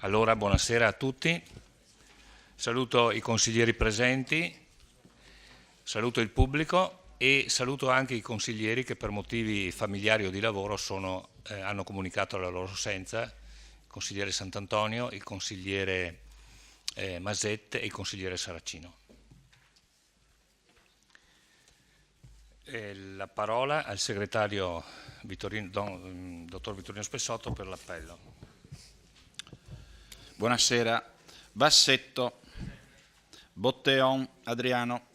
Allora, buonasera a tutti. Saluto i consiglieri presenti, saluto il pubblico e saluto anche i consiglieri che per motivi familiari o di lavoro hanno comunicato la loro assenza, il consigliere Sant'Antonio, il consigliere Masette e il consigliere Saracino. La parola al segretario dottor Vittorino Spessotto per l'appello. Buonasera. Bassetto, Botteon Adriano,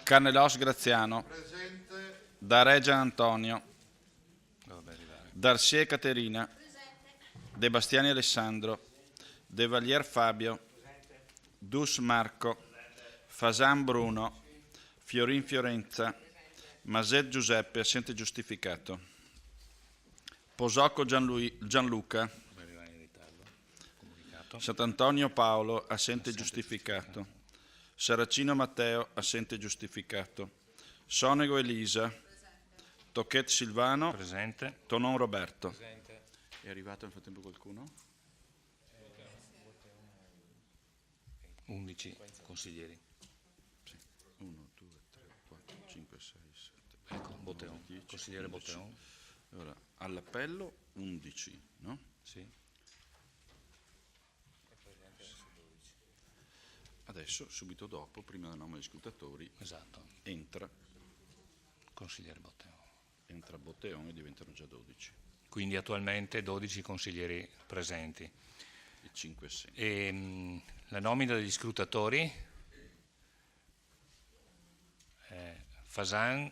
Carnelos Graziano, Daregia Antonio, Darcier Caterina, De Bastiani Alessandro, De Valier Fabio, Dus Marco, Fasan Bruno, Fiorin Fiorenza, Maset Giuseppe, assente giustificato. Posocco Gianluca, Sant'Antonio Paolo, assente giustificato. Saracino Matteo, assente giustificato. Sonego Elisa, Tocchet Silvano, Presente. Tonon Roberto. Presente. È arrivato nel frattempo qualcuno? 11 consiglieri. 1, 2, 3, 4, 5, 6, 7. Ecco, Botteon, 10, consigliere 11. Botteon. Allora, all'appello 11, no? Sì. Adesso, subito dopo, prima del nome degli scrutatori, Esatto, entra consigliere Botteon. Botteon e diventano già 12. Quindi attualmente 12 consiglieri presenti. E 5 assenti. E la nomina degli scrutatori, Fasan,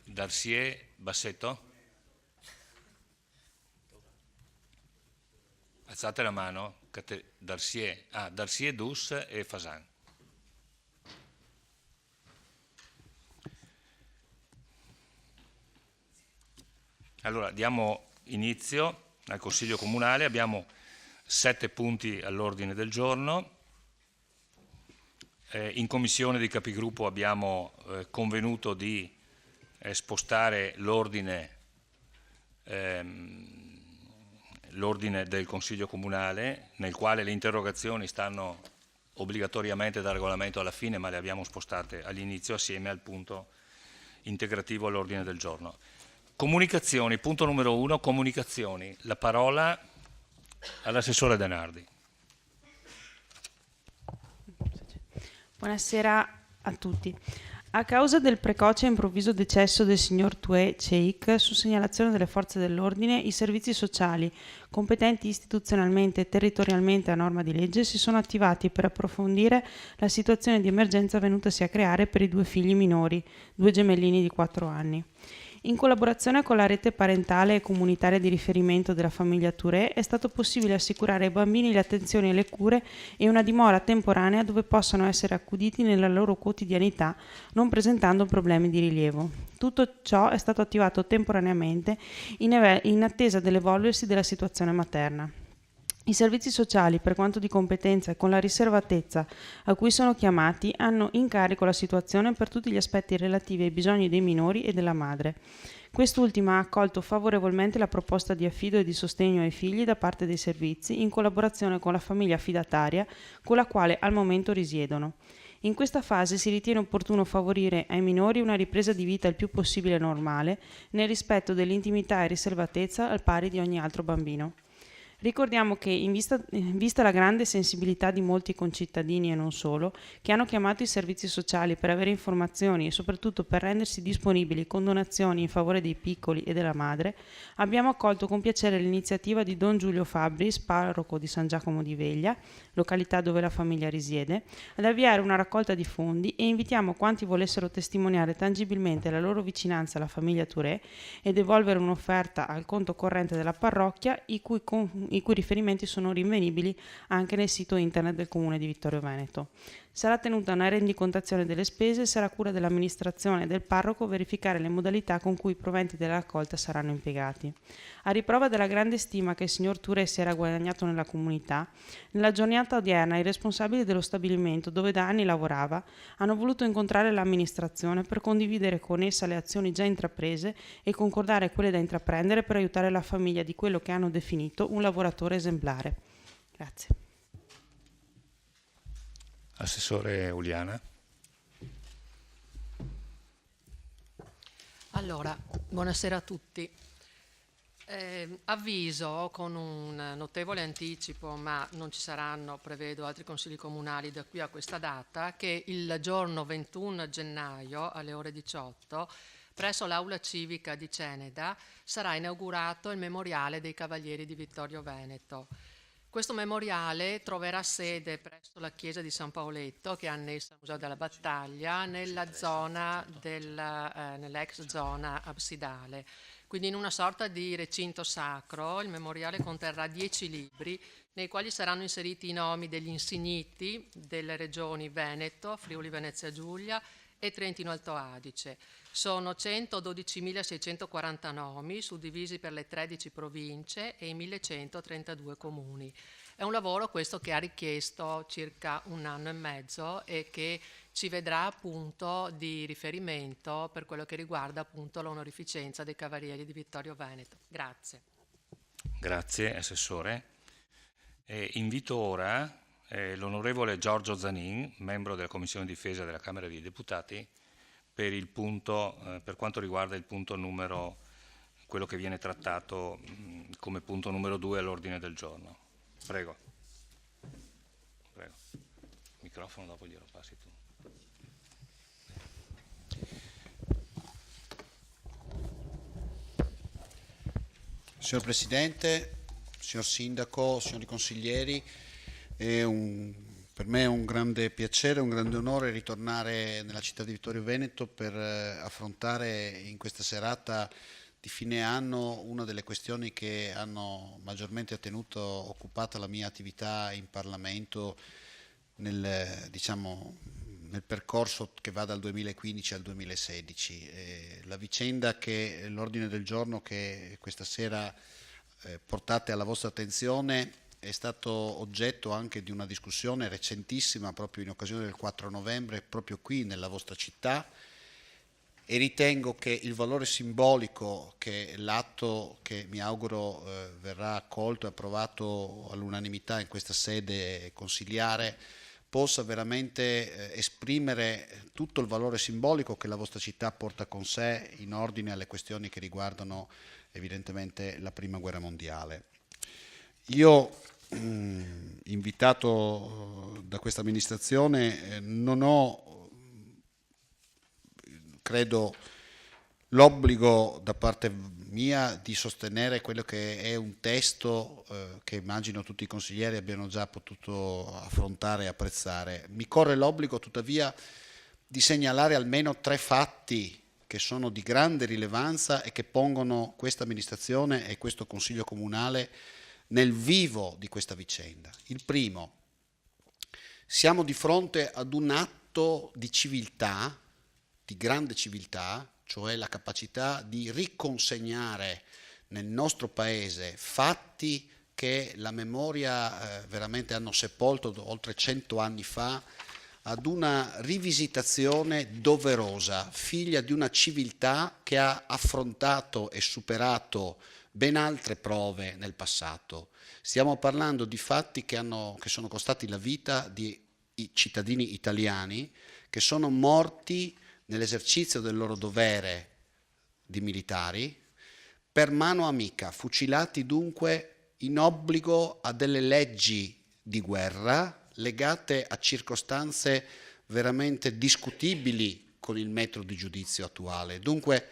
Darcier, Bassetto? Alzate la mano, Darcier, Dus e Fasan. Allora, diamo inizio al Consiglio Comunale, abbiamo 7 punti all'ordine del giorno. In Commissione di Capigruppo abbiamo convenuto di spostare l'ordine del Consiglio Comunale, nel quale le interrogazioni stanno obbligatoriamente da regolamento alla fine, ma le abbiamo spostate all'inizio assieme al punto integrativo all'ordine del giorno. Comunicazioni, punto numero 1, comunicazioni. La parola all'assessore Denardi. Buonasera a tutti. A causa del precoce e improvviso decesso del signor Tué Cheikh, su segnalazione delle forze dell'ordine, i servizi sociali, competenti istituzionalmente e territorialmente a norma di legge, si sono attivati per approfondire la situazione di emergenza venutasi a creare per i 2 figli minori, 2 gemellini di 4 anni. In collaborazione con la rete parentale e comunitaria di riferimento della famiglia Touré è stato possibile assicurare ai bambini le attenzioni e le cure e una dimora temporanea dove possano essere accuditi nella loro quotidianità, non presentando problemi di rilievo. Tutto ciò è stato attivato temporaneamente in attesa dell'evolversi della situazione materna. I servizi sociali, per quanto di competenza e con la riservatezza a cui sono chiamati, hanno in carico la situazione per tutti gli aspetti relativi ai bisogni dei minori e della madre. Quest'ultima ha accolto favorevolmente la proposta di affido e di sostegno ai figli da parte dei servizi, in collaborazione con la famiglia affidataria con la quale al momento risiedono. In questa fase si ritiene opportuno favorire ai minori una ripresa di vita il più possibile normale, nel rispetto dell'intimità e riservatezza al pari di ogni altro bambino. Ricordiamo che, in vista la grande sensibilità di molti concittadini e non solo, che hanno chiamato i servizi sociali per avere informazioni e soprattutto per rendersi disponibili con donazioni in favore dei piccoli e della madre, abbiamo accolto con piacere l'iniziativa di Don Giulio Fabris, parroco di San Giacomo di Veglia, località dove la famiglia risiede, ad avviare una raccolta di fondi e invitiamo quanti volessero testimoniare tangibilmente la loro vicinanza alla famiglia Touré e devolvere un'offerta al conto corrente della parrocchia, i cui riferimenti sono rinvenibili anche nel sito internet del Comune di Vittorio Veneto. Sarà tenuta una rendicontazione delle spese e sarà cura dell'amministrazione e del parroco verificare le modalità con cui i proventi della raccolta saranno impiegati. A riprova della grande stima che il signor Touré si era guadagnato nella comunità, nella giornata odierna i responsabili dello stabilimento dove da anni lavorava hanno voluto incontrare l'amministrazione per condividere con essa le azioni già intraprese e concordare quelle da intraprendere per aiutare la famiglia di quello che hanno definito un lavoratore esemplare. Grazie. Assessore Uliana. Allora, buonasera a tutti. Avviso con un notevole anticipo, ma non ci saranno, prevedo, altri consigli comunali da qui a questa data, che il giorno 21 gennaio alle ore 18 presso l'Aula Civica di Ceneda sarà inaugurato il Memoriale dei Cavalieri di Vittorio Veneto. Questo memoriale troverà sede presso la chiesa di San Paoletto, che è annessa al Museo della Battaglia, nell'ex zona absidale. Quindi in una sorta di recinto sacro. Il memoriale conterrà 10 libri nei quali saranno inseriti i nomi degli insigniti delle regioni Veneto, Friuli Venezia Giulia e Trentino Alto Adige. Sono 112.640 nomi, suddivisi per le 13 province e i 1.132 comuni. È un lavoro questo che ha richiesto circa 1 anno e mezzo e che ci vedrà appunto di riferimento per quello che riguarda appunto l'onorificenza dei Cavalieri di Vittorio Veneto. Grazie. Grazie, Assessore. Invito ora l'onorevole Giorgio Zanin, membro della Commissione Difesa della Camera dei Deputati, per il punto, per quanto riguarda il punto numero, quello che viene trattato come punto numero 2 all'ordine del giorno. Prego. Prego. Il microfono dopo glielo passi tu. Signor Presidente, signor Sindaco, signori consiglieri, per me è un grande piacere, un grande onore ritornare nella città di Vittorio Veneto per affrontare in questa serata di fine anno una delle questioni che hanno maggiormente tenuto occupata la mia attività in Parlamento nel percorso che va dal 2015 al 2016. La vicenda che l'ordine del giorno che questa sera portate alla vostra attenzione è stato oggetto anche di una discussione recentissima proprio in occasione del 4 novembre proprio qui nella vostra città, e ritengo che il valore simbolico che l'atto che mi auguro verrà accolto e approvato all'unanimità in questa sede consiliare possa veramente esprimere tutto il valore simbolico che la vostra città porta con sé in ordine alle questioni che riguardano evidentemente la Prima Guerra Mondiale. Io, invitato da questa amministrazione, non ho, credo, l'obbligo da parte mia di sostenere quello che è un testo che immagino tutti i consiglieri abbiano già potuto affrontare e apprezzare. Mi corre l'obbligo tuttavia di segnalare almeno 3 fatti che sono di grande rilevanza e che pongono questa amministrazione e questo Consiglio Comunale nel vivo di questa vicenda. Il primo: siamo di fronte ad un atto di civiltà, di grande civiltà, cioè la capacità di riconsegnare nel nostro Paese fatti che la memoria veramente hanno sepolto oltre 100 anni fa, ad una rivisitazione doverosa, figlia di una civiltà che ha affrontato e superato ben altre prove nel passato. Stiamo parlando di fatti che sono costati la vita di cittadini italiani che sono morti nell'esercizio del loro dovere di militari per mano amica, fucilati dunque in obbligo a delle leggi di guerra legate a circostanze veramente discutibili con il metodo di giudizio attuale. Dunque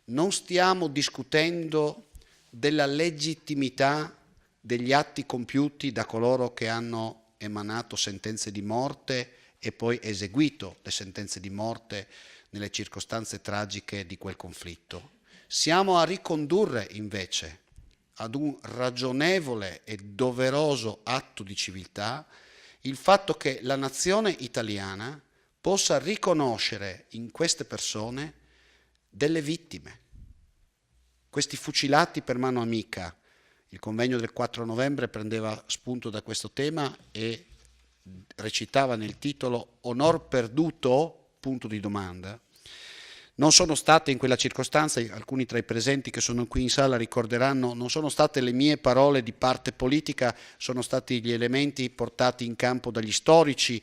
non stiamo discutendo della legittimità degli atti compiuti da coloro che hanno emanato sentenze di morte e poi eseguito le sentenze di morte nelle circostanze tragiche di quel conflitto. Siamo a ricondurre invece ad un ragionevole e doveroso atto di civiltà il fatto che la nazione italiana possa riconoscere in queste persone delle vittime. Questi fucilati per mano amica, il convegno del 4 novembre prendeva spunto da questo tema e recitava nel titolo "Onor perduto?", punto di domanda. Non sono state in quella circostanza, alcuni tra i presenti che sono qui in sala ricorderanno, non sono state le mie parole di parte politica, sono stati gli elementi portati in campo dagli storici,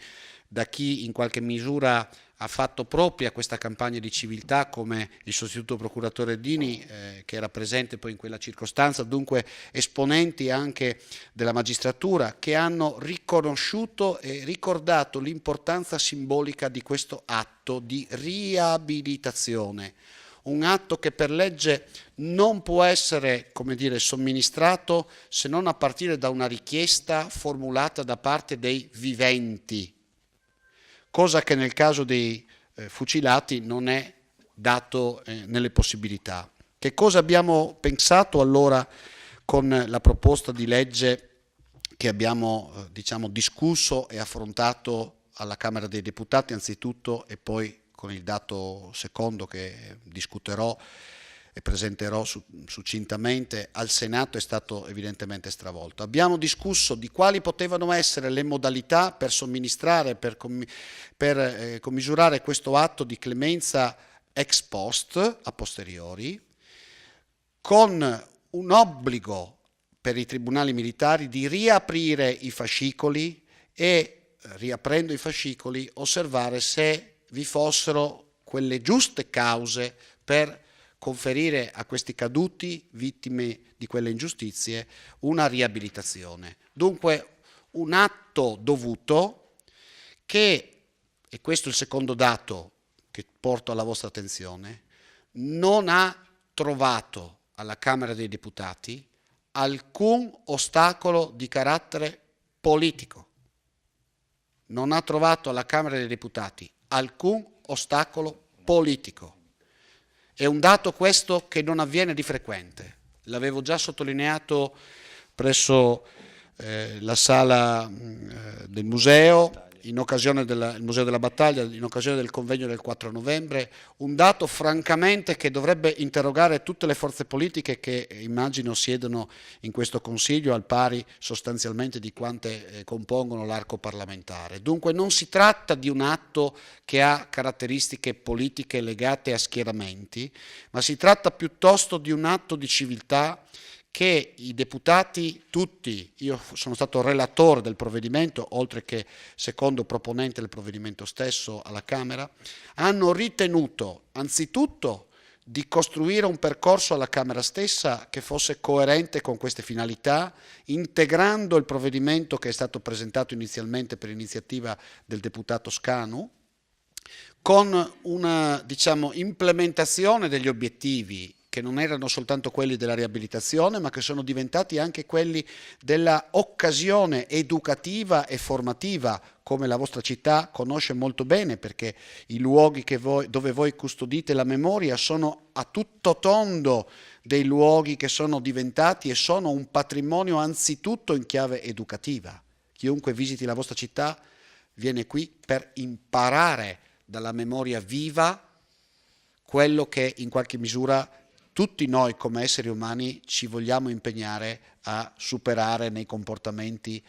da chi in qualche misura ha fatto propria questa campagna di civiltà, come il sostituto procuratore Dini, che era presente poi in quella circostanza, dunque esponenti anche della magistratura, che hanno riconosciuto e ricordato l'importanza simbolica di questo atto di riabilitazione, un atto che per legge non può essere, come dire, somministrato se non a partire da una richiesta formulata da parte dei viventi, cosa che nel caso dei fucilati non è dato nelle possibilità. Che cosa abbiamo pensato allora con la proposta di legge che abbiamo discusso e affrontato alla Camera dei Deputati anzitutto, e poi con il dato secondo che discuterò e presenterò succintamente al Senato, è stato evidentemente stravolto. Abbiamo discusso di quali potevano essere le modalità per somministrare, per commisurare questo atto di clemenza ex post, a posteriori, con un obbligo per i tribunali militari di riaprire i fascicoli e, riaprendo i fascicoli, osservare se vi fossero quelle giuste cause per conferire a questi caduti, vittime di quelle ingiustizie, una riabilitazione. Dunque un atto dovuto che, e questo è il secondo dato che porto alla vostra attenzione, non ha trovato alla Camera dei Deputati alcun ostacolo di carattere politico. Non ha trovato alla Camera dei Deputati alcun ostacolo politico. È un dato questo che non avviene di frequente. L'avevo già sottolineato presso la sala del museo, in occasione del Museo della Battaglia, in occasione del convegno del 4 novembre, un dato francamente che dovrebbe interrogare tutte le forze politiche che immagino siedono in questo Consiglio, al pari sostanzialmente di quante compongono l'arco parlamentare. Dunque non si tratta di un atto che ha caratteristiche politiche legate a schieramenti, ma si tratta piuttosto di un atto di civiltà che i deputati tutti, io sono stato relatore del provvedimento, oltre che secondo proponente del provvedimento stesso alla Camera, hanno ritenuto anzitutto di costruire un percorso alla Camera stessa che fosse coerente con queste finalità, integrando il provvedimento che è stato presentato inizialmente per iniziativa del deputato Scanu, con una implementazione degli obiettivi che non erano soltanto quelli della riabilitazione, ma che sono diventati anche quelli della occasione educativa e formativa, come la vostra città conosce molto bene, perché i luoghi dove voi custodite la memoria sono a tutto tondo dei luoghi che sono diventati e sono un patrimonio anzitutto in chiave educativa. Chiunque visiti la vostra città viene qui per imparare dalla memoria viva quello che in qualche misura tutti noi come esseri umani ci vogliamo impegnare a superare nei comportamenti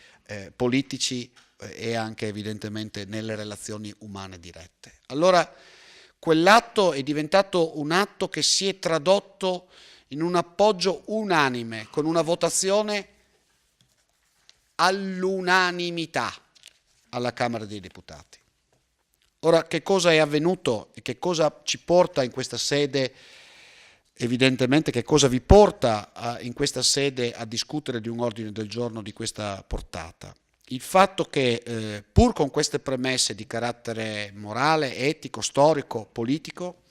politici e anche evidentemente nelle relazioni umane dirette. Allora quell'atto è diventato un atto che si è tradotto in un appoggio unanime, con una votazione all'unanimità alla Camera dei Deputati. Ora, che cosa è avvenuto e che cosa ci porta in questa sede? Evidentemente che cosa vi porta in questa sede a discutere di un ordine del giorno di questa portata? Il fatto che pur con queste premesse di carattere morale, etico, storico, politico,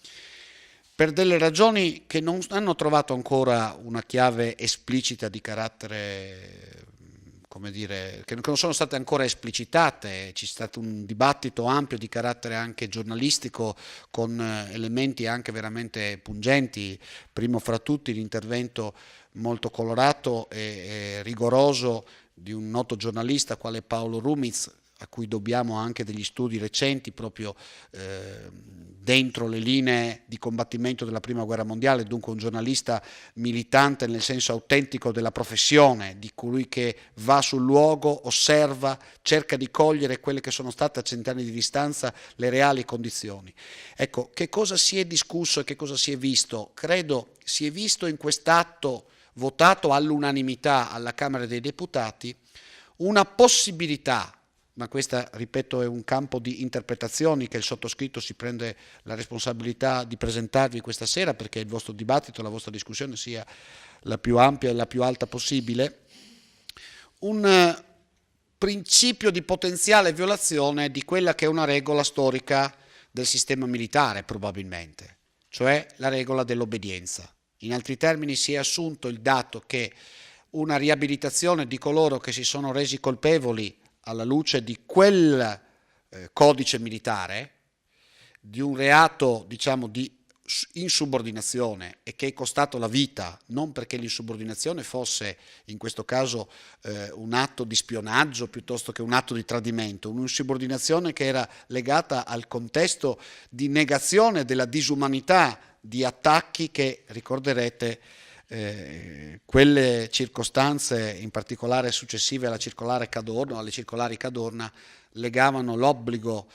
per delle ragioni che non hanno trovato ancora una chiave esplicita di carattere, come dire, che non sono state ancora esplicitate, c'è stato un dibattito ampio di carattere anche giornalistico con elementi anche veramente pungenti, primo fra tutti l'intervento molto colorato e rigoroso di un noto giornalista quale Paolo Rumiz, a cui dobbiamo anche degli studi recenti proprio dentro le linee di combattimento della Prima Guerra Mondiale, dunque un giornalista militante nel senso autentico della professione, di colui che va sul luogo, osserva, cerca di cogliere quelle che sono state a cent'anni di distanza le reali condizioni. Ecco, che cosa si è discusso e che cosa si è visto? Credo si è visto in quest'atto votato all'unanimità alla Camera dei Deputati una possibilità, ma questa, ripeto, è un campo di interpretazioni che il sottoscritto si prende la responsabilità di presentarvi questa sera perché il vostro dibattito, la vostra discussione sia la più ampia e la più alta possibile, un principio di potenziale violazione di quella che è una regola storica del sistema militare probabilmente, cioè la regola dell'obbedienza. In altri termini si è assunto il dato che una riabilitazione di coloro che si sono resi colpevoli alla luce di quel codice militare, di un reato, diciamo, di insubordinazione e che è costato la vita, non perché l'insubordinazione fosse in questo caso un atto di spionaggio piuttosto che un atto di tradimento, un'insubordinazione che era legata al contesto di negazione della disumanità di attacchi che, ricorderete, quelle circostanze, in particolare successive alla circolare Cadorna, alle circolari Cadorna, legavano l'obbligo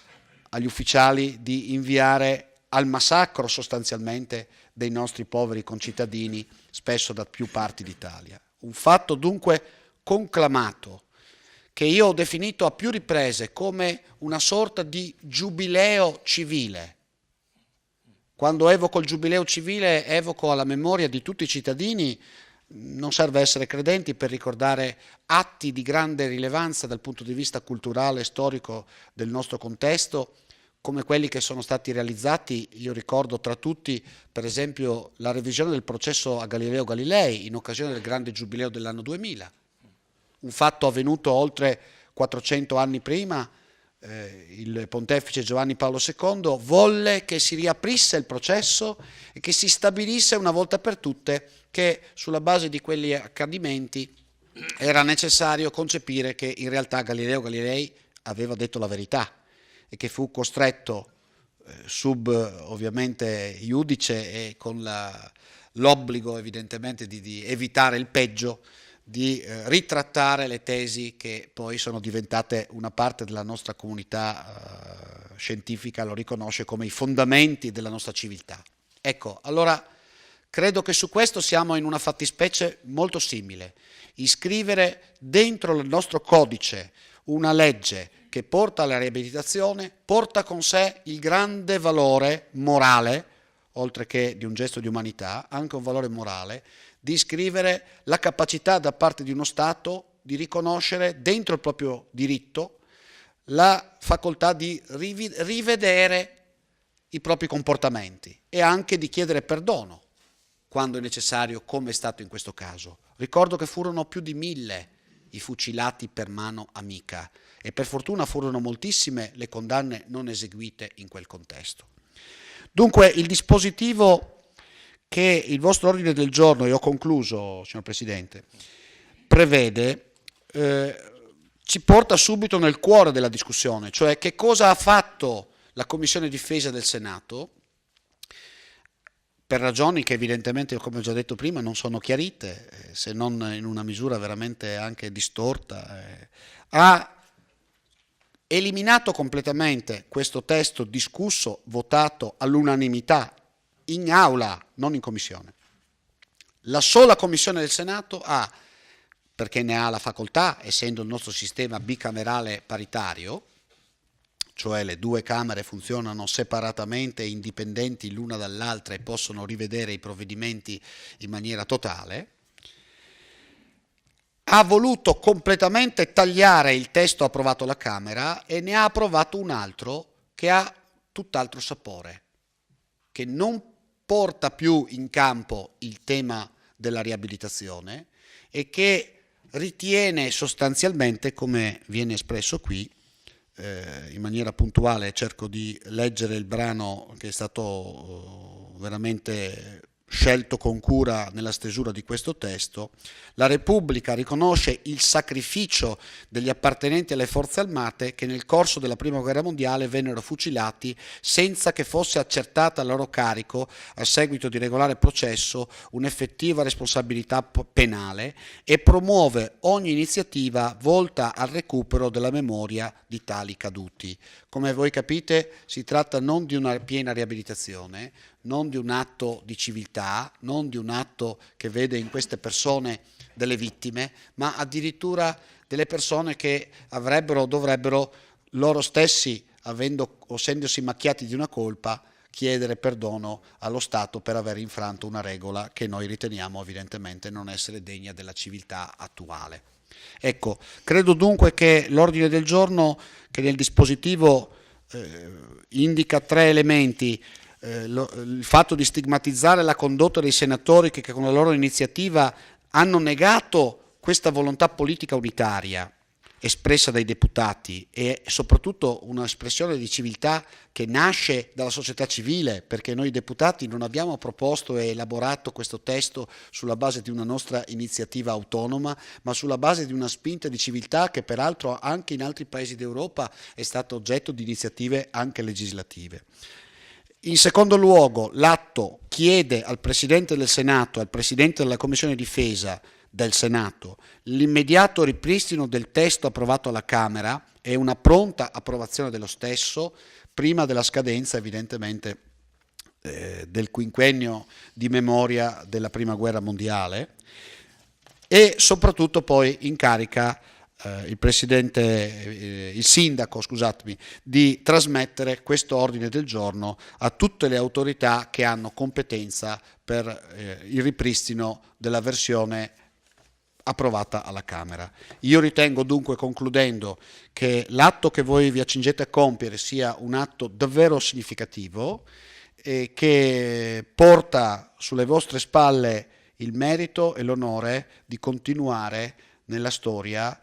agli ufficiali di inviare al massacro sostanzialmente dei nostri poveri concittadini, spesso da più parti d'Italia. Un fatto dunque conclamato, che io ho definito a più riprese come una sorta di giubileo civile. Quando evoco il giubileo civile evoco alla memoria di tutti i cittadini, non serve essere credenti per ricordare atti di grande rilevanza dal punto di vista culturale e storico del nostro contesto, come quelli che sono stati realizzati. Io ricordo tra tutti, per esempio, la revisione del processo a Galileo Galilei in occasione del grande giubileo dell'anno 2000, un fatto avvenuto oltre 400 anni prima. Il pontefice Giovanni Paolo II volle che si riaprisse il processo e che si stabilisse una volta per tutte che sulla base di quegli accadimenti era necessario concepire che in realtà Galileo Galilei aveva detto la verità e che fu costretto sub ovviamente iudice e con l'obbligo evidentemente di evitare il peggio, di ritrattare le tesi che poi sono diventate una parte della nostra comunità scientifica, lo riconosce come i fondamenti della nostra civiltà. Ecco, allora credo che su questo siamo in una fattispecie molto simile. Iscrivere dentro il nostro codice una legge che porta alla riabilitazione, porta con sé il grande valore morale, oltre che di un gesto di umanità, anche un valore morale, di iscrivere la capacità da parte di uno Stato di riconoscere dentro il proprio diritto la facoltà di rivedere i propri comportamenti e anche di chiedere perdono quando è necessario, come è stato in questo caso. Ricordo che furono più di 1000 i fucilati per mano amica e per fortuna furono moltissime le condanne non eseguite in quel contesto. Dunque il dispositivo che il vostro ordine del giorno, e ho concluso, signor Presidente, prevede, ci porta subito nel cuore della discussione, cioè che cosa ha fatto la Commissione Difesa del Senato, per ragioni che evidentemente, come ho già detto prima, non sono chiarite, se non in una misura veramente anche distorta, ha eliminato completamente questo testo discusso, votato all'unanimità, in aula, non in commissione. La sola commissione del Senato ha, perché ne ha la facoltà, essendo il nostro sistema bicamerale paritario, cioè le due Camere funzionano separatamente e indipendenti l'una dall'altra e possono rivedere i provvedimenti in maniera totale, ha voluto completamente tagliare il testo approvato alla Camera e ne ha approvato un altro che ha tutt'altro sapore, che non porta più in campo il tema della riabilitazione e che ritiene sostanzialmente, come viene espresso qui, in maniera puntuale, cerco di leggere il brano che è stato veramente scelto con cura nella stesura di questo testo, la Repubblica riconosce il sacrificio degli appartenenti alle forze armate che nel corso della Prima Guerra Mondiale vennero fucilati senza che fosse accertata a loro carico, a seguito di regolare processo, un'effettiva responsabilità penale e promuove ogni iniziativa volta al recupero della memoria di tali caduti. Come voi capite, si tratta non di una piena riabilitazione, non di un atto di civiltà, non di un atto che vede in queste persone delle vittime, ma addirittura delle persone che avrebbero o dovrebbero loro stessi, essendosi macchiati di una colpa, chiedere perdono allo Stato per aver infranto una regola che noi riteniamo evidentemente non essere degna della civiltà attuale. Ecco, credo dunque che l'ordine del giorno, che nel dispositivo indica 3 elementi, il fatto di stigmatizzare la condotta dei senatori che con la loro iniziativa hanno negato questa volontà politica unitaria espressa dai deputati e soprattutto un'espressione di civiltà che nasce dalla società civile, perché noi deputati non abbiamo proposto e elaborato questo testo sulla base di una nostra iniziativa autonoma, ma sulla base di una spinta di civiltà che peraltro anche in altri paesi d'Europa è stata oggetto di iniziative anche legislative. In secondo luogo, l'atto chiede al Presidente del Senato e al Presidente della Commissione Difesa del Senato l'immediato ripristino del testo approvato alla Camera e una pronta approvazione dello stesso prima della scadenza evidentemente del quinquennio di memoria della Prima Guerra Mondiale e soprattutto poi incarica il sindaco, di trasmettere questo ordine del giorno a tutte le autorità che hanno competenza per il ripristino della versione approvata alla Camera. Io ritengo dunque, concludendo, che l'atto che voi vi accingete a compiere sia un atto davvero significativo e che porta sulle vostre spalle il merito e l'onore di continuare nella storia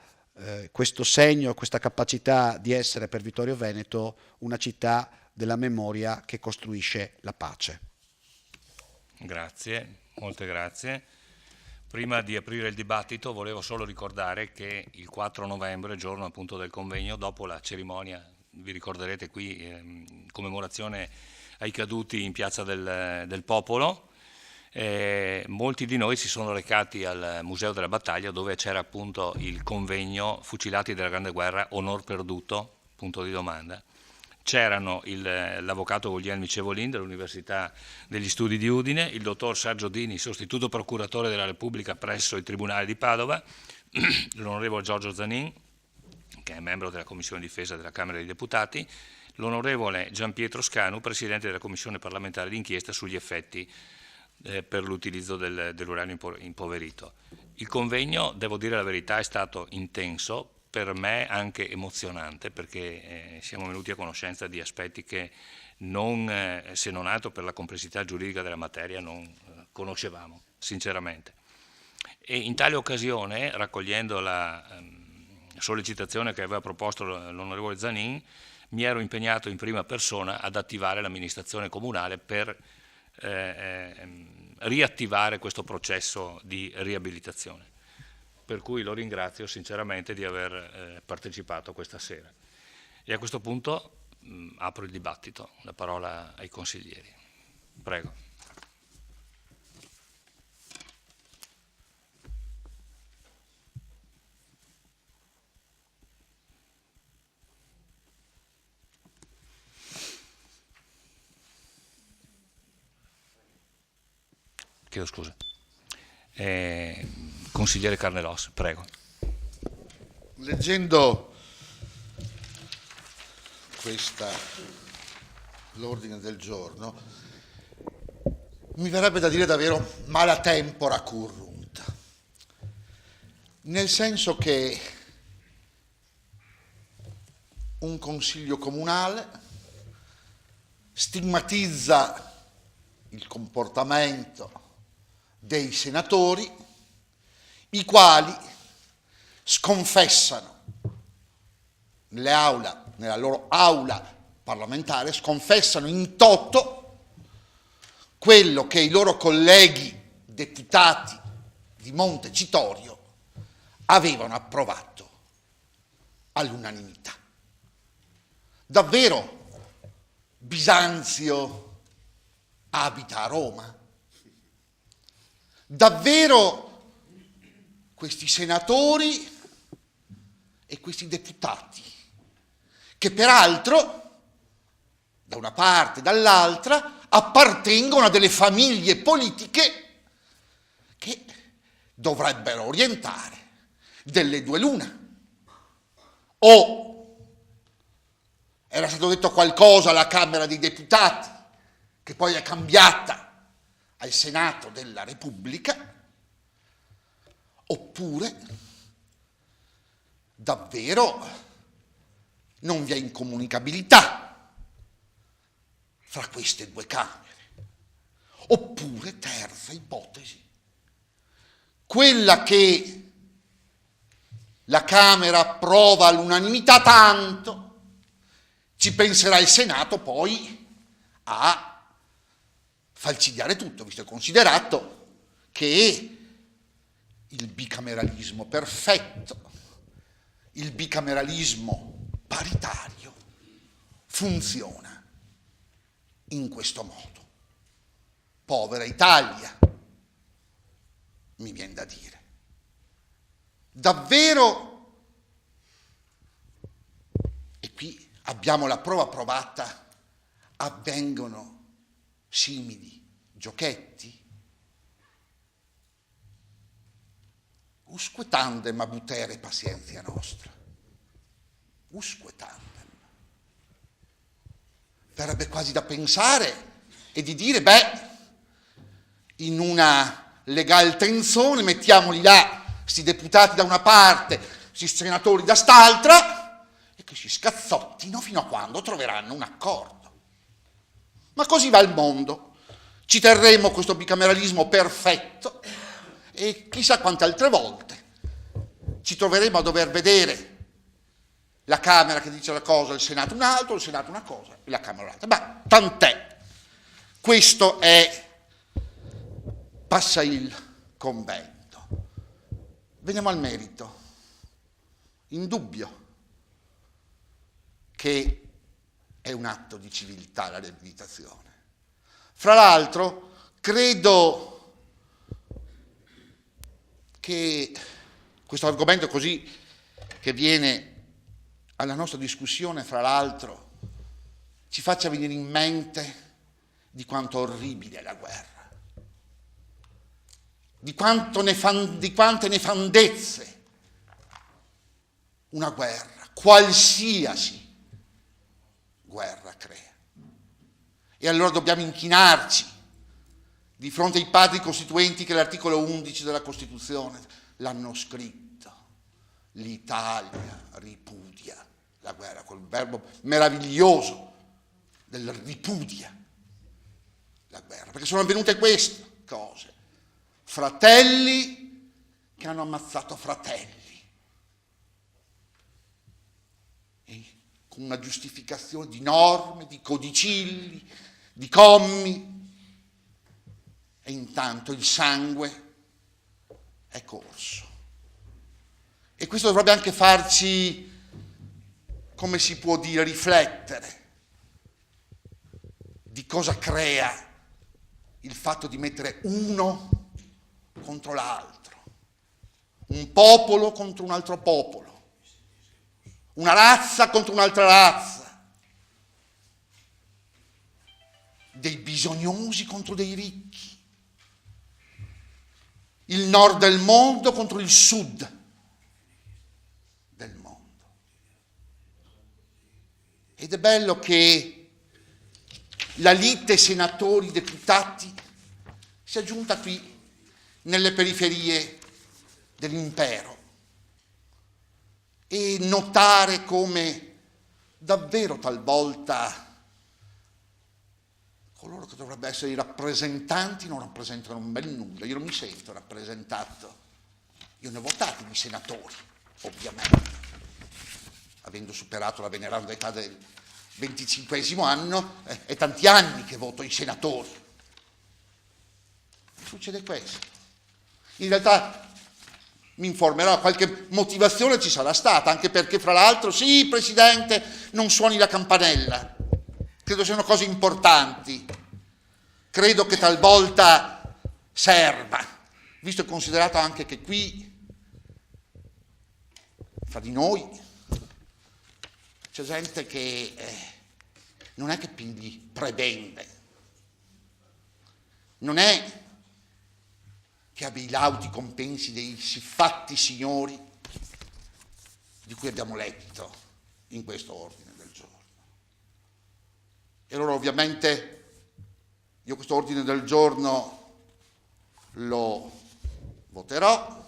questo segno, questa capacità di essere per Vittorio Veneto una città della memoria che costruisce la pace. Grazie, molte grazie. Prima di aprire il dibattito volevo solo ricordare che il 4 novembre, giorno appunto del convegno, dopo la cerimonia, vi ricorderete qui, commemorazione ai caduti in Piazza del Popolo, molti di noi si sono recati al Museo della Battaglia dove c'era appunto il convegno Fucilati della Grande Guerra, onor perduto, punto di domanda. C'erano l'avvocato Guglielmi Cevolin dell'Università degli Studi di Udine, il dottor Sergio Dini, sostituto procuratore della Repubblica presso il Tribunale di Padova, l'onorevole Giorgio Zanin, che è membro della Commissione Difesa della Camera dei Deputati, l'onorevole Gianpietro Scanu, presidente della Commissione parlamentare d'inchiesta sugli effetti per l'utilizzo dell'uranio impoverito. Il convegno, devo dire la verità, è stato intenso, per me anche emozionante, perché siamo venuti a conoscenza di aspetti che se non altro per la complessità giuridica della materia non conoscevamo, sinceramente. E in tale occasione, raccogliendo la sollecitazione che aveva proposto l'onorevole Zanin, mi ero impegnato in prima persona ad attivare l'amministrazione comunale per riattivare questo processo di riabilitazione. Per cui lo ringrazio sinceramente di aver partecipato questa sera. E a questo punto apro il dibattito, la parola ai consiglieri. Prego. Chiedo scusa. Consigliere Carnelos, prego. Leggendo l'ordine del giorno, mi verrebbe da dire davvero mala tempora currunta, nel senso che un consiglio comunale stigmatizza il comportamento dei senatori, i quali sconfessano nella loro aula parlamentare, sconfessano in toto quello che i loro colleghi deputati di Montecitorio avevano approvato all'unanimità. Davvero Bisanzio abita a Roma? Davvero questi senatori e questi deputati, che peraltro da una parte e dall'altra appartengono a delle famiglie politiche che dovrebbero orientare delle due l'una. O era stato detto qualcosa alla Camera dei Deputati, che poi è cambiata al Senato della Repubblica, oppure davvero non vi è incomunicabilità fra queste due Camere. Oppure, terza ipotesi, quella che la Camera approva all'unanimità, tanto ci penserà il Senato poi a falcidiare tutto, visto e considerato che il bicameralismo perfetto, il bicameralismo paritario funziona in questo modo. Povera Italia, mi viene da dire. Davvero, e qui abbiamo la prova provata, avvengono simili giochetti? Usque tandem abutere pazienza nostra. Usque tandem. Verrebbe quasi da pensare e di dire, in una legal tensione mettiamoli là, sti deputati da una parte, sti senatori da st'altra, e che si scazzottino fino a quando troveranno un accordo. Ma così va il mondo. Ci terremo questo bicameralismo perfetto e chissà quante altre volte ci troveremo a dover vedere la Camera che dice una cosa, il Senato un altro, il Senato una cosa e la Camera un'altra. Ma tant'è. Questo è passa il convento. Veniamo al merito. Indubbio che è un atto di civiltà la riabilitazione. Fra l'altro, credo che questo argomento così che viene alla nostra discussione, fra l'altro, ci faccia venire in mente di quanto orribile è la guerra, di quante nefandezze una guerra, qualsiasi guerra crea. E allora dobbiamo inchinarci di fronte ai padri costituenti che l'articolo 11 della Costituzione l'hanno scritto. L'Italia ripudia la guerra, col verbo meraviglioso del ripudia la guerra, perché sono avvenute queste cose. Fratelli che hanno ammazzato fratelli, e con una giustificazione di norme, di codicilli, di commi, e intanto il sangue è corso. E questo dovrebbe anche farci, come si può dire, riflettere di cosa crea il fatto di mettere uno contro l'altro, un popolo contro un altro popolo, una razza contro un'altra razza, dei bisognosi contro dei ricchi, il nord del mondo contro il sud del mondo. Ed è bello che la lite senatori deputati sia giunta qui nelle periferie dell'impero e notare come davvero talvolta coloro che dovrebbero essere i rappresentanti non rappresentano un bel nulla. Io non mi sento rappresentato, io ne ho votati di senatori, ovviamente, avendo superato la veneranda età del 25esimo anno, è tanti anni che voto i senatori. Succede questo. In realtà mi informerò, qualche motivazione ci sarà stata, anche perché fra l'altro, sì, Presidente, non suoni la campanella. Credo siano cose importanti. Credo che talvolta serva, visto e considerato anche che qui, fra di noi, c'è gente che non è che quindi prebende, non è che abbia i lauti compensi dei siffatti signori di cui abbiamo letto in questo ordine del giorno. E allora ovviamente io questo ordine del giorno lo voterò.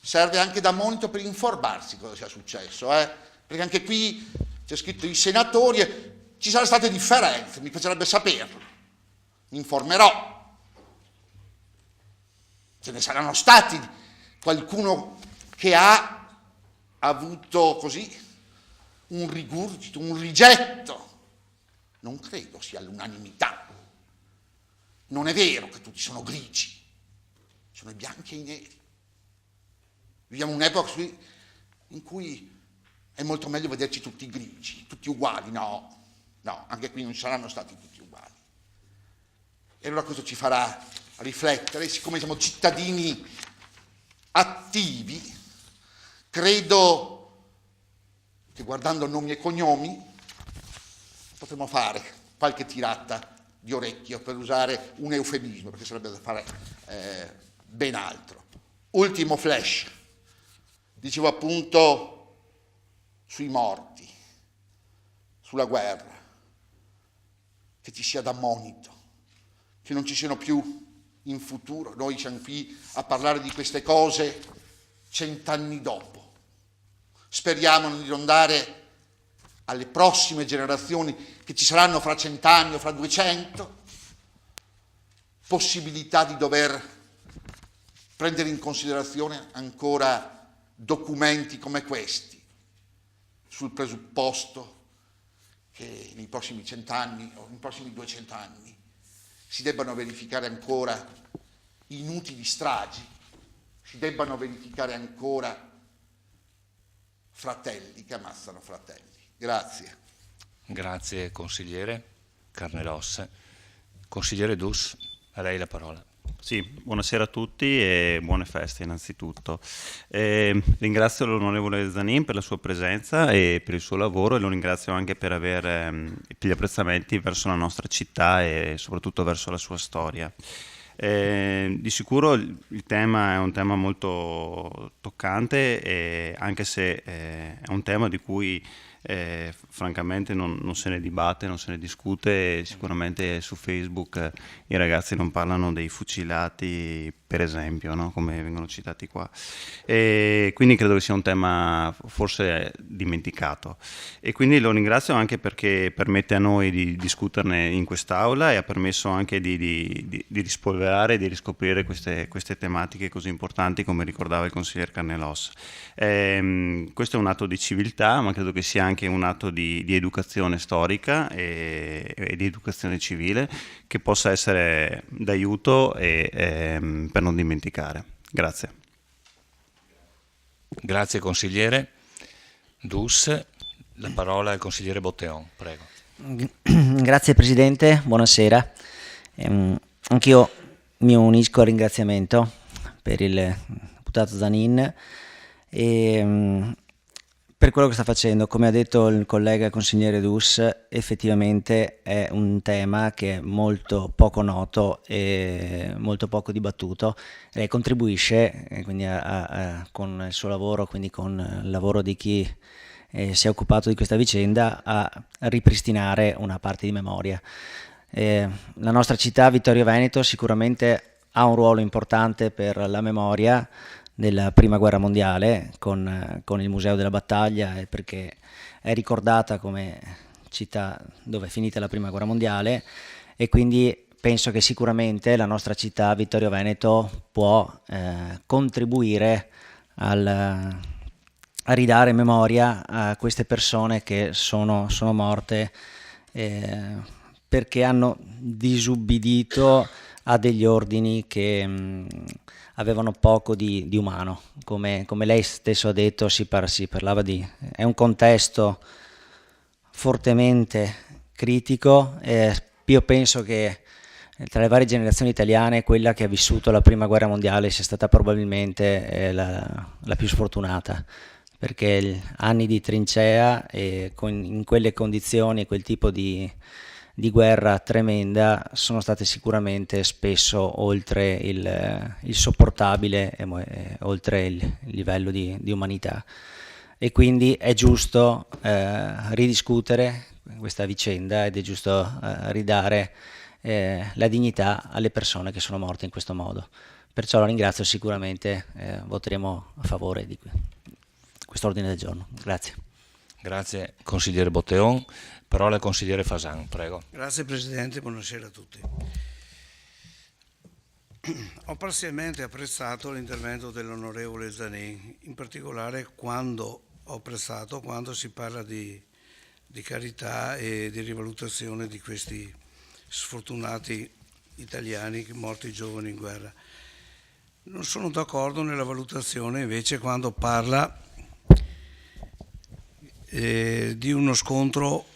Serve anche da monito per informarsi cosa sia successo, perché anche qui c'è scritto i senatori e ci saranno state differenze, mi piacerebbe saperlo, mi informerò. Ce ne saranno stati qualcuno che ha avuto così un rigurgito, un rigetto. Non credo sia l'unanimità. Non è vero che tutti sono grigi, sono i bianchi e i neri. Viviamo un'epoca in cui è molto meglio vederci tutti grigi, tutti uguali. No, anche qui non saranno stati tutti uguali. E allora questo ci farà riflettere, siccome siamo cittadini attivi, credo che guardando nomi e cognomi potremmo fare qualche tirata di orecchio, per usare un eufemismo, perché sarebbe da fare ben altro. Ultimo flash, dicevo appunto sui morti, sulla guerra, che ci sia da monito, che non ci siano più in futuro. Noi siamo qui a parlare di queste cose 100 anni dopo. Speriamo di non dare alle prossime generazioni che ci saranno fra 100 anni o fra 200 possibilità di dover prendere in considerazione ancora documenti come questi, sul presupposto che nei prossimi 100 anni o nei prossimi 200 anni si debbano verificare ancora inutili stragi, si debbano verificare ancora fratelli che ammazzano fratelli. Grazie. Grazie consigliere Carnelos. Consigliere Dus, a lei la parola. Sì, buonasera a tutti e buone feste innanzitutto. Ringrazio l'onorevole Zanin per la sua presenza e per il suo lavoro, e lo ringrazio anche per gli apprezzamenti verso la nostra città e soprattutto verso la sua storia. Di sicuro il tema è un tema molto toccante, anche se è un tema di cui francamente non se ne dibatte, non se ne discute. Sicuramente su Facebook i ragazzi non parlano dei fucilati, per esempio, no? Come vengono citati qua, e quindi credo che sia un tema forse dimenticato, e quindi lo ringrazio anche perché permette a noi di discuterne in quest'aula e ha permesso anche di rispolverare e di riscoprire queste tematiche così importanti, come ricordava il consigliere Carnelos. Questo è un atto di civiltà, ma credo che sia anche un atto di educazione storica e di educazione civile, che possa essere d'aiuto e per non dimenticare. Grazie. Grazie consigliere Dus. La parola al consigliere Botteon, prego. Grazie Presidente, buonasera. Anch'io mi unisco al ringraziamento per il deputato Zanin e per quello che sta facendo. Come ha detto il collega consigliere Dus, effettivamente è un tema che è molto poco noto e molto poco dibattuto. Lei contribuisce quindi con il suo lavoro, quindi con il lavoro di chi si è occupato di questa vicenda, a ripristinare una parte di memoria. La nostra città, Vittorio Veneto, sicuramente ha un ruolo importante per la memoria della Prima Guerra Mondiale con il Museo della Battaglia, e perché è ricordata come città dove è finita la Prima Guerra Mondiale, e quindi penso che sicuramente la nostra città, Vittorio Veneto, può contribuire a ridare memoria a queste persone che sono morte perché hanno disubbidito a degli ordini che avevano poco di umano. Come lei stesso ha detto, si parlava è un contesto fortemente critico. Io penso che tra le varie generazioni italiane quella che ha vissuto la prima guerra mondiale sia stata probabilmente la più sfortunata, perché anni di trincea e in quelle condizioni e quel tipo di guerra tremenda sono state sicuramente spesso oltre il sopportabile, oltre il livello di umanità, e quindi è giusto ridiscutere questa vicenda ed è giusto ridare la dignità alle persone che sono morte in questo modo. Perciò la ringrazio, sicuramente voteremo a favore di quest'ordine del giorno. Grazie. Grazie consigliere Botteon. Parola al consigliere Fasan, prego. Grazie Presidente, buonasera a tutti. Ho parzialmente apprezzato l'intervento dell'onorevole Zanin, in particolare quando si parla di carità e di rivalutazione di questi sfortunati italiani morti giovani in guerra. Non sono d'accordo nella valutazione invece quando parla di uno scontro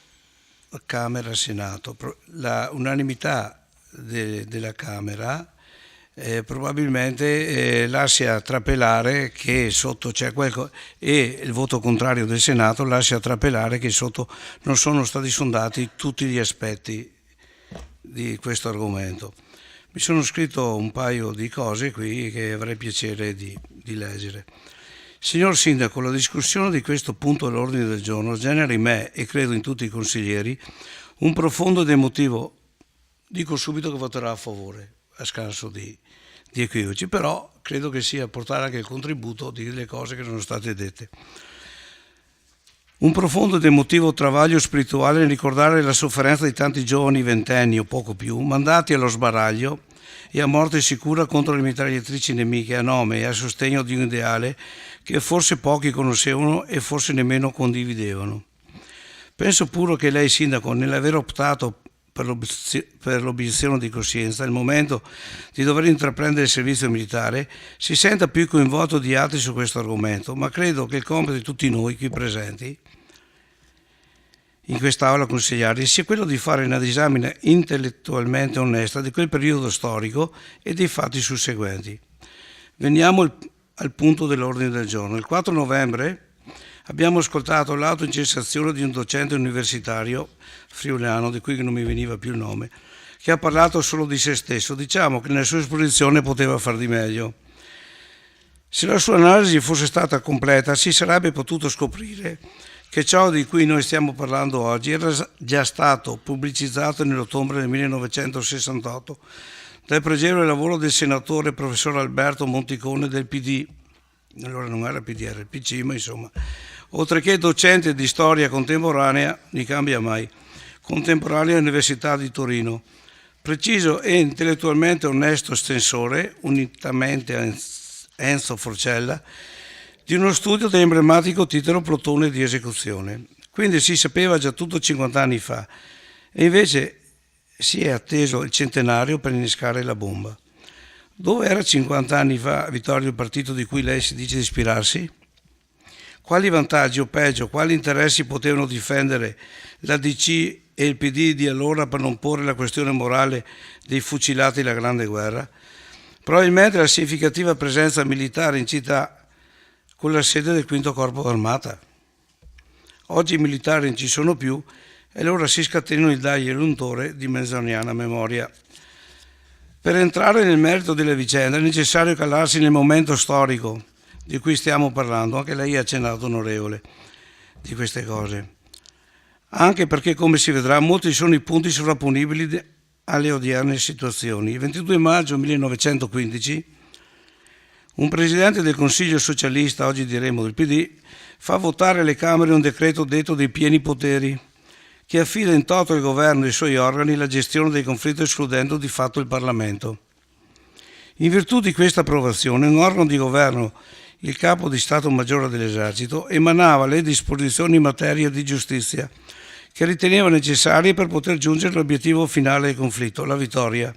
Camera-Senato. La unanimità della Camera probabilmente lascia trapelare che sotto c'è qualcosa, e il voto contrario del Senato lascia trapelare che sotto non sono stati sondati tutti gli aspetti di questo argomento. Mi sono scritto un paio di cose qui che avrei piacere di leggere. Signor Sindaco, la discussione di questo punto all'ordine del giorno genera in me, e credo in tutti i consiglieri, un profondo ed emotivo. Dico subito che voterò a favore, a scanso di equivoci, però credo che sia portare anche il contributo delle cose che sono state dette. Un profondo ed emotivo travaglio spirituale nel ricordare la sofferenza di tanti giovani ventenni o poco più, mandati allo sbaraglio e a morte sicura contro le mitragliatrici nemiche, a nome e a sostegno di un ideale che forse pochi conoscevano e forse nemmeno condividevano. Penso pure che lei, Sindaco, nell'aver optato per l'obiezione di coscienza, il momento di dover intraprendere il servizio militare, si senta più coinvolto di altri su questo argomento, ma credo che il compito di tutti noi qui presenti in quest'Aula consigliari sia quello di fare una disamina intellettualmente onesta di quel periodo storico e dei fatti susseguenti. Veniamo al punto dell'ordine del giorno. Il 4 novembre abbiamo ascoltato l'autoincessazione di un docente universitario friulano, di cui non mi veniva più il nome, che ha parlato solo di se stesso. Diciamo che nella sua esposizione poteva far di meglio. Se la sua analisi fosse stata completa, si sarebbe potuto scoprire che ciò di cui noi stiamo parlando oggi era già stato pubblicizzato nell'ottobre del 1968 dal pregevole lavoro del senatore professor Alberto Monticone del PD, allora non era PD, era il PC, ma insomma, oltre che docente di storia contemporanea, non cambia mai, contemporanea all'Università di Torino. Preciso e intellettualmente onesto estensore, unitamente a Enzo Forcella, di uno studio dell'emblematico titolo Plotone di esecuzione. Quindi si sapeva già tutto 50 anni fa, e invece si è atteso il centenario per innescare la bomba. Dove era 50 anni fa, Vittorio, il partito di cui lei si dice di ispirarsi? Quali vantaggi, o peggio, quali interessi potevano difendere la DC e il PD di allora per non porre la questione morale dei fucilati della Grande Guerra? Probabilmente la significativa presenza militare in città con la sede del Quinto Corpo d'Armata. Oggi i militari non ci sono più e allora si scatenano il dagli e l'untore di mezzaniana memoria. Per entrare nel merito delle vicende è necessario calarsi nel momento storico di cui stiamo parlando. Anche lei ha accennato, onorevole, di queste cose. Anche perché, come si vedrà, molti sono i punti sovrapponibili alle odierne situazioni. Il 22 maggio 1915 un presidente del Consiglio socialista, oggi diremo del PD, fa votare alle Camere un decreto detto dei pieni poteri, che affida in toto al governo e ai suoi organi la gestione del conflitto, escludendo di fatto il Parlamento. In virtù di questa approvazione, un organo di governo, il Capo di Stato Maggiore dell'Esercito, emanava le disposizioni in materia di giustizia, che riteneva necessarie per poter giungere all'obiettivo finale del conflitto, la vittoria.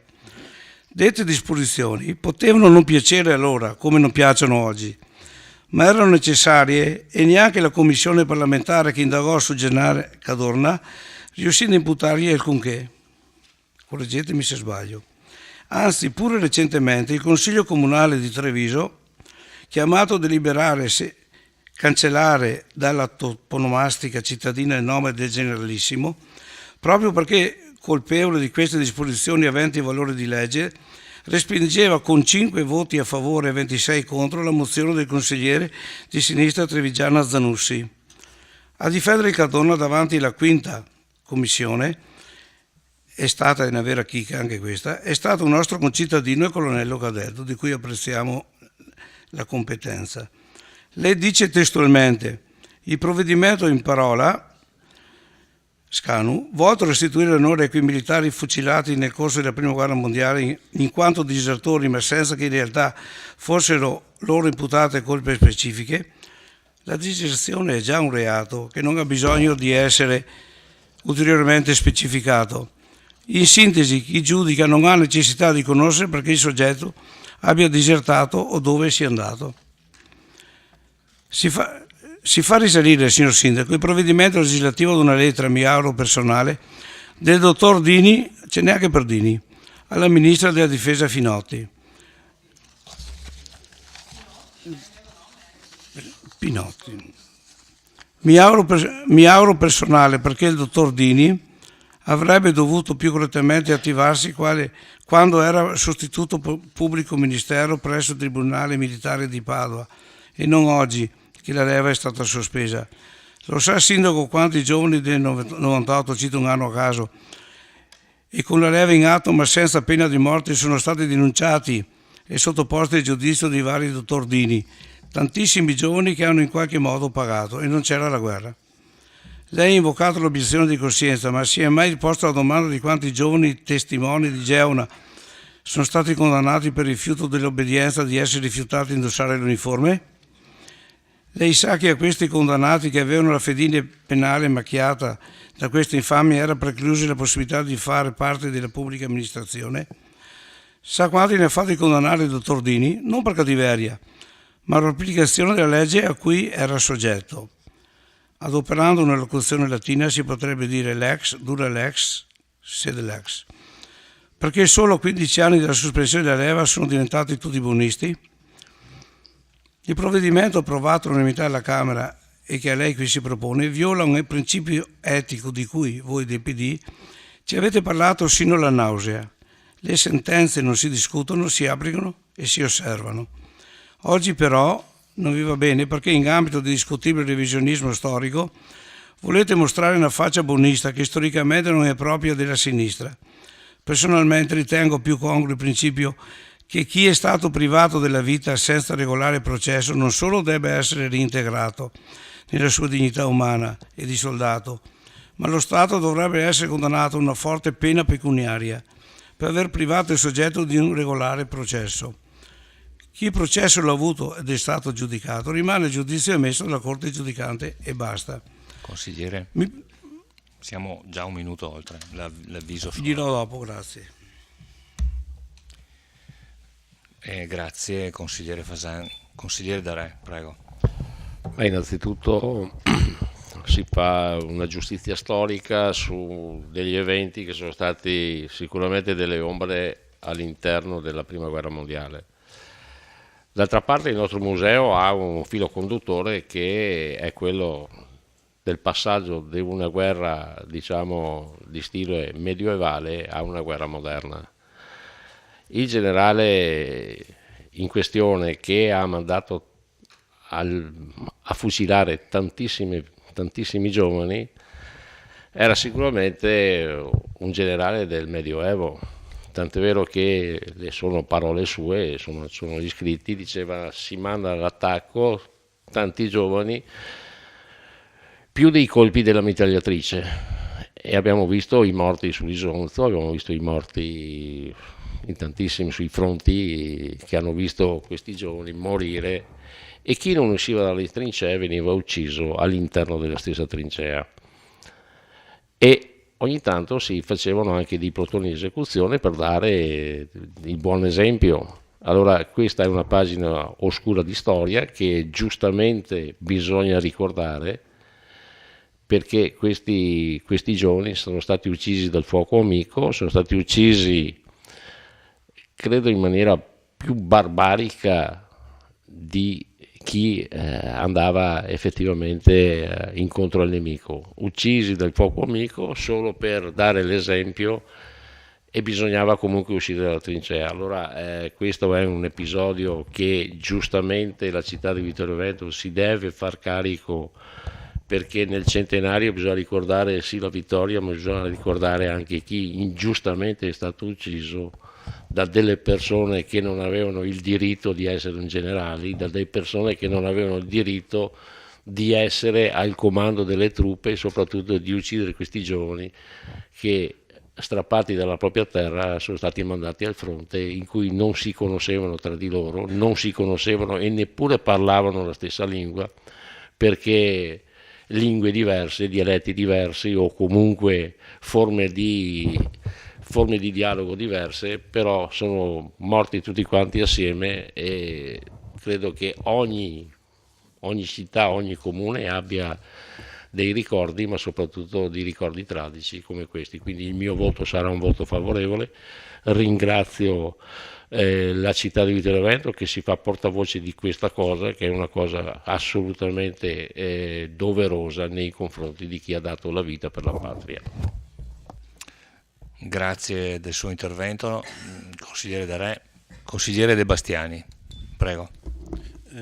Dette disposizioni potevano non piacere allora, come non piacciono oggi, ma erano necessarie e neanche la commissione parlamentare che indagò su Gennaro Cadorna riuscì ad imputargli alcunché. Correggetemi se sbaglio. Anzi, pure recentemente il Consiglio Comunale di Treviso, chiamato a deliberare se cancellare dalla toponomastica cittadina il nome del Generalissimo, proprio perché colpevole di queste disposizioni aventi valore di legge, respingeva con 5 voti a favore e 26 contro la mozione del consigliere di sinistra trevigiana Zanussi. A difendere il Cadorna davanti alla quinta commissione, è stata una vera chicca anche questa, è stato un nostro concittadino, il colonnello Cadello, di cui apprezziamo la competenza. Lei dice testualmente: il provvedimento in parola, Scanu, volto a restituire l'onore a quei militari fucilati nel corso della Prima Guerra Mondiale in quanto disertori, ma senza che in realtà fossero loro imputate colpe specifiche, la diserzione è già un reato che non ha bisogno di essere ulteriormente specificato. In sintesi, chi giudica non ha necessità di conoscere perché il soggetto abbia disertato o dove sia andato. Si fa risalire, signor Sindaco, il provvedimento legislativo ad una lettera, mi auguro personale, del dottor Dini, ce n'è anche per Dini, alla Ministra della Difesa Pinotti. Mi auguro personale perché il dottor Dini avrebbe dovuto più correttamente attivarsi quando era sostituto pubblico ministero presso il Tribunale Militare di Padova e non oggi che la leva è stata sospesa. Lo sa, Sindaco, quanti giovani del 98, cito un anno a caso, e con la leva in atto ma senza pena di morte sono stati denunciati e sottoposti al giudizio di vari dottor Dini, tantissimi giovani che hanno in qualche modo pagato e non c'era la guerra. Lei ha invocato l'obiezione di coscienza, ma si è mai posto la domanda di quanti giovani testimoni di Geona sono stati condannati per rifiuto dell'obbedienza di essere rifiutati di indossare l'uniforme? Lei sa che a questi condannati che avevano la fedina penale macchiata da questa infamia era preclusa la possibilità di fare parte della pubblica amministrazione? Sa quanti ne ha fatti condannare il dottor Dini? Non per cattiveria, ma per applicazione della legge a cui era soggetto. Adoperando una locuzione latina si potrebbe dire lex, dura lex, sed lex. Perché solo a 15 anni dalla sospensione della leva sono diventati tutti buonisti? Il provvedimento approvato all'unanimità dalla Camera e che a lei qui si propone viola un principio etico di cui voi del PD ci avete parlato sino alla nausea. Le sentenze non si discutono, si applicano e si osservano. Oggi però non vi va bene perché in ambito di discutibile revisionismo storico volete mostrare una faccia buonista che storicamente non è propria della sinistra. Personalmente ritengo più congruo il principio che chi è stato privato della vita senza regolare processo non solo debba essere reintegrato nella sua dignità umana e di soldato, ma lo Stato dovrebbe essere condannato a una forte pena pecuniaria per aver privato il soggetto di un regolare processo. Chi il processo l'ha avuto ed è stato giudicato rimane il giudizio emesso dalla Corte giudicante e basta. Consigliere, siamo già un minuto oltre, l'avviso. Dirò dopo, grazie. Grazie consigliere Fasan. Consigliere Darè, prego. Innanzitutto si fa una giustizia storica su degli eventi che sono stati sicuramente delle ombre all'interno della Prima Guerra Mondiale. D'altra parte il nostro museo ha un filo conduttore che è quello del passaggio di una guerra, diciamo, di stile medievale a una guerra moderna. Il generale in questione che ha mandato a fucilare tantissimi giovani era sicuramente un generale del Medioevo, tant'è vero che le sono parole sue, sono gli scritti, diceva si manda all'attacco tanti giovani più dei colpi della mitragliatrice, e abbiamo visto i morti sull'Isonzo, abbiamo visto i morti in tantissimi sui fronti che hanno visto questi giovani morire, e chi non usciva dalle trincee veniva ucciso all'interno della stessa trincea. e ogni tanto si facevano anche dei plotoni di esecuzione per dare il buon esempio. Allora questa è una pagina oscura di storia che giustamente bisogna ricordare, perché questi giovani sono stati uccisi dal fuoco amico, sono stati uccisi credo in maniera più barbarica di chi andava effettivamente incontro al nemico, uccisi dal fuoco amico solo per dare l'esempio, e bisognava comunque uscire dalla trincea. Allora questo è un episodio che giustamente la città di Vittorio Veneto si deve far carico, perché nel centenario bisogna ricordare sì la vittoria, ma bisogna ricordare anche chi ingiustamente è stato ucciso da delle persone che non avevano il diritto di essere generali, da delle persone che non avevano il diritto di essere al comando delle truppe, e soprattutto di uccidere questi giovani che, strappati dalla propria terra, sono stati mandati al fronte, in cui non si conoscevano tra di loro, non si conoscevano e neppure parlavano la stessa lingua, perché lingue diverse, dialetti diversi o comunque forme di dialogo diverse, però sono morti tutti quanti assieme, e credo che ogni città, ogni comune abbia dei ricordi, ma soprattutto di ricordi tragici come questi. Quindi il mio voto sarà un voto favorevole. Ringrazio la città di Vittorio Veneto che si fa portavoce di questa cosa, che è una cosa assolutamente doverosa nei confronti di chi ha dato la vita per la patria. Grazie del suo intervento, consigliere De Re. Consigliere De Bastiani, prego.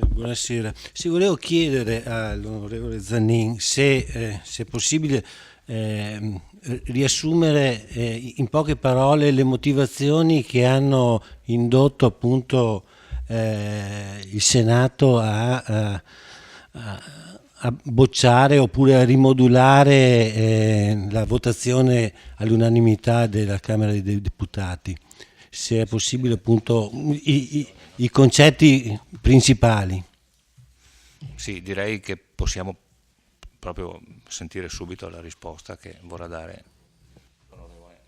Buonasera. Sì, volevo chiedere all'onorevole Zanin se è possibile riassumere in poche parole le motivazioni che hanno indotto appunto il Senato a bocciare oppure a rimodulare la votazione all'unanimità della Camera dei Deputati. Se è possibile appunto i concetti principali. Sì, direi che possiamo proprio sentire subito la risposta che vorrà dare l'onorevole.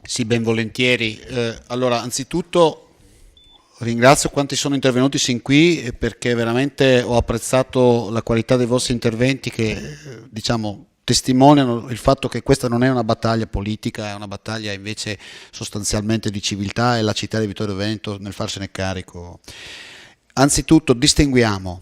Sì, ben volentieri. Allora, anzitutto ringrazio quanti sono intervenuti sin qui, perché veramente ho apprezzato la qualità dei vostri interventi che, diciamo, testimoniano il fatto che questa non è una battaglia politica, è una battaglia invece sostanzialmente di civiltà, e la città di Vittorio Veneto nel farsene carico. Anzitutto distinguiamo: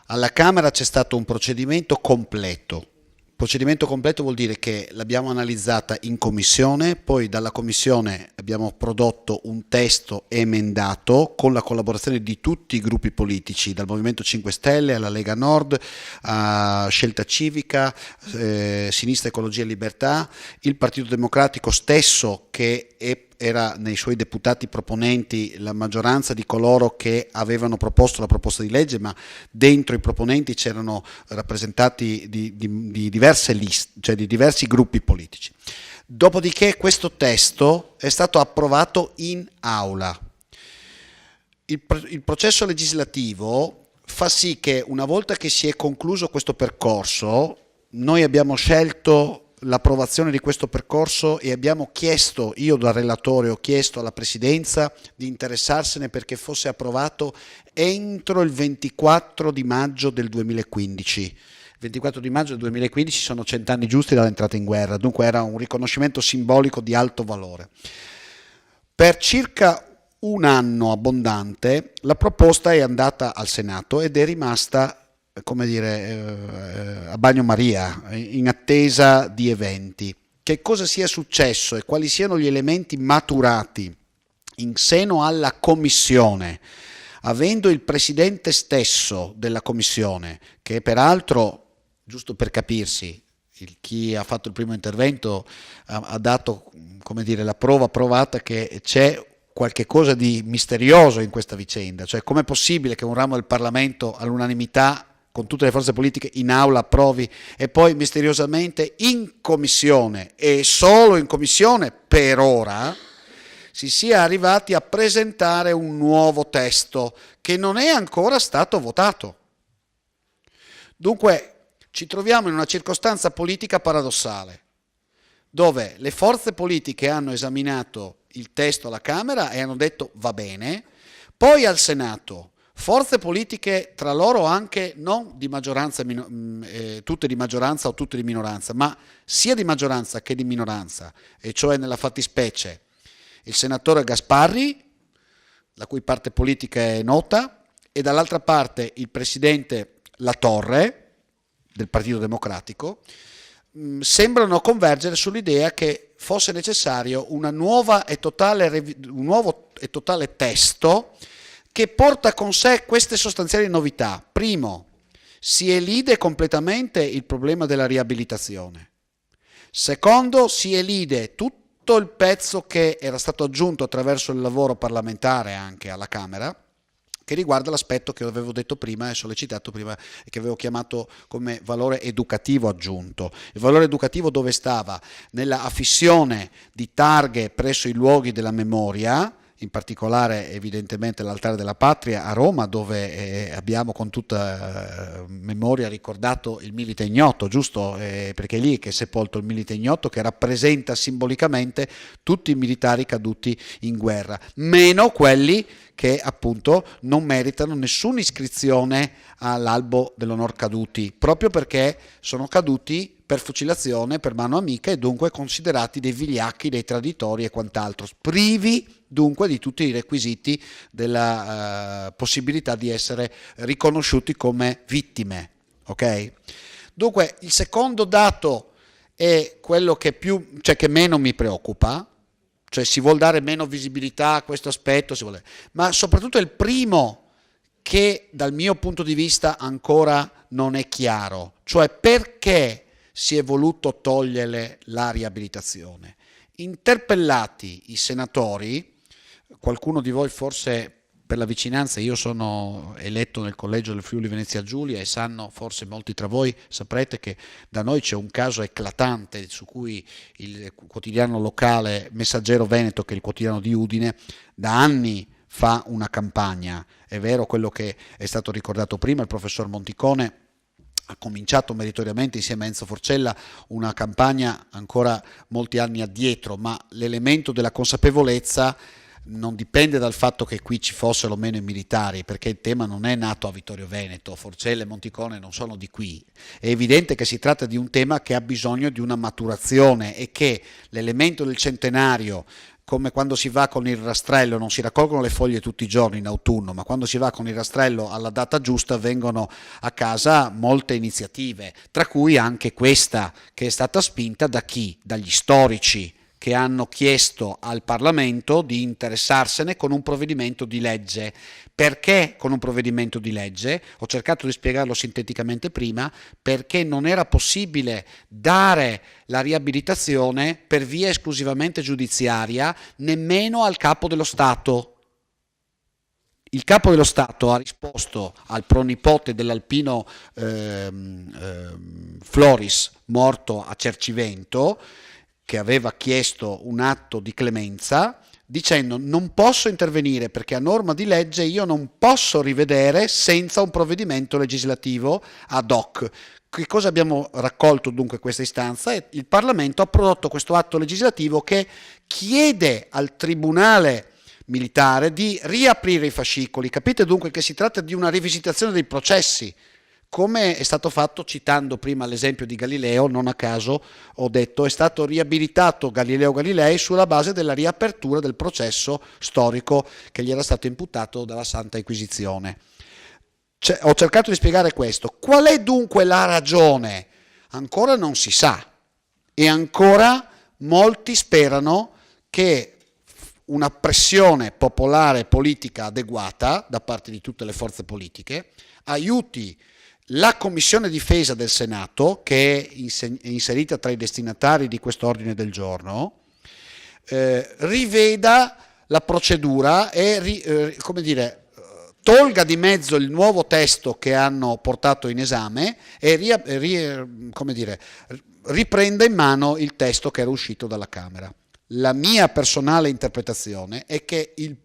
alla Camera c'è stato un procedimento completo. Procedimento completo vuol dire che l'abbiamo analizzata in commissione, poi dalla commissione abbiamo prodotto un testo emendato con la collaborazione di tutti i gruppi politici, dal Movimento 5 Stelle alla Lega Nord, a Scelta Civica, Sinistra Ecologia e Libertà, il Partito Democratico stesso, che era nei suoi deputati proponenti la maggioranza di coloro che avevano proposto la proposta di legge, ma dentro i proponenti c'erano rappresentati di diverse liste, cioè di diversi gruppi politici. Dopodiché questo testo è stato approvato in aula. Il processo legislativo fa sì che, una volta che si è concluso questo percorso, noi abbiamo scelto l'approvazione di questo percorso e abbiamo chiesto, io da relatore ho chiesto alla Presidenza di interessarsene perché fosse approvato entro il 24 di maggio del 2015. Il 24 di maggio del 2015 sono 100 anni giusti dall'entrata in guerra, dunque era un riconoscimento simbolico di alto valore. Per circa un anno abbondante la proposta è andata al Senato ed è rimasta, come dire, a bagnomaria, in attesa di eventi. Che cosa sia successo e quali siano gli elementi maturati in seno alla Commissione, avendo il Presidente stesso della Commissione, che peraltro, giusto per capirsi, chi ha fatto il primo intervento ha dato, come dire, la prova provata che c'è qualche cosa di misterioso in questa vicenda, cioè com'è possibile che un ramo del Parlamento all'unanimità con tutte le forze politiche in aula approvi e poi misteriosamente in commissione, e solo in commissione per ora, si sia arrivati a presentare un nuovo testo che non è ancora stato votato. Dunque ci troviamo in una circostanza politica paradossale, dove le forze politiche hanno esaminato il testo alla Camera e hanno detto va bene, poi al Senato forze politiche tra loro anche non di maggioranza, tutte di maggioranza o tutte di minoranza, ma sia di maggioranza che di minoranza, e cioè nella fattispecie il senatore Gasparri, la cui parte politica è nota, e dall'altra parte il presidente Latorre del Partito Democratico, sembrano convergere sull'idea che fosse necessario un nuovo e totale testo che porta con sé queste sostanziali novità. Primo, si elide completamente il problema della riabilitazione. Secondo, si elide tutto il pezzo che era stato aggiunto attraverso il lavoro parlamentare anche alla Camera, che riguarda l'aspetto che avevo detto prima e sollecitato prima e che avevo chiamato come valore educativo aggiunto. Il valore educativo dove stava? Nella affissione di targhe presso i luoghi della memoria, in particolare evidentemente l'Altare della Patria a Roma, dove abbiamo con tutta memoria ricordato il milite ignoto, giusto? Perché è lì che è sepolto il milite ignoto, che rappresenta simbolicamente tutti i militari caduti in guerra, meno quelli che appunto non meritano nessuna iscrizione all'albo dell'onor caduti, proprio perché sono caduti per fucilazione, per mano amica, e dunque considerati dei vigliacchi, dei traditori e quant'altro, privi dunque di tutti i requisiti della possibilità di essere riconosciuti come vittime. Ok? Dunque il secondo dato è quello che che meno mi preoccupa, cioè si vuol dare meno visibilità a questo aspetto, ma soprattutto è il primo che dal mio punto di vista ancora non è chiaro, cioè perché si è voluto togliere la riabilitazione. Interpellati i senatori, qualcuno di voi forse per la vicinanza, io sono eletto nel collegio del Friuli Venezia Giulia e sanno, forse molti tra voi saprete che da noi c'è un caso eclatante su cui il quotidiano locale Messaggero Veneto, che è il quotidiano di Udine, da anni fa una campagna. È vero quello che è stato ricordato prima, il professor Monticone ha cominciato meritoriamente insieme a Enzo Forcella una campagna ancora molti anni addietro, ma l'elemento della consapevolezza non dipende dal fatto che qui ci fossero o meno i militari, perché il tema non è nato a Vittorio Veneto, Forcella e Monticone non sono di qui. È evidente che si tratta di un tema che ha bisogno di una maturazione e che l'elemento del centenario, come quando si va con il rastrello, non si raccolgono le foglie tutti i giorni in autunno, ma quando si va con il rastrello alla data giusta vengono a casa molte iniziative, tra cui anche questa che è stata spinta da chi? Dagli storici, che hanno chiesto al Parlamento di interessarsene con un provvedimento di legge. Perché con un provvedimento di legge? Ho cercato di spiegarlo sinteticamente prima, perché non era possibile dare la riabilitazione per via esclusivamente giudiziaria nemmeno al Capo dello Stato. Il Capo dello Stato ha risposto al pronipote dell'alpino Floris, morto a Cercivento, che aveva chiesto un atto di clemenza, dicendo non posso intervenire perché a norma di legge io non posso rivedere senza un provvedimento legislativo ad hoc. Che cosa abbiamo raccolto dunque questa istanza? E il Parlamento ha prodotto questo atto legislativo che chiede al Tribunale militare di riaprire i fascicoli. Capite dunque che si tratta di una rivisitazione dei processi, come è stato fatto citando prima l'esempio di Galileo. Non a caso ho detto è stato riabilitato Galileo Galilei sulla base della riapertura del processo storico che gli era stato imputato dalla Santa Inquisizione. Ho cercato di spiegare questo. Qual è dunque la ragione? Ancora non si sa e ancora molti sperano che una pressione popolare politica adeguata da parte di tutte le forze politiche aiuti la Commissione Difesa del Senato, che è inserita tra i destinatari di questo ordine del giorno, riveda la procedura e tolga di mezzo il nuovo testo che hanno portato in esame e riprenda in mano il testo che era uscito dalla Camera. La mia personale interpretazione è che il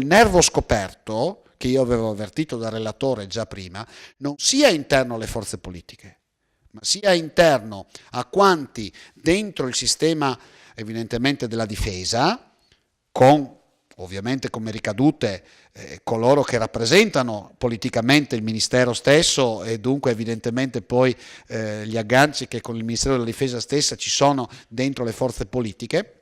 nervo scoperto, che io avevo avvertito dal relatore già prima, non sia interno alle forze politiche, ma sia interno a quanti dentro il sistema evidentemente della difesa, con ovviamente come ricadute coloro che rappresentano politicamente il Ministero stesso e dunque evidentemente poi gli agganci che con il Ministero della Difesa stessa ci sono dentro le forze politiche,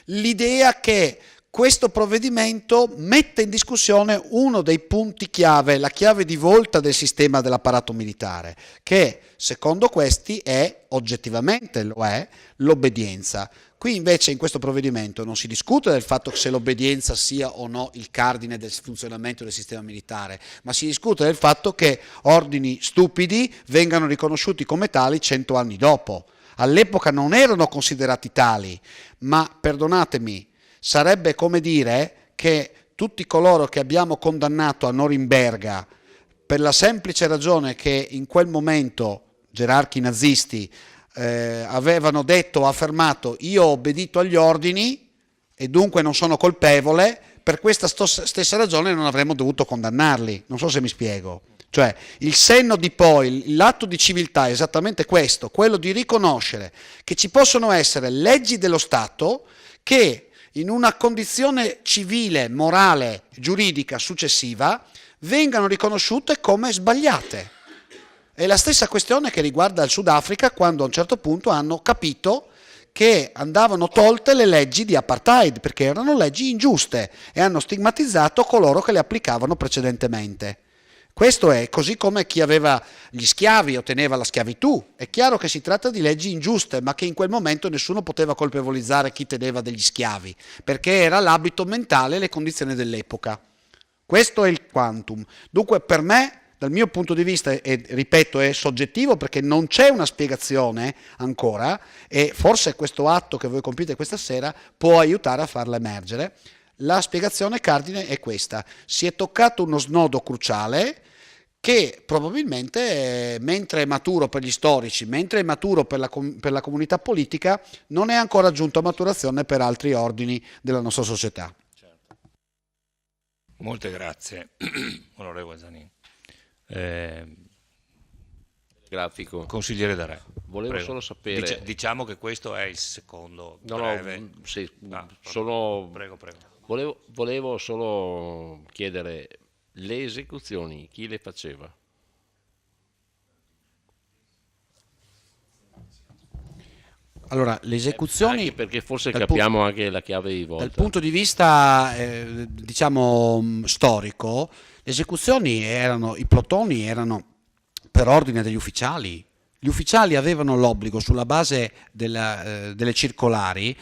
l'idea che questo provvedimento mette in discussione uno dei punti chiave, la chiave di volta del sistema dell'apparato militare, che secondo questi è, oggettivamente lo è, l'obbedienza. Qui invece in questo provvedimento non si discute del fatto se l'obbedienza sia o no il cardine del funzionamento del sistema militare, ma si discute del fatto che ordini stupidi vengano riconosciuti come tali 100 anni dopo. All'epoca non erano considerati tali, ma perdonatemi, sarebbe come dire che tutti coloro che abbiamo condannato a Norimberga per la semplice ragione che in quel momento gerarchi nazisti avevano detto o affermato io ho obbedito agli ordini e dunque non sono colpevole, per questa stessa ragione non avremmo dovuto condannarli. Non so se mi spiego. Cioè il senno di poi, l'atto di civiltà è esattamente questo, quello di riconoscere che ci possono essere leggi dello Stato che in una condizione civile, morale, giuridica successiva vengano riconosciute come sbagliate. È la stessa questione che riguarda il Sudafrica, quando a un certo punto hanno capito che andavano tolte le leggi di apartheid perché erano leggi ingiuste e hanno stigmatizzato coloro che le applicavano precedentemente. Questo è così come chi aveva gli schiavi otteneva la schiavitù. È chiaro che si tratta di leggi ingiuste, ma che in quel momento nessuno poteva colpevolizzare chi teneva degli schiavi, perché era l'abito mentale e le condizioni dell'epoca. Questo è il quantum. Dunque per me, dal mio punto di vista, e ripeto, è soggettivo perché non c'è una spiegazione ancora e forse questo atto che voi compite questa sera può aiutare a farla emergere. La spiegazione cardine è questa: si è toccato uno snodo cruciale che probabilmente, mentre è maturo per gli storici, mentre è maturo per la comunità politica, non è ancora giunto a maturazione per altri ordini della nostra società. Molte grazie, onorevole Zanin. Grafico. Consigliere D'Arè. Volevo Prego. solo sapere... Diciamo che questo è il secondo No, breve. sì, Prego. Volevo solo chiedere, le esecuzioni chi le faceva? Allora, le esecuzioni... Anche perché forse capiamo anche la chiave di volta. Dal punto di vista, diciamo, storico, le esecuzioni erano, i plotoni erano per ordine degli ufficiali. Gli ufficiali avevano l'obbligo, sulla base delle circolari,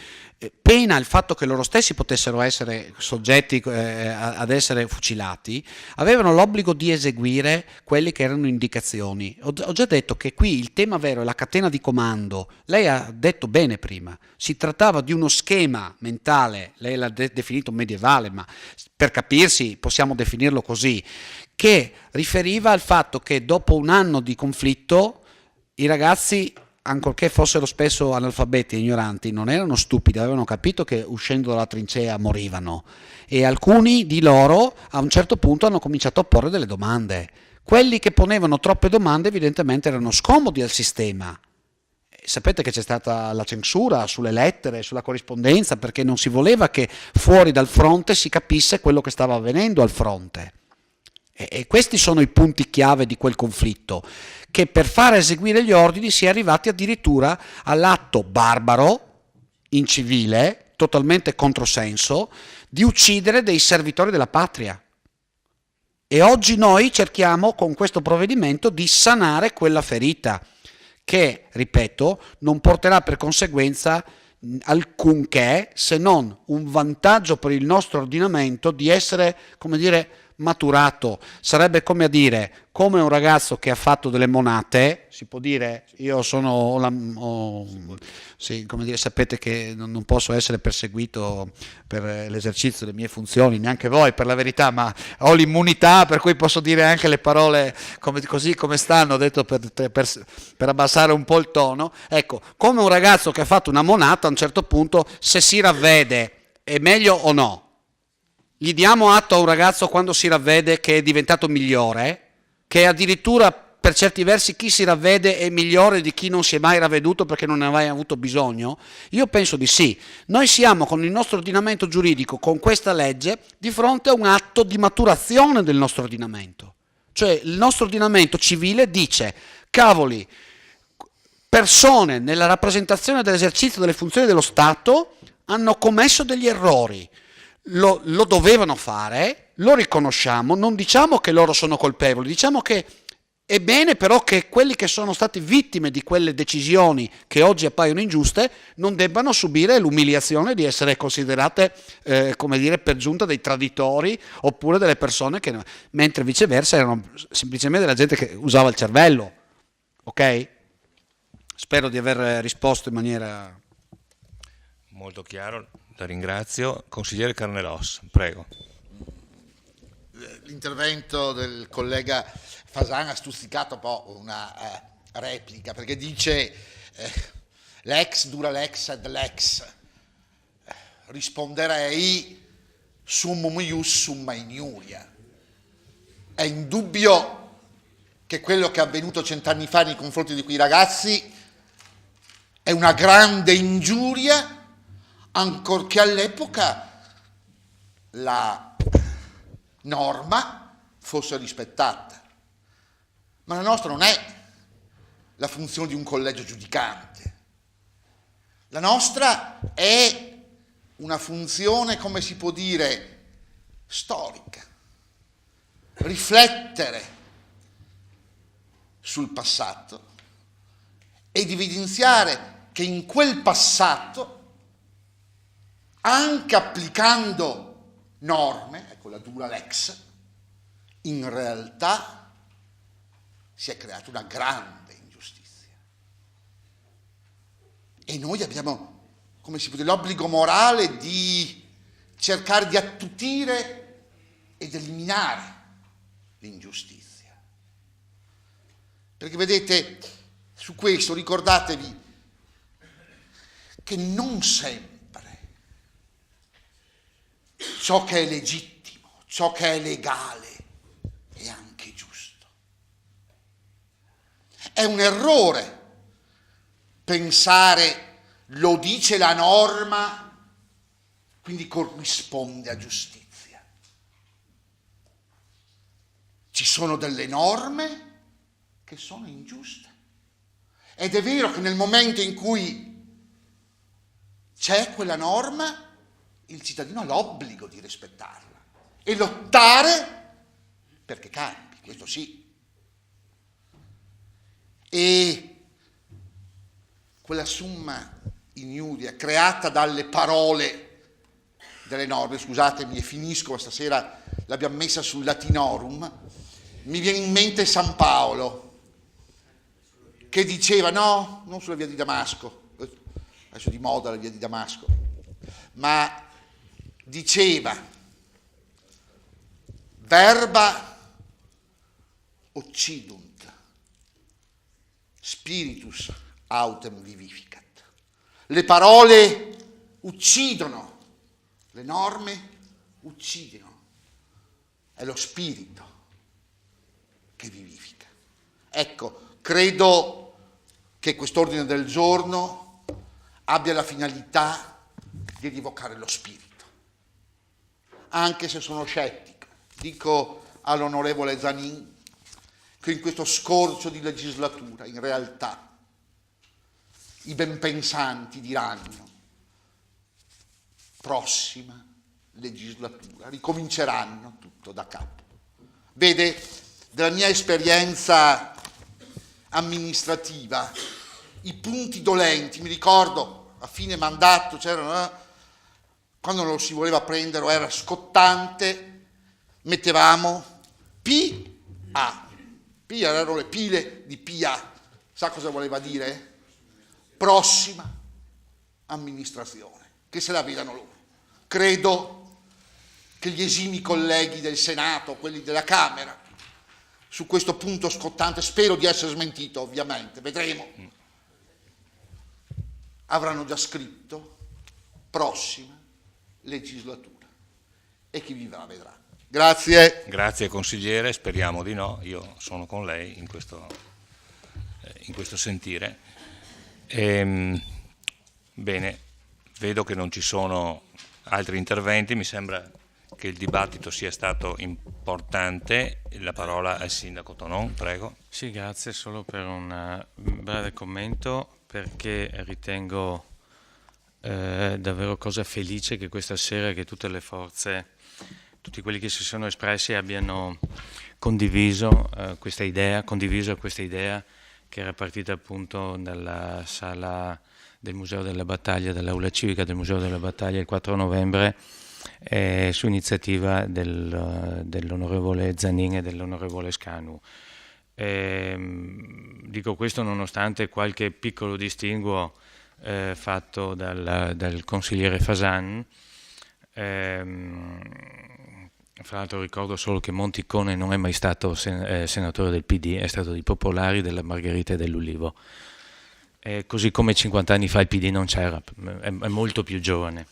pena il fatto che loro stessi potessero essere soggetti ad essere fucilati, avevano l'obbligo di eseguire quelle che erano indicazioni. Ho già detto che qui il tema vero è la catena di comando. Lei ha detto bene prima, si trattava di uno schema mentale, lei l'ha definito medievale, ma per capirsi possiamo definirlo così, che riferiva al fatto che dopo un anno di conflitto i ragazzi, ancorché fossero spesso analfabeti e ignoranti, non erano stupidi, avevano capito che uscendo dalla trincea morivano e alcuni di loro a un certo punto hanno cominciato a porre delle domande. Quelli che ponevano troppe domande evidentemente erano scomodi al sistema. Sapete che c'è stata la censura sulle lettere, sulla corrispondenza, perché non si voleva che fuori dal fronte si capisse quello che stava avvenendo al fronte. E questi sono i punti chiave di quel conflitto, che per far eseguire gli ordini si è arrivati addirittura all'atto barbaro, incivile, totalmente controsenso, di uccidere dei servitori della patria. E oggi noi cerchiamo con questo provvedimento di sanare quella ferita, che, ripeto, non porterà per conseguenza alcunché se non un vantaggio per il nostro ordinamento di essere, come dire, maturato. Sarebbe come a dire, come un ragazzo che ha fatto delle monate, si può dire io sono sì, come dire, sapete che non posso essere perseguito per l'esercizio delle mie funzioni, neanche voi per la verità, ma ho l'immunità per cui posso dire anche le parole così come stanno, ho detto per abbassare un po' il tono. Ecco, come un ragazzo che ha fatto una monata, a un certo punto se si ravvede è meglio o no? Gli diamo atto a un ragazzo quando si ravvede che è diventato migliore, che addirittura per certi versi chi si ravvede è migliore di chi non si è mai ravveduto perché non ne ha mai avuto bisogno? Io penso di sì. Noi siamo con il nostro ordinamento giuridico, con questa legge, di fronte a un atto di maturazione del nostro ordinamento. Cioè il nostro ordinamento civile dice, cavoli, persone nella rappresentazione dell'esercizio delle funzioni dello Stato hanno commesso degli errori, lo dovevano fare, lo riconosciamo, non diciamo che loro sono colpevoli, diciamo che è bene però che quelli che sono stati vittime di quelle decisioni che oggi appaiono ingiuste non debbano subire l'umiliazione di essere considerate, come dire, per giunta dei traditori oppure delle persone che, mentre viceversa erano semplicemente della gente che usava il cervello. Ok? Spero di aver risposto in maniera... Molto chiaro, la ringrazio. Consigliere Carnelos, prego. L'intervento del collega Fasan ha stuzzicato un po' una replica, perché dice l'ex dura l'ex ed l'ex. Risponderei summum ius summa iniuria. È indubbio che quello che è avvenuto 100 anni fa nei confronti di quei ragazzi è una grande ingiuria, ancorché all'epoca la norma fosse rispettata. Ma la nostra non è la funzione di un collegio giudicante. La nostra è una funzione, come si può dire, storica. Riflettere sul passato ed evidenziare che in quel passato, anche applicando norme, ecco la dura lex, in realtà si è creata una grande ingiustizia. E noi abbiamo, come si può dire, l'obbligo morale di cercare di attutire ed eliminare l'ingiustizia. Perché vedete, su questo ricordatevi che non sempre ciò che è legittimo, ciò che è legale è anche giusto. È un errore pensare lo dice la norma, quindi corrisponde a giustizia. Ci sono delle norme che sono ingiuste. Ed è vero che nel momento in cui c'è quella norma, il cittadino ha l'obbligo di rispettarla e lottare perché cambi, questo sì. E quella summa iniuria creata dalle parole delle norme, scusatemi e finisco, stasera l'abbiamo messa sul latinorum, mi viene in mente San Paolo che diceva, no, non sulla via di Damasco, adesso di moda la via di Damasco, ma diceva verba occidunt, spiritus autem vivificat. Le parole uccidono, le norme uccidono, è lo spirito che vivifica. Ecco, credo che quest'ordine del giorno abbia la finalità di rievocare lo spirito. Anche se sono scettico, dico all'onorevole Zanin che in questo scorcio di legislatura, in realtà, i benpensanti diranno prossima legislatura, ricominceranno tutto da capo. Vede, della mia esperienza amministrativa, i punti dolenti, mi ricordo a fine mandato c'erano, quando non lo si voleva prendere o era scottante, mettevamo PA, erano le pile di PA, sa cosa voleva dire? Prossima amministrazione, che se la vedano loro. Credo che gli esimi colleghi del Senato, quelli della Camera, su questo punto scottante, spero di essere smentito ovviamente, vedremo, avranno già scritto prossima legislatura e chi vivrà vedrà. Grazie. Grazie consigliere, speriamo di no, io sono con lei in questo sentire. Bene, vedo che non ci sono altri interventi, mi sembra che il dibattito sia stato importante. La parola al sindaco Tonon, prego. Sì, grazie, solo per un breve commento, perché ritengo davvero cosa felice che questa sera che tutte le forze, tutti quelli che si sono espressi abbiano condiviso questa idea che era partita appunto dalla sala del Museo della Battaglia, dall'aula civica del Museo della Battaglia il 4 novembre, su iniziativa dell'onorevole Zanin e dell'onorevole Scanu. Dico questo nonostante qualche piccolo distinguo fatto dal consigliere Fasan. Fra l'altro ricordo solo che Monticone non è mai stato senatore del PD, è stato dei Popolari, della Margherita e dell'Ulivo. Così come 50 anni fa il PD non c'era, è molto più giovane.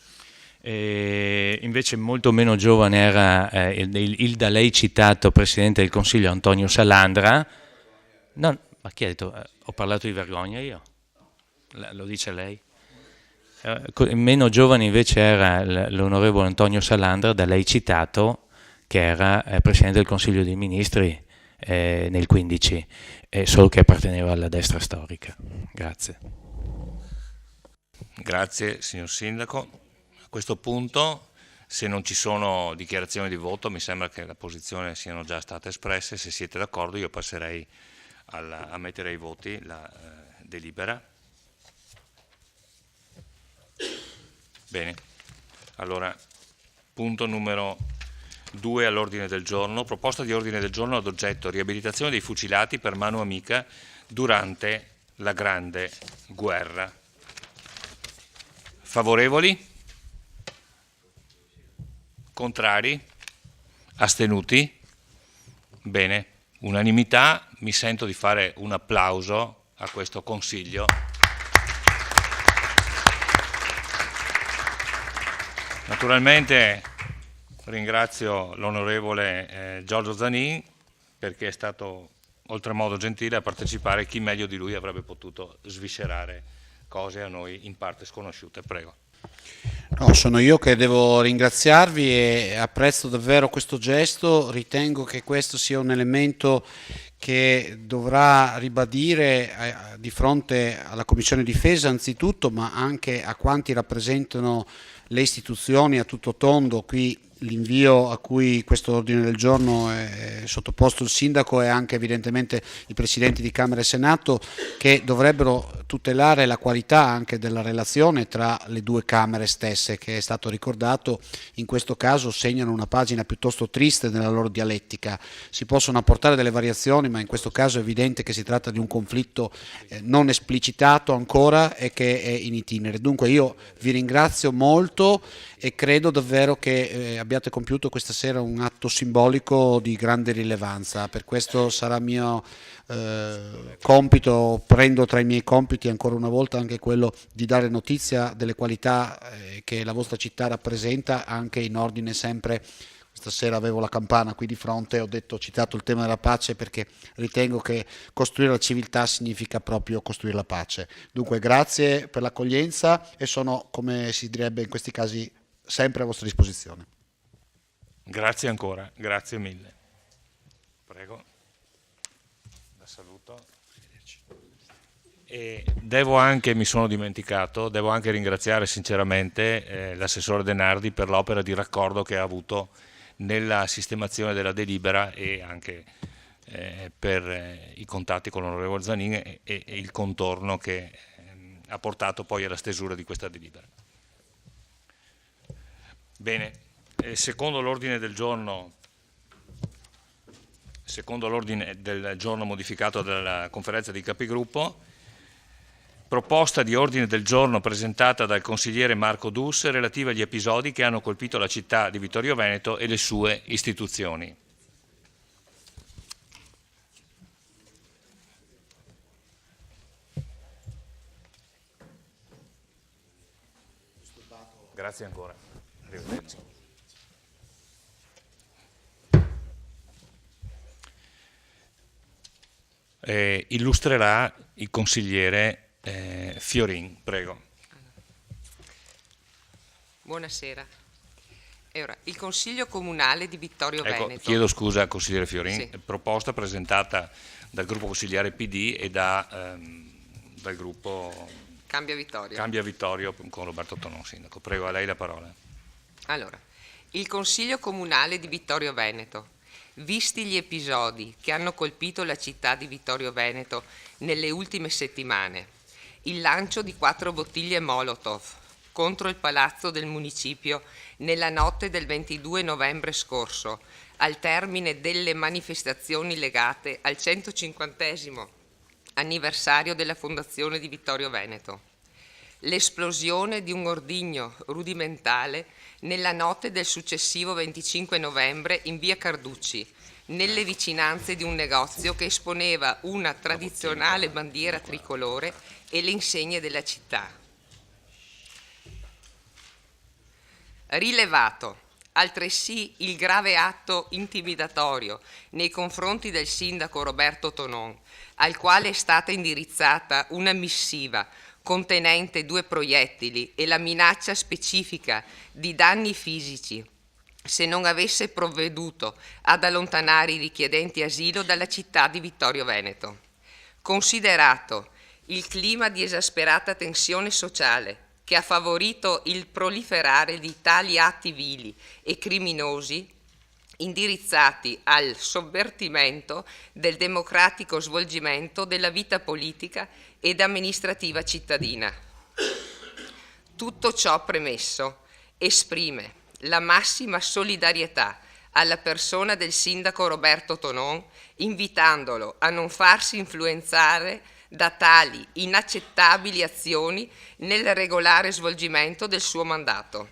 Invece molto meno giovane era il da lei citato Presidente del Consiglio Antonio Salandra. No, ma chi ha detto? Ho parlato di vergogna io? Lo dice lei? Meno giovane invece era l'onorevole Antonio Salandra, da lei citato, che era Presidente del Consiglio dei Ministri nel 15, solo che apparteneva alla destra storica. Grazie. Grazie signor Sindaco. A questo punto, se non ci sono dichiarazioni di voto, mi sembra che la posizione siano già state espresse. Se siete d'accordo io passerei a mettere ai voti la delibera. Bene, allora punto numero 2 all'ordine del giorno, proposta di ordine del giorno ad oggetto riabilitazione dei fucilati per mano amica durante la Grande Guerra. Favorevoli? Contrari? Astenuti? Bene, unanimità, mi sento di fare un applauso a questo Consiglio. Naturalmente ringrazio l'onorevole Giorgio Zanin perché è stato oltremodo gentile a partecipare, chi meglio di lui avrebbe potuto sviscerare cose a noi in parte sconosciute. Prego. No, sono io che devo ringraziarvi e apprezzo davvero questo gesto, ritengo che questo sia un elemento che dovrà ribadire di fronte alla Commissione Difesa anzitutto, ma anche a quanti rappresentano le istituzioni a tutto tondo. Qui l'invio a cui questo ordine del giorno è sottoposto il Sindaco e anche evidentemente i Presidenti di Camera e Senato, che dovrebbero tutelare la qualità anche della relazione tra le due Camere stesse, che è stato ricordato in questo caso segnano una pagina piuttosto triste nella loro dialettica. Si possono apportare delle variazioni, ma in questo caso è evidente che si tratta di un conflitto non esplicitato ancora e che è in itinere. Dunque io vi ringrazio molto e credo davvero che abbiate compiuto questa sera un atto simbolico di grande rilevanza. Per questo sarà mio compito, prendo tra i miei compiti ancora una volta anche quello di dare notizia delle qualità che la vostra città rappresenta, anche in ordine sempre. Questa sera avevo la campana qui di fronte, ho citato il tema della pace perché ritengo che costruire la civiltà significa proprio costruire la pace. Dunque grazie per l'accoglienza e sono, come si direbbe in questi casi, sempre a vostra disposizione. Grazie ancora, grazie mille. Prego. La saluto. E mi sono dimenticato, devo anche ringraziare sinceramente l'assessore De Nardi per l'opera di raccordo che ha avuto nella sistemazione della delibera e anche per i contatti con l'onorevole Zanin e il contorno che ha portato poi alla stesura di questa delibera. Bene, secondo l'ordine del giorno modificato dalla conferenza dei capigruppo, proposta di ordine del giorno presentata dal consigliere Marco Dus relativa agli episodi che hanno colpito la città di Vittorio Veneto e le sue istituzioni. Grazie ancora. Arrivederci. illustrerà il consigliere Fiorin. Prego. Buonasera. E ora, il Consiglio Comunale di Vittorio Veneto. Chiedo scusa al consigliere Fiorin, Sì. proposta presentata dal gruppo consigliare PD e dal gruppo Cambia Vittorio. Cambia Vittorio con Roberto Tonon, sindaco. Prego, a lei la parola. Allora, il Consiglio Comunale di Vittorio Veneto, visti gli episodi che hanno colpito la città di Vittorio Veneto nelle ultime settimane, il lancio di 4 bottiglie Molotov contro il palazzo del municipio nella notte del 22 novembre scorso, al termine delle manifestazioni legate al 150° anniversario della fondazione di Vittorio Veneto. L'esplosione di un ordigno rudimentale nella notte del successivo 25 novembre in via Carducci, nelle vicinanze di un negozio che esponeva una tradizionale bandiera tricolore e le insegne della città. Rilevato altresì il grave atto intimidatorio nei confronti del sindaco Roberto Tonon, al quale è stata indirizzata una missiva contenente 2 proiettili e la minaccia specifica di danni fisici se non avesse provveduto ad allontanare i richiedenti asilo dalla città di Vittorio Veneto. Considerato il clima di esasperata tensione sociale che ha favorito il proliferare di tali atti vili e criminosi indirizzati al sovvertimento del democratico svolgimento della vita politica ed amministrativa cittadina. Tutto ciò premesso, esprime la massima solidarietà alla persona del sindaco Roberto Tonon, invitandolo a non farsi influenzare da tali inaccettabili azioni nel regolare svolgimento del suo mandato.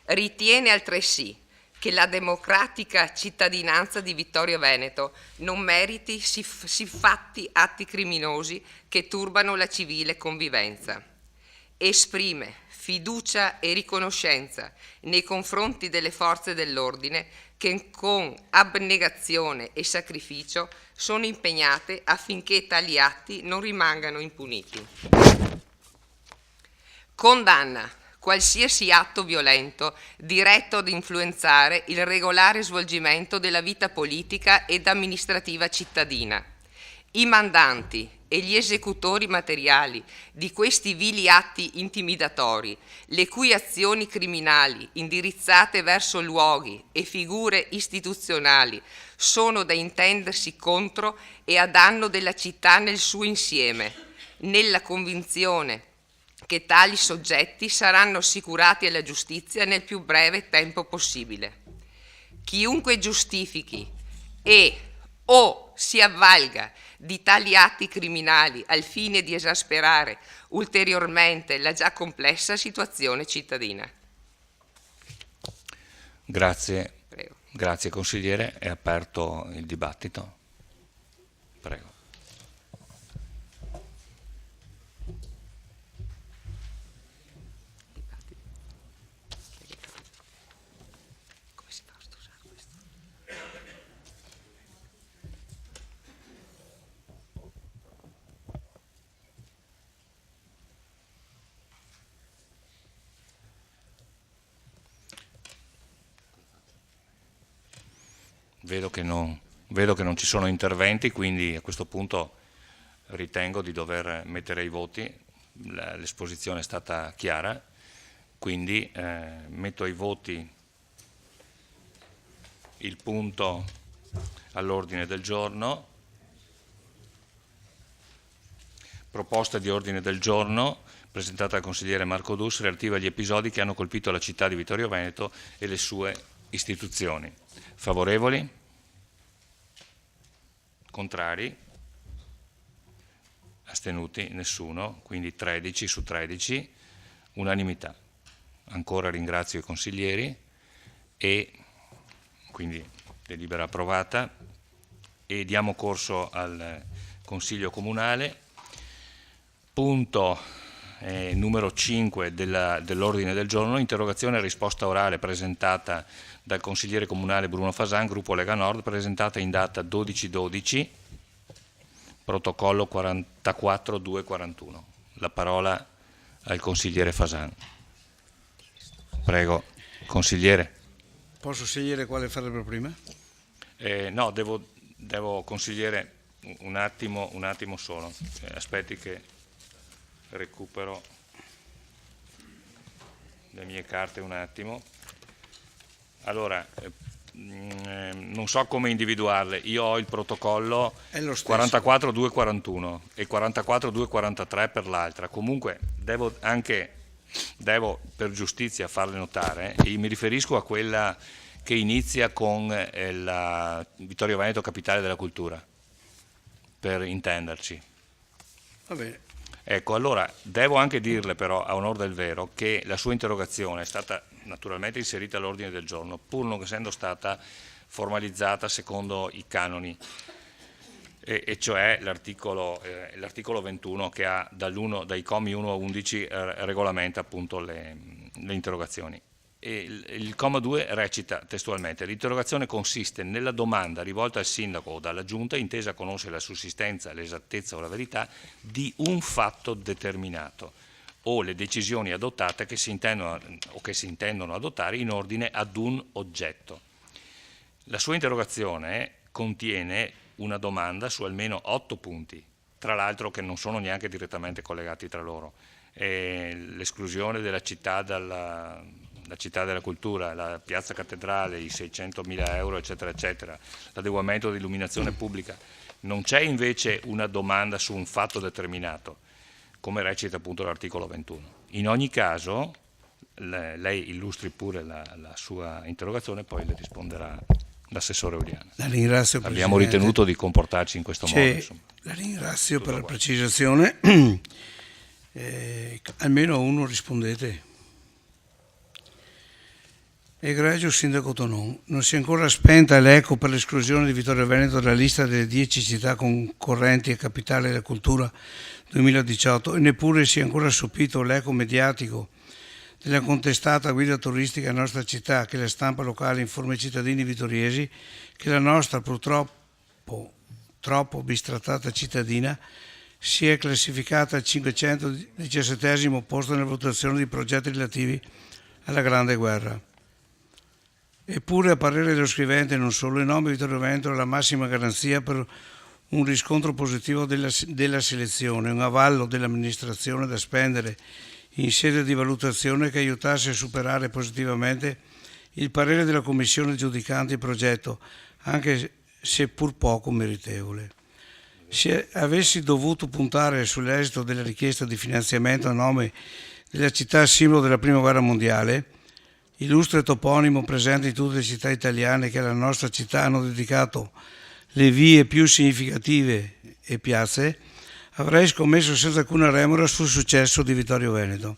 Ritiene altresì che la democratica cittadinanza di Vittorio Veneto non meriti siffatti atti criminosi che turbano la civile convivenza. Esprime fiducia e riconoscenza nei confronti delle forze dell'ordine che con abnegazione e sacrificio sono impegnate affinché tali atti non rimangano impuniti. Condanna qualsiasi atto violento diretto ad influenzare il regolare svolgimento della vita politica ed amministrativa cittadina. I mandanti e gli esecutori materiali di questi vili atti intimidatori, le cui azioni criminali indirizzate verso luoghi e figure istituzionali sono da intendersi contro e a danno della città nel suo insieme, nella convinzione che tali soggetti saranno assicurati alla giustizia nel più breve tempo possibile. Chiunque giustifichi o si avvalga di tali atti criminali al fine di esasperare ulteriormente la già complessa situazione cittadina. Grazie. Prego. Grazie consigliere, è aperto il dibattito. Prego. Come si fa a usare questo? Vedo che non ci sono interventi, quindi a questo punto ritengo di dover mettere ai voti. L'esposizione è stata chiara, quindi metto ai voti il punto all'ordine del giorno. Proposta di ordine del giorno presentata dal consigliere Marco Dus relativa agli episodi che hanno colpito la città di Vittorio Veneto e le sue istituzioni. Favorevoli? Contrari? Astenuti? Nessuno, quindi 13 su 13, unanimità. Ancora ringrazio i consiglieri e quindi delibera approvata e diamo corso al Consiglio Comunale. Punto numero 5 dell'ordine del giorno, interrogazione e risposta orale presentata dal consigliere comunale Bruno Fasan, gruppo Lega Nord, presentata in data 12/12, protocollo 44-241. La parola al consigliere Fasan. Prego, consigliere. Posso scegliere quale farebbe prima? No, devo consigliere un attimo solo. Aspetti che recupero le mie carte un attimo. Allora, non so come individuarle. Io ho il protocollo 44-241 e 44-243 per l'altra. Comunque devo per giustizia farle notare, e mi riferisco a quella che inizia con la Vittorio Veneto Capitale della Cultura, per intenderci. Va bene. Ecco, allora devo anche dirle però, a onor del vero, che la sua interrogazione è stata naturalmente inserita all'ordine del giorno, pur non essendo stata formalizzata secondo i canoni, e cioè l'articolo 21 che ha dai commi 1 a 11 regolamenta appunto le interrogazioni. E il comma 2 recita testualmente: l'interrogazione consiste nella domanda rivolta al sindaco o dalla giunta intesa a conoscere la sussistenza, l'esattezza o la verità di un fatto determinato o le decisioni adottate che si intendono adottare in ordine ad un oggetto. La sua interrogazione contiene una domanda su almeno 8 punti, tra l'altro che non sono neanche direttamente collegati tra loro. L'esclusione della città la città della cultura, la piazza cattedrale, i 600.000 euro, eccetera, eccetera, l'adeguamento dell'illuminazione pubblica. Non c'è invece una domanda su un fatto determinato, come recita appunto l'articolo 21. In ogni caso, lei illustri pure la sua interrogazione, poi le risponderà l'assessore Uliana. La ringrazio, Presidente. Abbiamo ritenuto di comportarci in questo modo. Insomma. La ringrazio per la precisazione. Almeno uno rispondete. Egregio Sindaco Tonon, non si è ancora spenta l'eco per l'esclusione di Vittorio Veneto dalla lista delle 10 città concorrenti a Capitale della Cultura 2018 e neppure si è ancora assopito l'eco mediatico della contestata guida turistica alla nostra città, che la stampa locale informa i cittadini vittoriesi che la nostra purtroppo troppo bistrattata cittadina si è classificata al 517° posto nella valutazione di progetti relativi alla Grande Guerra. Eppure, a parere dello scrivente, non solo il nome Vittorio Veneto è la massima garanzia per un riscontro positivo della selezione, un avallo dell'amministrazione da spendere in sede di valutazione che aiutasse a superare positivamente il parere della commissione giudicante il progetto, anche se pur poco meritevole. Se avessi dovuto puntare sull'esito della richiesta di finanziamento a nome della città simbolo della Prima Guerra Mondiale, illustre toponimo presente in tutte le città italiane che alla nostra città hanno dedicato le vie più significative e piazze, avrei scommesso senza alcuna remora sul successo di Vittorio Veneto.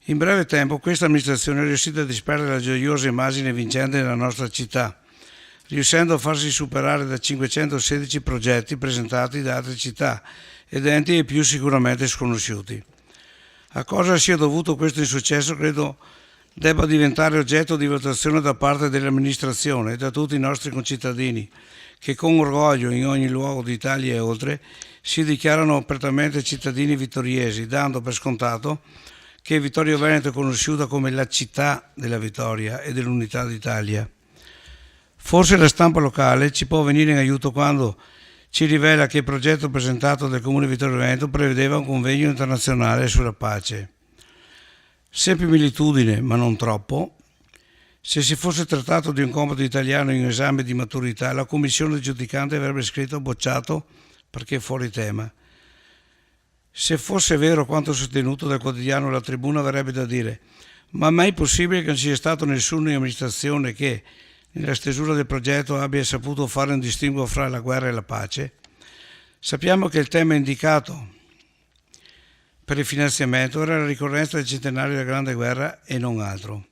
In breve tempo questa amministrazione è riuscita a disperdere la gioiosa immagine vincente della nostra città, riuscendo a farsi superare da 516 progetti presentati da altre città ed enti e più sicuramente sconosciuti. A cosa sia dovuto questo insuccesso credo debba diventare oggetto di valutazione da parte dell'amministrazione e da tutti i nostri concittadini che con orgoglio in ogni luogo d'Italia e oltre si dichiarano apertamente cittadini vittoriesi, dando per scontato che Vittorio Veneto è conosciuta come la città della vittoria e dell'unità d'Italia. Forse la stampa locale ci può venire in aiuto quando ci rivela che il progetto presentato dal Comune di Vittorio Veneto prevedeva un convegno internazionale sulla pace. Sempre militudine, ma non troppo. Se si fosse trattato di un compito italiano in esame di maturità, la commissione giudicante avrebbe scritto bocciato perché è fuori tema. Se fosse vero quanto sostenuto dal quotidiano La Tribuna, verrebbe da dire: ma mai possibile che non sia stato nessuno in amministrazione che, nella stesura del progetto, abbia saputo fare un distinguo fra la guerra e la pace? Sappiamo che il tema indicato per il finanziamento era la ricorrenza del centenario della Grande Guerra e non altro.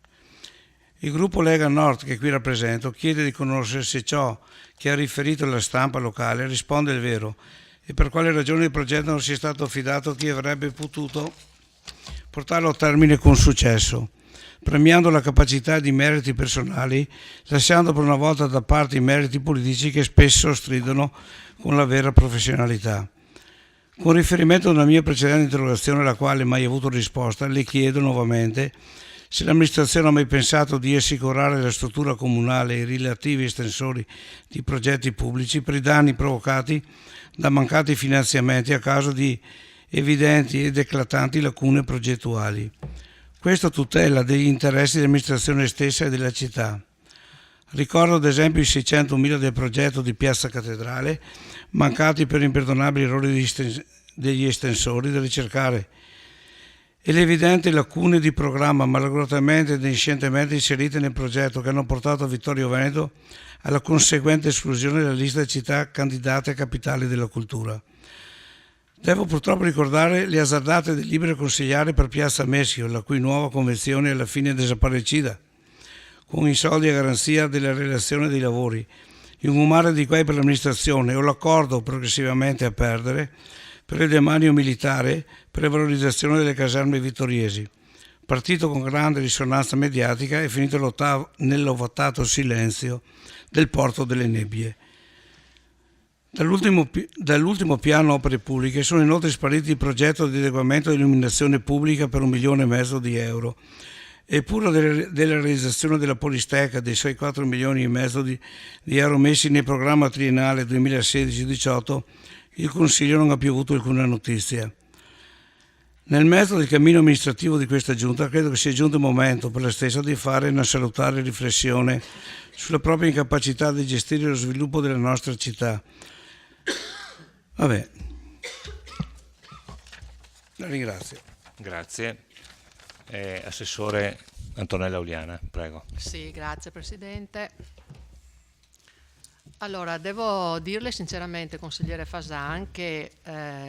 Il gruppo Lega Nord, che qui rappresento, chiede di conoscere se ciò che ha riferito la stampa locale risponde al vero e per quale ragione il progetto non sia stato affidato a chi avrebbe potuto portarlo a termine con successo. premiando la capacità di meriti personali, lasciando per una volta da parte i meriti politici che spesso stridono con la vera professionalità. Con riferimento alla mia precedente interrogazione, alla quale mai avuto risposta, le chiedo nuovamente se l'amministrazione ha mai pensato di assicurare alla struttura comunale i relativi estensori di progetti pubblici per i danni provocati da mancati finanziamenti a causa di evidenti ed eclatanti lacune progettuali. Questo a tutela degli interessi dell'amministrazione stessa e della città. Ricordo ad esempio i 600.000 del progetto di Piazza Cattedrale, mancati per imperdonabili errori degli estensori, da ricercare, e le evidenti lacune di programma malauguratamente ed inscientemente inserite nel progetto che hanno portato a Vittorio Veneto alla conseguente esclusione dalla lista di città candidate a capitali della cultura. Devo purtroppo ricordare le azzardate delibere consigliari per Piazza Meschio, la cui nuova convenzione è alla fine desaparecida, con i soldi a garanzia della relazione dei lavori, in un mare di guai per l'amministrazione, o l'accordo progressivamente a perdere per il demanio militare per la valorizzazione delle caserme vittoriesi, partito con grande risonanza mediatica e finito nell'ovattato silenzio del Porto delle Nebbie. Dall'ultimo piano opere pubbliche sono inoltre spariti il progetto di adeguamento dell'illuminazione pubblica per 1,5 milioni di euro, e pur della realizzazione della Polisteca dei suoi 4,5 milioni di euro messi nel programma triennale 2016-18, il Consiglio non ha più avuto alcuna notizia. Nel mezzo del cammino amministrativo di questa Giunta credo che sia giunto il momento per la stessa di fare una salutare riflessione sulla propria incapacità di gestire lo sviluppo della nostra città. Vabbè, la ringrazio. Grazie. Assessore Antonella Uliana, prego. Sì, grazie Presidente. Allora, devo dirle sinceramente, consigliere Fasan, che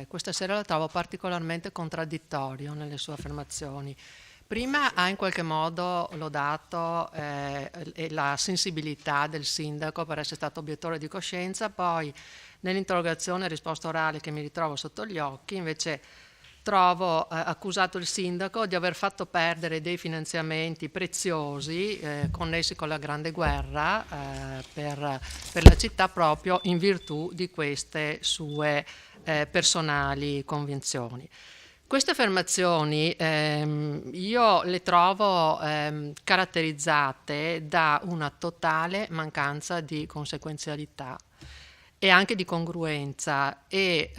questa sera la trovo particolarmente contraddittorio nelle sue affermazioni. Prima ha in qualche modo lodato la sensibilità del sindaco per essere stato obiettore di coscienza, poi nell'interrogazione e risposta orale che mi ritrovo sotto gli occhi invece trovo accusato il sindaco di aver fatto perdere dei finanziamenti preziosi connessi con la Grande Guerra per la città proprio in virtù di queste sue personali convinzioni. Queste affermazioni io le trovo caratterizzate da una totale mancanza di conseguenzialità e anche di congruenza e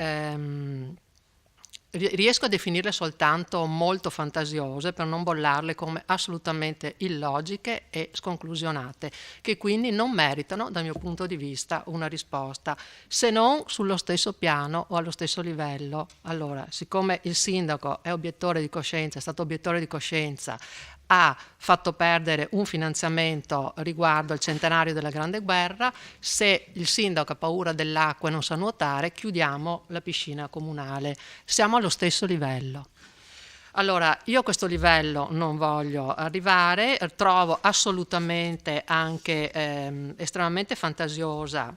riesco a definirle soltanto molto fantasiose per non bollarle come assolutamente illogiche e sconclusionate, che quindi non meritano dal mio punto di vista una risposta, se non sullo stesso piano o allo stesso livello. Allora, siccome il sindaco è obiettore di coscienza, è stato obiettore di coscienza, ha fatto perdere un finanziamento riguardo al centenario della Grande Guerra, se il sindaco ha paura dell'acqua e non sa nuotare, chiudiamo la piscina comunale. Siamo allo stesso livello. Allora, io a questo livello non voglio arrivare, trovo assolutamente anche estremamente fantasiosa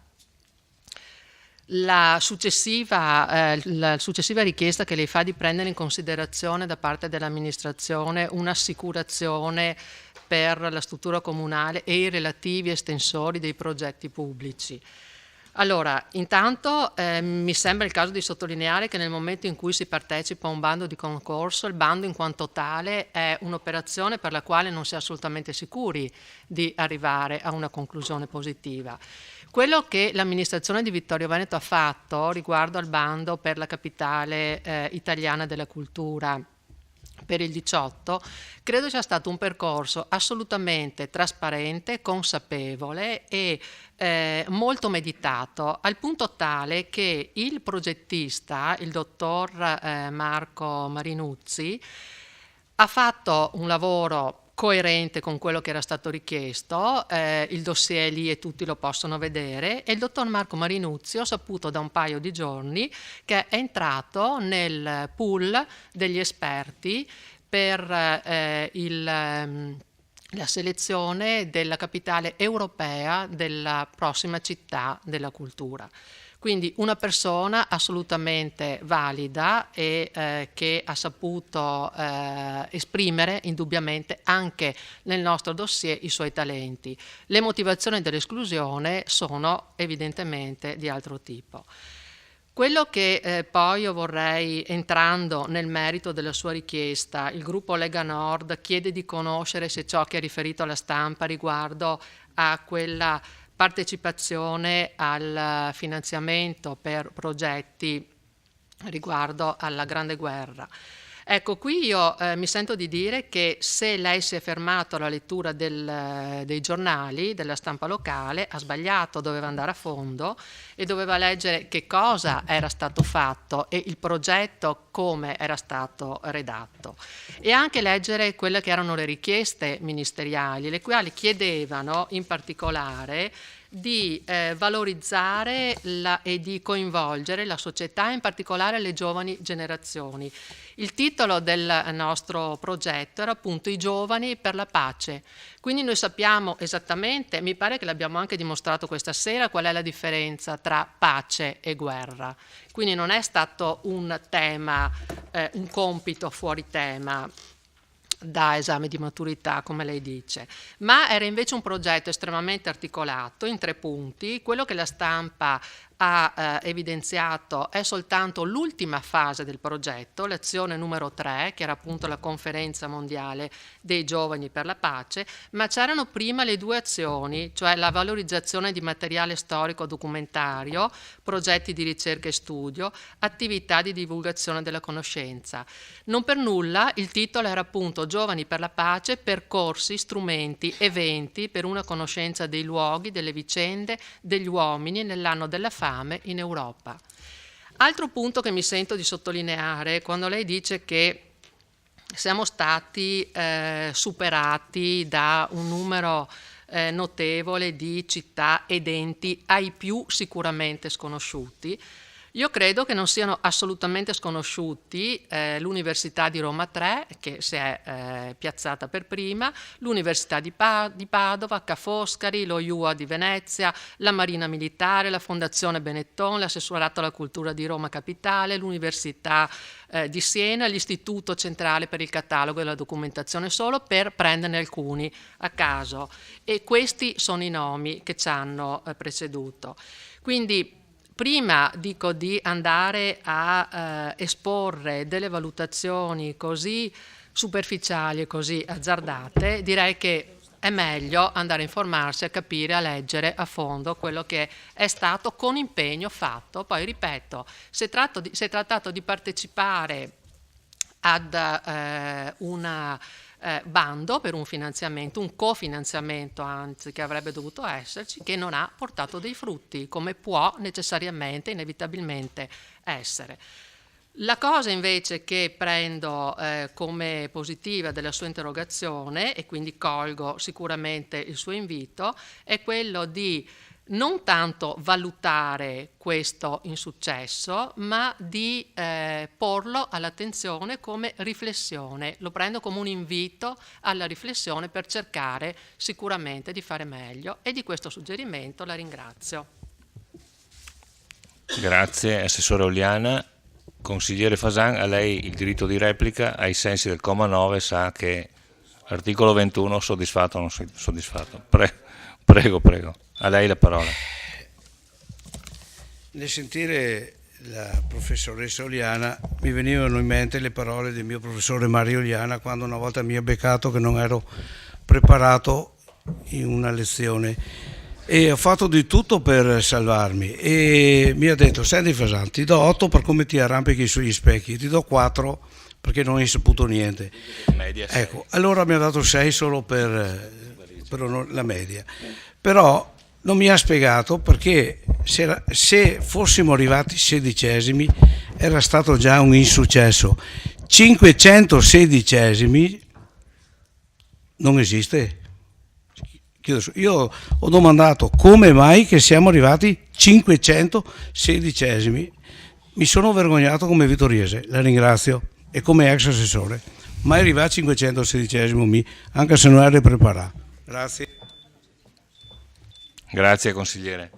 la successiva richiesta che lei fa di prendere in considerazione da parte dell'amministrazione un'assicurazione per la struttura comunale e i relativi estensori dei progetti pubblici. Allora, intanto mi sembra il caso di sottolineare che nel momento in cui si partecipa a un bando di concorso, il bando in quanto tale è un'operazione per la quale non si è assolutamente sicuri di arrivare a una conclusione positiva. Quello che l'amministrazione di Vittorio Veneto ha fatto riguardo al bando per la capitale italiana della cultura per il 18, credo sia stato un percorso assolutamente trasparente, consapevole e molto meditato, al punto tale che il progettista, il dottor Marco Marinuzzi, ha fatto un lavoro coerente con quello che era stato richiesto, il dossier lì e tutti lo possono vedere, e il dottor Marco Marinuzzi ho saputo da un paio di giorni che è entrato nel pool degli esperti per la selezione della capitale europea della prossima città della cultura. Quindi una persona assolutamente valida e che ha saputo esprimere indubbiamente anche nel nostro dossier i suoi talenti. Le motivazioni dell'esclusione sono evidentemente di altro tipo. Quello che poi io vorrei, entrando nel merito della sua richiesta, il gruppo Lega Nord chiede di conoscere se ciò che è riferito alla stampa riguardo a quella partecipazione al finanziamento per progetti riguardo alla Grande Guerra. Ecco, qui io mi sento di dire che se lei si è fermato alla lettura dei giornali, della stampa locale, ha sbagliato, doveva andare a fondo e doveva leggere che cosa era stato fatto e il progetto come era stato redatto, e anche leggere quelle che erano le richieste ministeriali, le quali chiedevano in particolare di valorizzare e di coinvolgere la società, in particolare le giovani generazioni. Il titolo del nostro progetto era appunto I giovani per la pace. Quindi noi sappiamo esattamente, mi pare che l'abbiamo anche dimostrato questa sera, qual è la differenza tra pace e guerra. Quindi non è stato un tema, un compito fuori tema da esame di maturità, come lei dice, ma era invece un progetto estremamente articolato in 3 punti. Quello che la stampa ha evidenziato è soltanto l'ultima fase del progetto, l'azione numero 3, che era appunto la conferenza mondiale dei giovani per la pace, ma c'erano prima le 2 azioni, cioè la valorizzazione di materiale storico documentario, progetti di ricerca e studio, attività di divulgazione della conoscenza. Non per nulla il titolo era appunto Giovani per la pace, percorsi, strumenti, eventi per una conoscenza dei luoghi, delle vicende, degli uomini nell'anno della fame in Europa. Altro punto che mi sento di sottolineare, quando lei dice che siamo stati superati da un numero notevole di città ed enti ai più sicuramente sconosciuti, io credo che non siano assolutamente sconosciuti l'Università di Roma 3, che si è piazzata per prima, l'Università di Padova, Ca' Foscari, lo IUA di Venezia, la Marina Militare, la Fondazione Benetton, l'Assessorato alla Cultura di Roma Capitale, l'Università di Siena, l'Istituto Centrale per il Catalogo e la Documentazione, solo per prenderne alcuni a caso. E questi sono i nomi che ci hanno preceduto. Quindi, prima dico di andare a esporre delle valutazioni così superficiali e così azzardate, direi che è meglio andare a informarsi, a capire, a leggere a fondo quello che è stato con impegno fatto. Poi ripeto, si è trattato di partecipare ad una bando per un finanziamento, un cofinanziamento anzi, che avrebbe dovuto esserci, che non ha portato dei frutti, come può necessariamente, inevitabilmente essere. La cosa invece che prendo come positiva della sua interrogazione, e quindi colgo sicuramente il suo invito, è quello di non tanto valutare questo insuccesso, ma di porlo all'attenzione come riflessione. Lo prendo come un invito alla riflessione per cercare sicuramente di fare meglio, e di questo suggerimento la ringrazio. Grazie, Assessore Oliana. Consigliere Fasan, a lei il diritto di replica ai sensi del comma 9, sa che articolo 21 soddisfatto o non soddisfatto. Prego, a lei la parola. Nel sentire la professoressa Oliana mi venivano in mente le parole del mio professore Mario Oliana, quando una volta mi ha beccato che non ero preparato in una lezione e ho fatto di tutto per salvarmi, e mi ha detto: senti Fasan, ti do 8 per come ti arrampichi sugli specchi, ti do 4 perché non hai saputo niente. Media 6. Ecco, allora mi ha dato 6 solo per la media, però non mi ha spiegato perché se fossimo arrivati 16esimi era stato già un insuccesso. 516esimi non esiste. Io ho domandato come mai che siamo arrivati 516esimi, mi sono vergognato come vittoriese, la ringrazio, e come ex assessore, mai arrivati 516esimo anche se non ero preparato. Grazie. Grazie consigliere.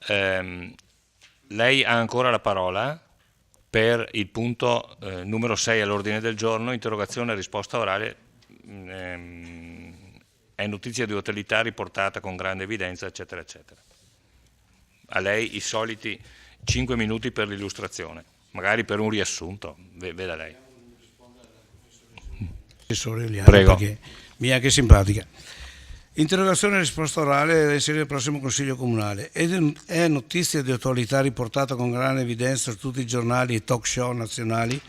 Lei ha ancora la parola per il punto numero 6 all'ordine del giorno, interrogazione e risposta orale. È notizia di utilità riportata con grande evidenza, eccetera, eccetera. A lei i soliti 5 minuti per l'illustrazione, magari per un riassunto, veda lei. Prego. Perché mi è anche simpatica. Interrogazione e risposta orale deve essere il prossimo Consiglio Comunale. È notizia di attualità riportata con grande evidenza su tutti i giornali e talk show nazionali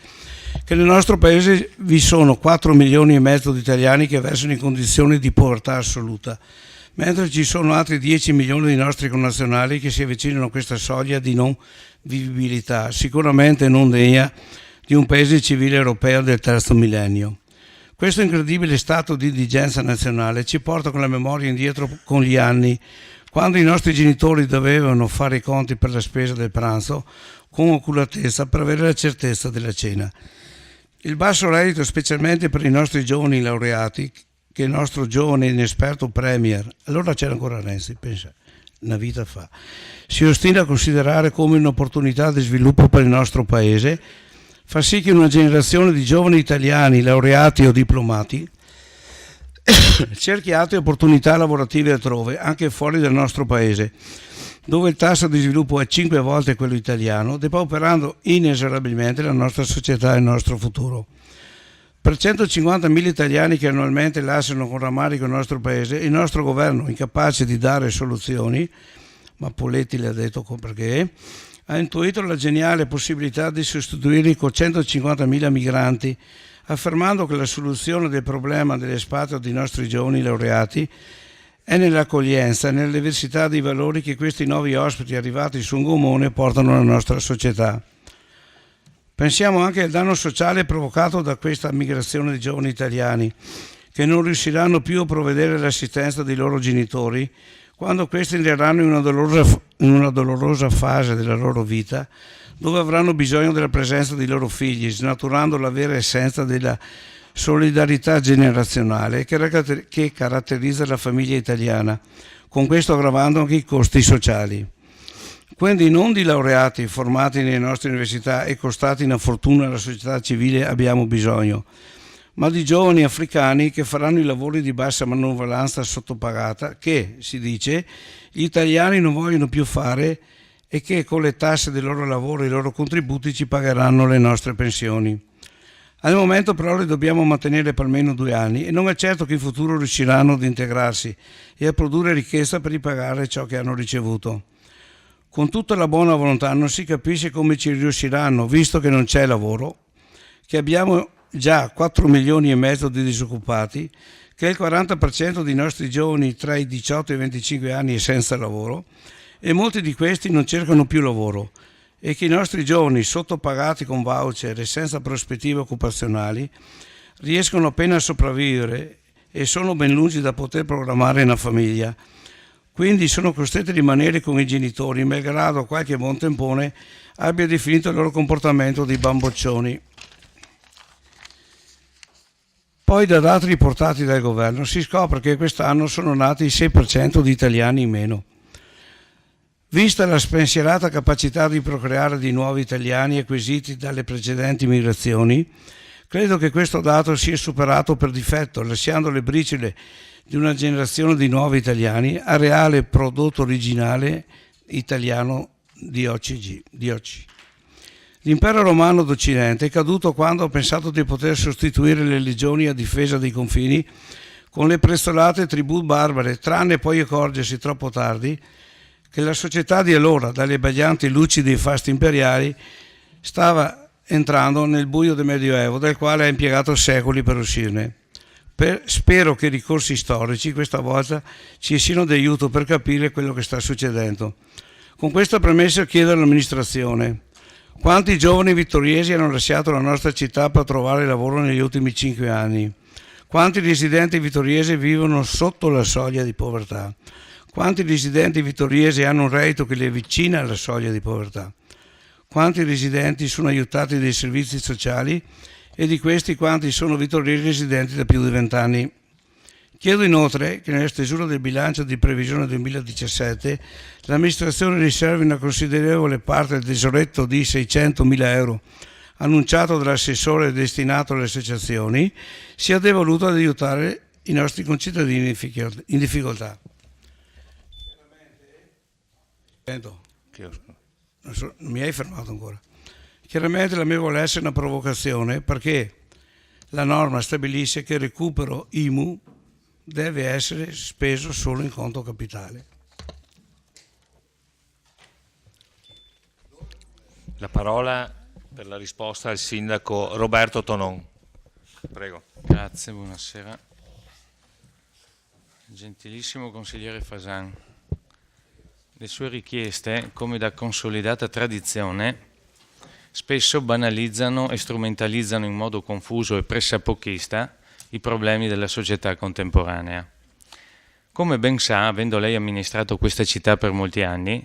che nel nostro paese vi sono 4 milioni e mezzo di italiani che versano in condizioni di povertà assoluta, mentre ci sono altri 10 milioni di nostri connazionali che si avvicinano a questa soglia di non vivibilità, sicuramente non degna di un paese civile europeo del terzo millennio. Questo incredibile stato di indigenza nazionale ci porta con la memoria indietro con gli anni, quando i nostri genitori dovevano fare i conti per la spesa del pranzo con oculatezza per avere la certezza della cena. Il basso reddito, specialmente per i nostri giovani laureati, che il nostro giovane inesperto premier, allora c'era ancora Renzi, pensa, una vita fa, si ostina a considerare come un'opportunità di sviluppo per il nostro paese, fa sì che una generazione di giovani italiani laureati o diplomati cerchi altre opportunità lavorative altrove, anche fuori dal nostro paese, dove il tasso di sviluppo è 5 volte quello italiano, depauperando inesorabilmente la nostra società e il nostro futuro. Per 150.000 italiani che annualmente lasciano con rammarico il nostro paese, il nostro governo, incapace di dare soluzioni, ma Poletti le ha detto perché, ha intuito la geniale possibilità di sostituirli con 150.000 migranti, affermando che la soluzione del problema dell'espatrio dei nostri giovani laureati è nell'accoglienza e nella diversità dei valori che questi nuovi ospiti arrivati su un gommone portano alla nostra società. Pensiamo anche al danno sociale provocato da questa migrazione di giovani italiani che non riusciranno più a provvedere all'assistenza dei loro genitori quando questi entreranno in una dolorosa fase della loro vita dove avranno bisogno della presenza dei loro figli, snaturando la vera essenza della solidarietà generazionale che caratterizza la famiglia italiana, con questo aggravando anche i costi sociali. Quindi non di laureati formati nelle nostre università e costati una fortuna alla società civile abbiamo bisogno, ma di giovani africani che faranno i lavori di bassa manovalanza sottopagata che, si dice, gli italiani non vogliono più fare e che con le tasse del loro lavoro e i loro contributi ci pagheranno le nostre pensioni. Al momento però le dobbiamo mantenere per almeno 2 anni e non è certo che in futuro riusciranno ad integrarsi e a produrre ricchezza per ripagare ciò che hanno ricevuto. Con tutta la buona volontà non si capisce come ci riusciranno, visto che non c'è lavoro, che abbiamo già 4 milioni e mezzo di disoccupati, che il 40% dei nostri giovani tra i 18 e i 25 anni è senza lavoro e molti di questi non cercano più lavoro e che i nostri giovani sottopagati con voucher e senza prospettive occupazionali riescono appena a sopravvivere e sono ben lungi da poter programmare una famiglia. Quindi sono costretti a rimanere con i genitori, malgrado qualche buon tempone abbia definito il loro comportamento di bamboccioni. Poi da dati riportati dal governo si scopre che quest'anno sono nati il 6% di italiani in meno. Vista la spensierata capacità di procreare di nuovi italiani acquisiti dalle precedenti migrazioni, credo che questo dato sia superato per difetto, lasciando le briciole di una generazione di nuovi italiani a reale prodotto originale italiano di oggi. L'impero romano d'Occidente è caduto quando ha pensato di poter sostituire le legioni a difesa dei confini con le prezzolate tribù barbare, tranne poi accorgersi troppo tardi che la società di allora, dalle abbaglianti luci dei fasti imperiali, stava entrando nel buio del Medioevo, dal quale ha impiegato secoli per uscirne. Spero che i ricorsi storici questa volta ci siano di aiuto per capire quello che sta succedendo. Con questa premessa chiedo all'amministrazione: quanti giovani vittoriesi hanno lasciato la nostra città per trovare lavoro negli ultimi 5 anni? Quanti residenti vittoriesi vivono sotto la soglia di povertà? Quanti residenti vittoriesi hanno un reddito che li avvicina alla soglia di povertà? Quanti residenti sono aiutati dai servizi sociali e di questi quanti sono vittoriesi residenti da più di 20 anni? Chiedo inoltre che nella stesura del bilancio di previsione 2017 l'amministrazione riservi una considerevole parte del tesoretto di 600.000 euro annunciato dall'assessore destinato alle associazioni sia devoluto ad aiutare i nostri concittadini in difficoltà. Non mi hai fermato ancora. Chiaramente la mia vuole essere una provocazione perché la norma stabilisce che il recupero IMU deve essere speso solo in conto capitale. La parola per la risposta al sindaco Roberto Tonon. Prego. Grazie, buonasera. Gentilissimo consigliere Fasan, le sue richieste, come da consolidata tradizione, spesso banalizzano e strumentalizzano in modo confuso e pressapochista i problemi della società contemporanea. Come ben sa, avendo lei amministrato questa città per molti anni,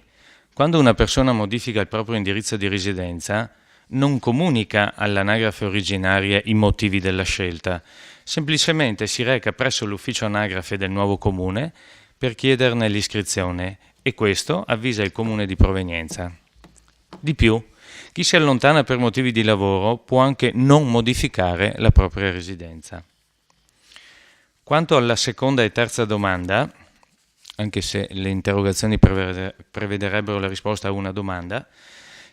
quando una persona modifica il proprio indirizzo di residenza, non comunica all'anagrafe originaria i motivi della scelta, semplicemente si reca presso l'ufficio anagrafe del nuovo comune per chiederne l'iscrizione e questo avvisa il comune di provenienza. Di più, chi si allontana per motivi di lavoro può anche non modificare la propria residenza. Quanto alla seconda e terza domanda, anche se le interrogazioni prevederebbero la risposta a una domanda,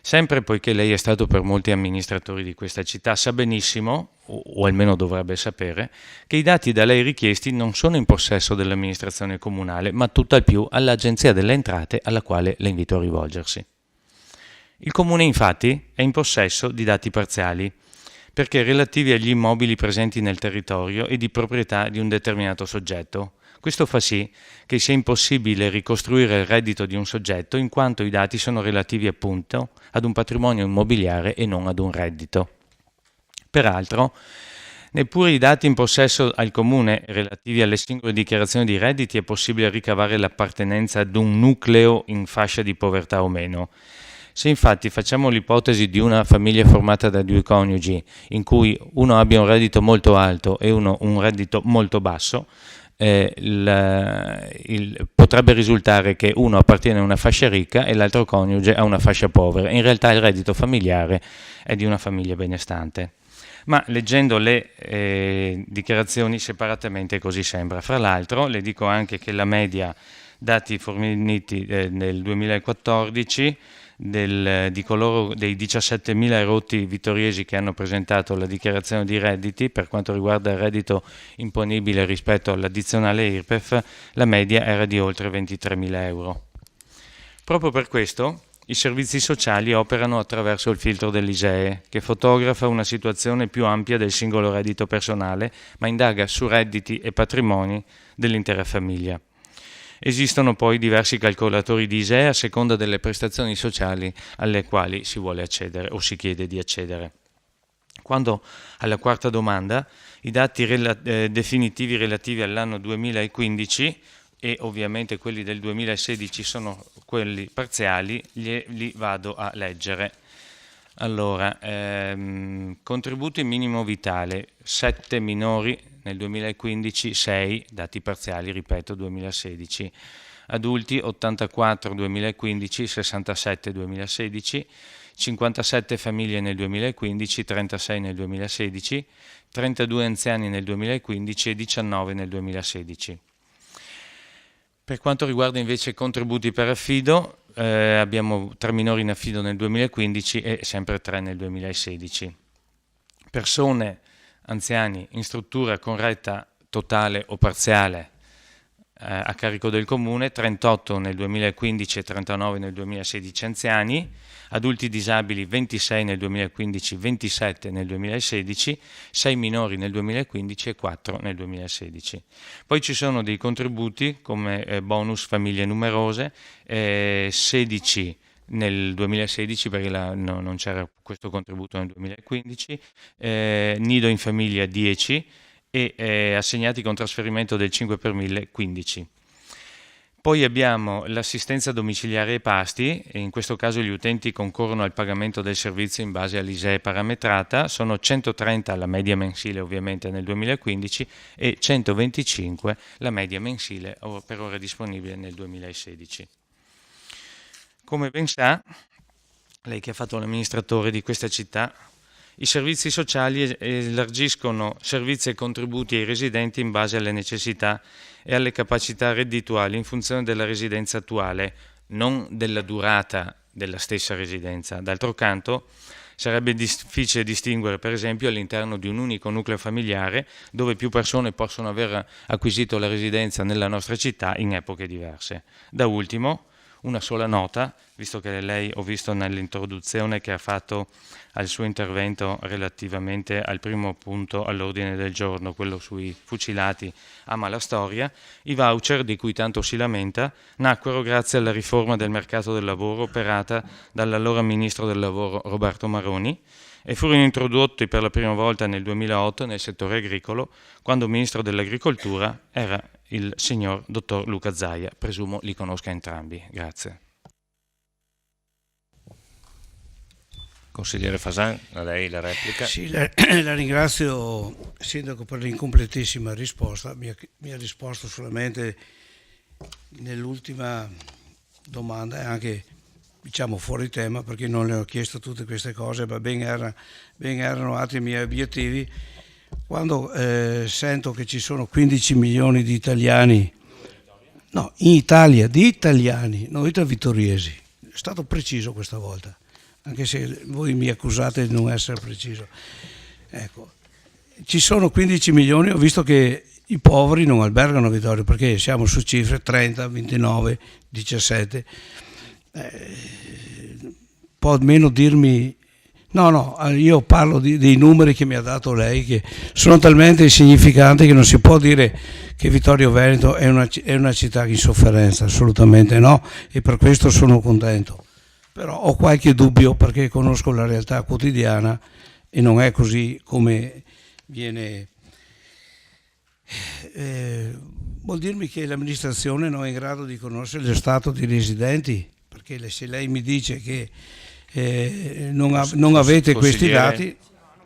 sempre poiché lei è stato per molti amministratori di questa città, sa benissimo, o almeno dovrebbe sapere, che i dati da lei richiesti non sono in possesso dell'amministrazione comunale, ma tutt'al più all'Agenzia delle Entrate alla quale la invito a rivolgersi. Il comune infatti è in possesso di dati parziali, perché relativi agli immobili presenti nel territorio e di proprietà di un determinato soggetto. Questo fa sì che sia impossibile ricostruire il reddito di un soggetto in quanto i dati sono relativi appunto ad un patrimonio immobiliare e non ad un reddito. Peraltro, neppure i dati in possesso al comune relativi alle singole dichiarazioni di redditi è possibile ricavare l'appartenenza ad un nucleo in fascia di povertà o meno. Se infatti facciamo l'ipotesi di una famiglia formata da due coniugi in cui uno abbia un reddito molto alto e uno un reddito molto basso, potrebbe risultare che uno appartiene a una fascia ricca e l'altro coniuge a una fascia povera. In realtà il reddito familiare è di una famiglia benestante. Ma leggendo le dichiarazioni separatamente così sembra. Fra l'altro le dico anche che la media, dati forniti nel 2014, dei 17.000 erotti vittoriesi che hanno presentato la dichiarazione di redditi per quanto riguarda il reddito imponibile rispetto all'addizionale IRPEF, la media era di oltre 23.000 euro. Proprio per questo i servizi sociali operano attraverso il filtro dell'ISEE, che fotografa una situazione più ampia del singolo reddito personale, ma indaga su redditi e patrimoni dell'intera famiglia. Esistono poi diversi calcolatori di ISEE a seconda delle prestazioni sociali alle quali si vuole accedere o si chiede di accedere. Quando alla quarta domanda, i dati definitivi relativi all'anno 2015 e ovviamente quelli del 2016 sono quelli parziali, li vado a leggere. Allora, contributi minimo vitale, 7 minori nel 2015, 6, dati parziali, ripeto, 2016. Adulti 84 2015, 67 2016, 57 famiglie nel 2015, 36 nel 2016, 32 anziani nel 2015 e 19 nel 2016. Per quanto riguarda invece i contributi per affido, abbiamo 3 minori in affido nel 2015 e sempre 3 nel 2016. Persone, anziani in struttura con retta totale o parziale a carico del comune, 38 nel 2015 e 39 nel 2016 anziani, adulti disabili 26 nel 2015, 27 nel 2016, 6 minori nel 2015 e 4 nel 2016. Poi ci sono dei contributi come bonus famiglie numerose, 16 nel 2016 perché non c'era questo contributo nel 2015, nido in famiglia 10 e assegnati con trasferimento del 5 per 1000 15. Poi abbiamo l'assistenza domiciliare ai pasti, e in questo caso gli utenti concorrono al pagamento del servizio in base all'ISEE parametrata, sono 130 la media mensile ovviamente nel 2015 e 125 la media mensile per ore disponibile nel 2016. Come ben sa, lei che ha fatto l'amministratore di questa città, i servizi sociali elargiscono servizi e contributi ai residenti in base alle necessità e alle capacità reddituali in funzione della residenza attuale, non della durata della stessa residenza. D'altro canto, sarebbe difficile distinguere, per esempio, all'interno di un unico nucleo familiare dove più persone possono aver acquisito la residenza nella nostra città in epoche diverse. Da ultimo, una sola nota, visto che lei ho visto nell'introduzione che ha fatto al suo intervento relativamente al primo punto all'ordine del giorno, quello sui fucilati ama la storia, i voucher di cui tanto si lamenta nacquero grazie alla riforma del mercato del lavoro operata dall'allora Ministro del Lavoro Roberto Maroni e furono introdotti per la prima volta nel 2008 nel settore agricolo, quando Ministro dell'Agricoltura era il signor dottor Luca Zaia. Presumo li conosca entrambi. Grazie. Consigliere Fasan, a lei la replica. Sì, la ringrazio, Sindaco, per l'incompletissima risposta. Mi ha risposto solamente nell'ultima domanda e anche, diciamo, fuori tema, perché non le ho chiesto tutte queste cose, ma ben erano altri miei obiettivi. Quando sento che ci sono 15 milioni di italiani, no, in Italia, di italiani, non italo-vittoriesi, è stato preciso questa volta, anche se voi mi accusate di non essere preciso. Ecco, ci sono 15 milioni, ho visto che i poveri non albergano a Vittorio, perché siamo su cifre 30, 29, 17. Può almeno dirmi... No, io parlo dei numeri che mi ha dato lei, che sono talmente insignificanti che non si può dire che Vittorio Veneto è una città in sofferenza, assolutamente no, e per questo sono contento. Però ho qualche dubbio perché conosco la realtà quotidiana e non è così come viene... vuol dirmi che l'amministrazione non è in grado di conoscere lo stato dei residenti, perché se lei mi dice che non avete questi dati,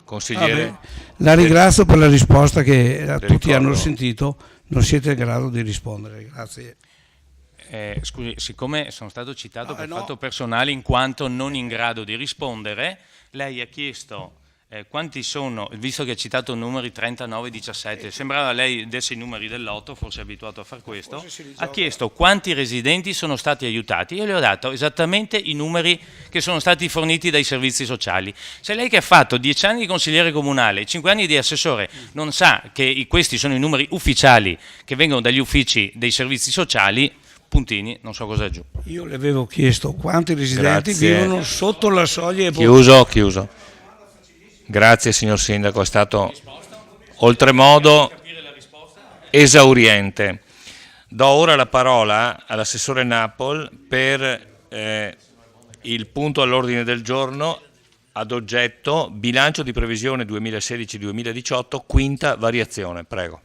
consigliere, la ringrazio per la risposta che tutti ricordo, hanno sentito, non siete in grado di rispondere. Grazie. Scusi, siccome sono stato citato per fatto personale in quanto non in grado di rispondere, lei ha chiesto quanti sono, visto che ha citato numeri 39 e 17, sembrava lei desse i numeri dell'otto, forse è abituato a fare questo, ha chiesto quanti residenti sono stati aiutati. Io le ho dato esattamente i numeri che sono stati forniti dai servizi sociali. Se lei, che ha fatto 10 anni di consigliere comunale, 5 anni di assessore, non sa che questi sono i numeri ufficiali che vengono dagli uffici dei servizi sociali, puntini, non so cosa aggiungere. Io le avevo chiesto quanti residenti vivono sotto la soglia. Chiuso. Grazie signor Sindaco, è stato oltremodo esauriente. Do ora la parola all'assessore Napol per il punto all'ordine del giorno ad oggetto bilancio di previsione 2016-2018, quinta variazione. Prego.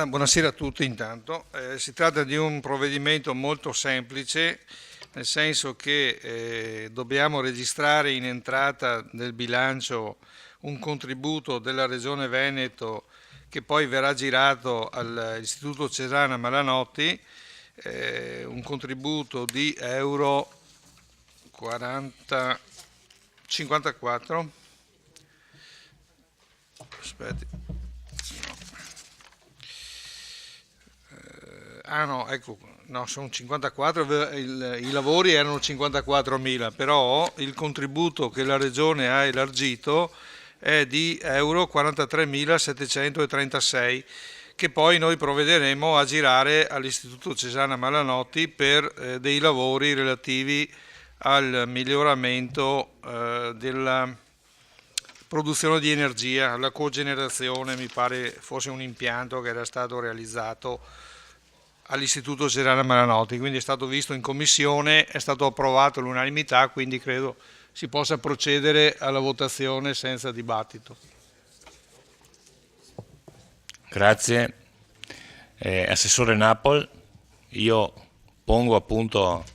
Buonasera a tutti intanto. Si tratta di un provvedimento molto semplice, nel senso che dobbiamo registrare in entrata del bilancio un contributo della Regione Veneto che poi verrà girato all'Istituto Cesana Malanotti, un contributo di euro 54. Aspetti. Sono 54, i lavori erano 54.000, però il contributo che la Regione ha elargito è di euro 43.736, che poi noi provvederemo a girare all'Istituto Cesana Malanotti per dei lavori relativi al miglioramento della produzione di energia, la cogenerazione, mi pare fosse un impianto che era stato realizzato all'Istituto Cesana Malanotti, quindi è stato visto in commissione, è stato approvato all'unanimità, quindi credo si possa procedere alla votazione senza dibattito. Grazie. Assessore Napoli, io pongo appunto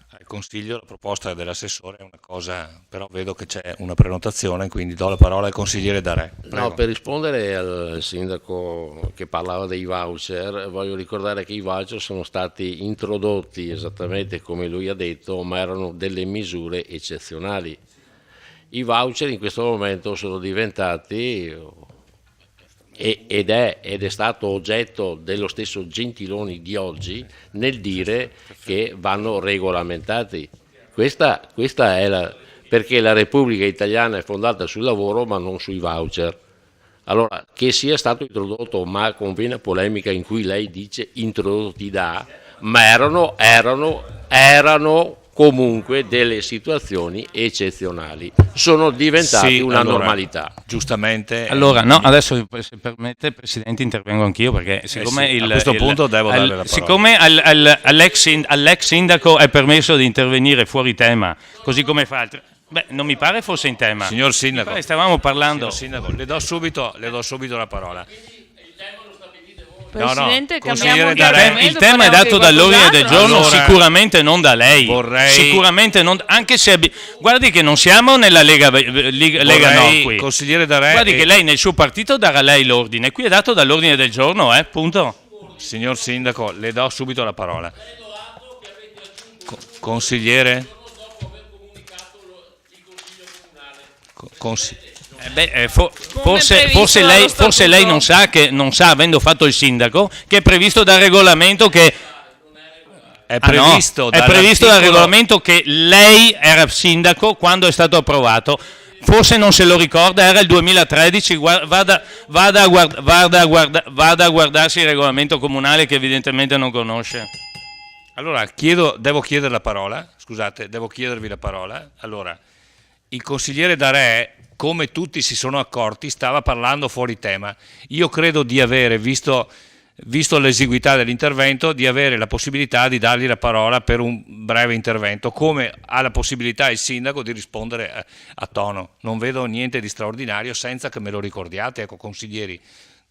al Consiglio la proposta dell'assessore, è una cosa, però vedo che c'è una prenotazione, quindi do la parola al consigliere Darè. Prego. No, per rispondere al sindaco che parlava dei voucher, voglio ricordare che i voucher sono stati introdotti esattamente come lui ha detto, ma erano delle misure eccezionali. I voucher in questo momento sono diventati ed è stato oggetto dello stesso Gentiloni di oggi nel dire che vanno regolamentati. Questa è perché la Repubblica Italiana è fondata sul lavoro ma non sui voucher. Allora, che sia stato introdotto, ma con vena polemica in cui lei dice introdotti ma erano comunque delle situazioni eccezionali, sono diventati una normalità. Giustamente. Allora, no, adesso se permette, Presidente, intervengo anch'io perché siccome a questo punto devo darle la parola. Siccome all'ex sindaco è permesso di intervenire fuori tema, così come fa altri. Beh, non mi pare fosse in tema. Signor Sindaco, stavamo parlando. Signor Sindaco, le do subito la parola. Presidente, il tema è dato dall'ordine del giorno, allora, sicuramente non da lei. Sicuramente non, anche se guardi che non siamo nella Lega Nord qui. Consigliere Darè, guardi che lei nel suo partito darà lei l'ordine. Qui è dato dall'ordine del giorno, punto. Signor Sindaco, le do subito la parola. Consigliere? Forse lei non sa, avendo fatto il sindaco, che è previsto dal regolamento che è previsto dal regolamento che lei era sindaco quando è stato approvato. Forse non se lo ricorda, era il 2013, vada a guardarsi il regolamento comunale che evidentemente non conosce. Allora, devo chiedere la parola, scusate, devo chiedervi la parola. Allora, il consigliere Darè, come tutti si sono accorti, stava parlando fuori tema. Io credo di avere, visto l'esiguità dell'intervento, di avere la possibilità di dargli la parola per un breve intervento, come ha la possibilità il sindaco di rispondere a tono. Non vedo niente di straordinario senza che me lo ricordiate. Ecco, consiglieri,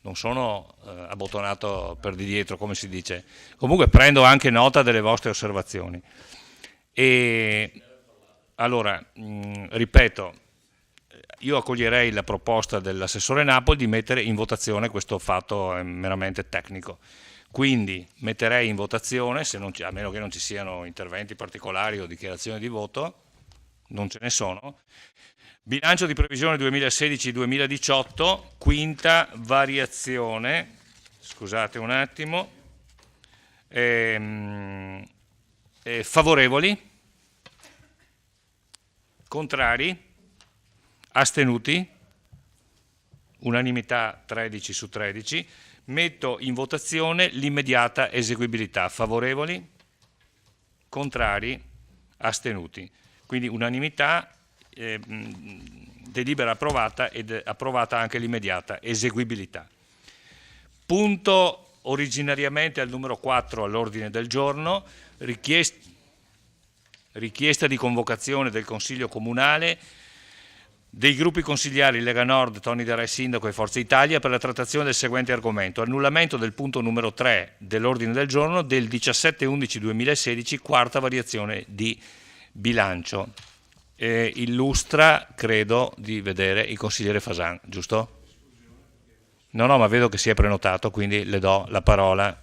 non sono abbottonato per di dietro, come si dice. Comunque prendo anche nota delle vostre osservazioni. E allora, ripeto, io accoglierei la proposta dell'assessore Napoli di mettere in votazione questo fatto meramente tecnico. Quindi metterei in votazione, a meno che non ci siano interventi particolari o dichiarazioni di voto, non ce ne sono. Bilancio di previsione 2016-2018, quinta variazione, scusate un attimo, favorevoli, contrari, astenuti, unanimità 13 su 13, metto in votazione l'immediata eseguibilità, favorevoli, contrari, astenuti, quindi unanimità, delibera approvata ed approvata anche l'immediata eseguibilità. Punto originariamente al numero 4 all'ordine del giorno, richiesta di convocazione del Consiglio Comunale dei gruppi consigliari Lega Nord, Tony Darè Sindaco e Forza Italia per la trattazione del seguente argomento: annullamento del punto numero 3 dell'ordine del giorno del 17/11/2016, quarta variazione di bilancio. Illustra, credo di vedere, il consigliere Fasan, giusto? No, ma vedo che si è prenotato, quindi le do la parola.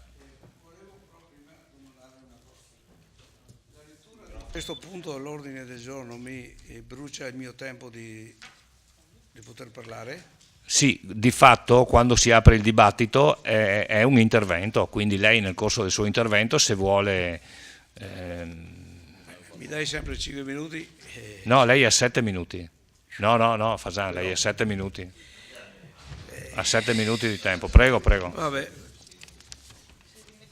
Questo punto all'ordine del giorno mi brucia il mio tempo di poter parlare? Sì, di fatto quando si apre il dibattito è un intervento, quindi lei nel corso del suo intervento, se vuole... Mi dai sempre 5 minuti? No, lei ha 7 minuti. No, Fasan, lei ha 7 minuti. Ha 7 minuti di tempo, prego. Vabbè,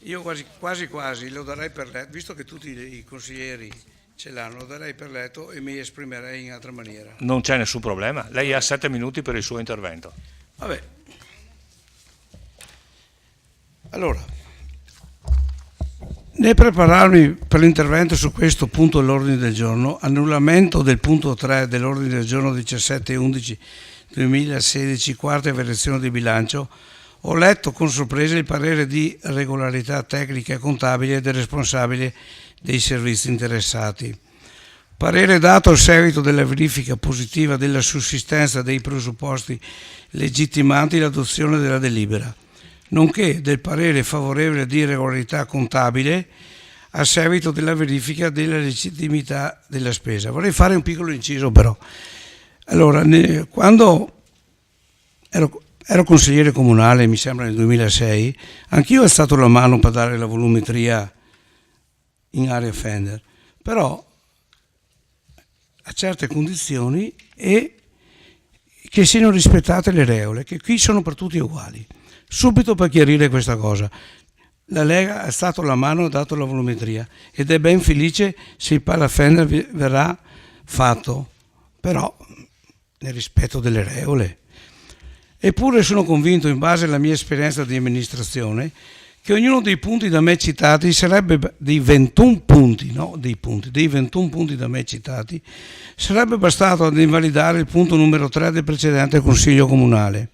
io quasi lo darei per letto, visto che tutti i consiglieri ce l'hanno, lo darei per letto e mi esprimerei in altra maniera. Non c'è nessun problema, lei ha 7 minuti per il suo intervento. Vabbè. Allora, nel prepararmi per l'intervento su questo punto all'ordine del giorno, annullamento del punto 3 dell'ordine del giorno 17/11/2016, quarta variazione di bilancio, ho letto con sorpresa il parere di regolarità tecnica e contabile del responsabile dei servizi interessati. Parere dato a seguito della verifica positiva della sussistenza dei presupposti legittimanti l'adozione della delibera, nonché del parere favorevole di regolarità contabile a seguito della verifica della legittimità della spesa. Vorrei fare un piccolo inciso però. Allora, quando ero consigliere comunale, mi sembra nel 2006, anch'io ho alzato la mano per dare la volumetria in area Fender, però a certe condizioni e che siano rispettate le regole, che qui sono per tutti uguali. Subito per chiarire questa cosa, la Lega ha alzato la mano e ha dato la volumetria ed è ben felice se il Pala Fender verrà fatto, però nel rispetto delle regole. Eppure sono convinto, in base alla mia esperienza di amministrazione, che ognuno dei punti da me citati sarebbe dei 21 punti, dei 21 punti da me citati, sarebbe bastato ad invalidare il punto numero 3 del precedente Consiglio Comunale.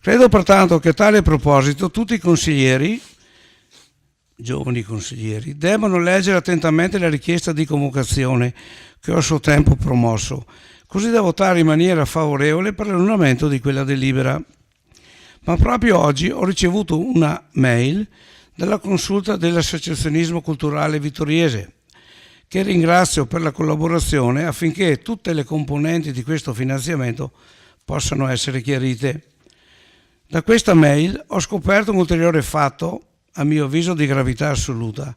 Credo pertanto che a tale proposito tutti i consiglieri, giovani consiglieri, debbano leggere attentamente la richiesta di convocazione che ho a suo tempo promosso, così da votare in maniera favorevole per l'annullamento di quella delibera. Ma proprio oggi ho ricevuto una mail dalla consulta dell'associazionismo culturale vittoriese, che ringrazio per la collaborazione affinché tutte le componenti di questo finanziamento possano essere chiarite. Da questa mail ho scoperto un ulteriore fatto, a mio avviso di gravità assoluta,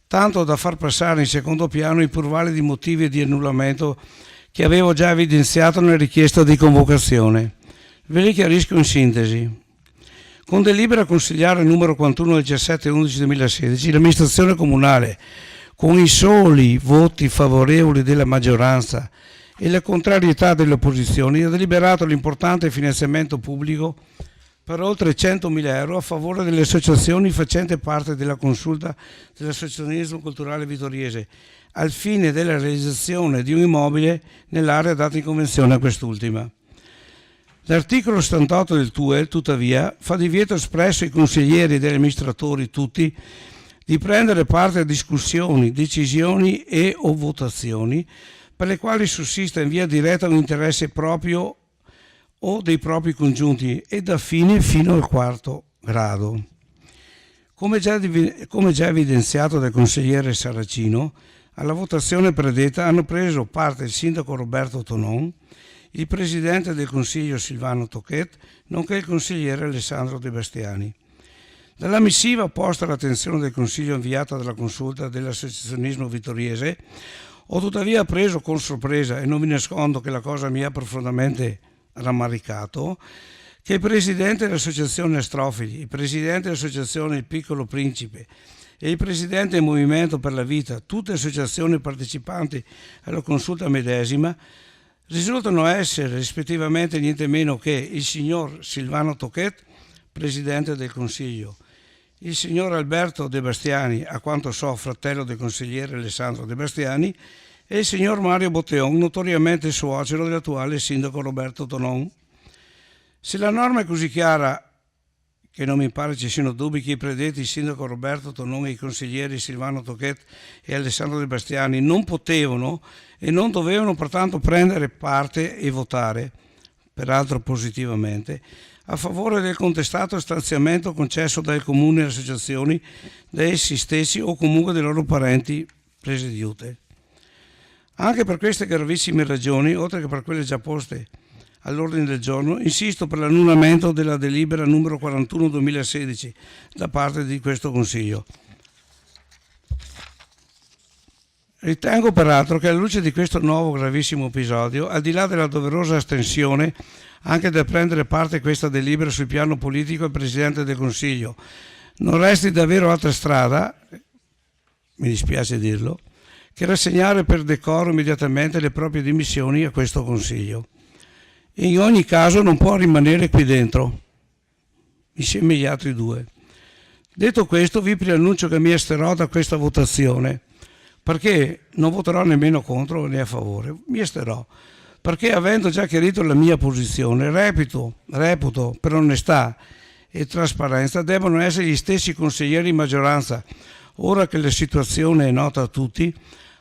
tanto da far passare in secondo piano i pur validi motivi di annullamento che avevo già evidenziato nella richiesta di convocazione. Ve li chiarisco in sintesi. Con delibera consigliare numero 41 del 17/11/2016, l'amministrazione comunale, con i soli voti favorevoli della maggioranza e la contrarietà delle opposizioni, ha deliberato l'importante finanziamento pubblico per oltre 100.000 euro a favore delle associazioni facenti parte della consulta dell'associazionismo culturale vittoriese, al fine della realizzazione di un immobile nell'area data in convenzione a quest'ultima. L'articolo 78 del TUEL, tuttavia, fa divieto espresso ai consiglieri e agli amministratori tutti di prendere parte a discussioni, decisioni e o votazioni per le quali sussista in via diretta un interesse proprio o dei propri congiunti ed affine fino al 4° grado. Come già evidenziato dal consigliere Saracino, alla votazione predetta hanno preso parte il sindaco Roberto Tonon, il presidente del Consiglio Silvano Tochet, nonché il consigliere Alessandro De Bastiani. Dalla missiva posta all'attenzione del Consiglio inviata dalla consulta dell'associazionismo vittoriese, ho tuttavia preso con sorpresa, e non vi nascondo che la cosa mi ha profondamente rammaricato, che il presidente dell'associazione Astrofili, il presidente dell'associazione Il Piccolo Principe e il presidente del Movimento per la Vita, tutte associazioni partecipanti alla consulta medesima, risultano essere rispettivamente niente meno che il signor Silvano Tochet, presidente del Consiglio, il signor Alberto De Bastiani, a quanto so fratello del consigliere Alessandro De Bastiani, e il signor Mario Botteon, notoriamente suocero dell'attuale sindaco Roberto Tonon. Se la norma è così chiara, che non mi pare ci siano dubbi che i predetti sindaco Roberto Tonon e i consiglieri Silvano Tochet e Alessandro De Bastiani non potevano e non dovevano pertanto prendere parte e votare, peraltro positivamente, a favore del contestato stanziamento concesso dal Comune e associazioni, da essi stessi o comunque dai loro parenti presidiute. Anche per queste gravissime ragioni, oltre che per quelle già poste all'ordine del giorno, insisto per l'annullamento della delibera numero 41/2016 da parte di questo Consiglio. Ritengo peraltro che alla luce di questo nuovo gravissimo episodio, al di là della doverosa astensione anche da prendere parte a questa delibera sul piano politico il Presidente del Consiglio, non resti davvero altra strada, mi dispiace dirlo, che rassegnare per decoro immediatamente le proprie dimissioni a questo Consiglio. In ogni caso non può rimanere qui dentro, insieme agli altri due. Detto questo, vi preannuncio che mi esterò da questa votazione, perché non voterò nemmeno contro né a favore, mi esterò, perché avendo già chiarito la mia posizione, reputo per onestà e trasparenza devono essere gli stessi consiglieri di maggioranza, ora che la situazione è nota a tutti,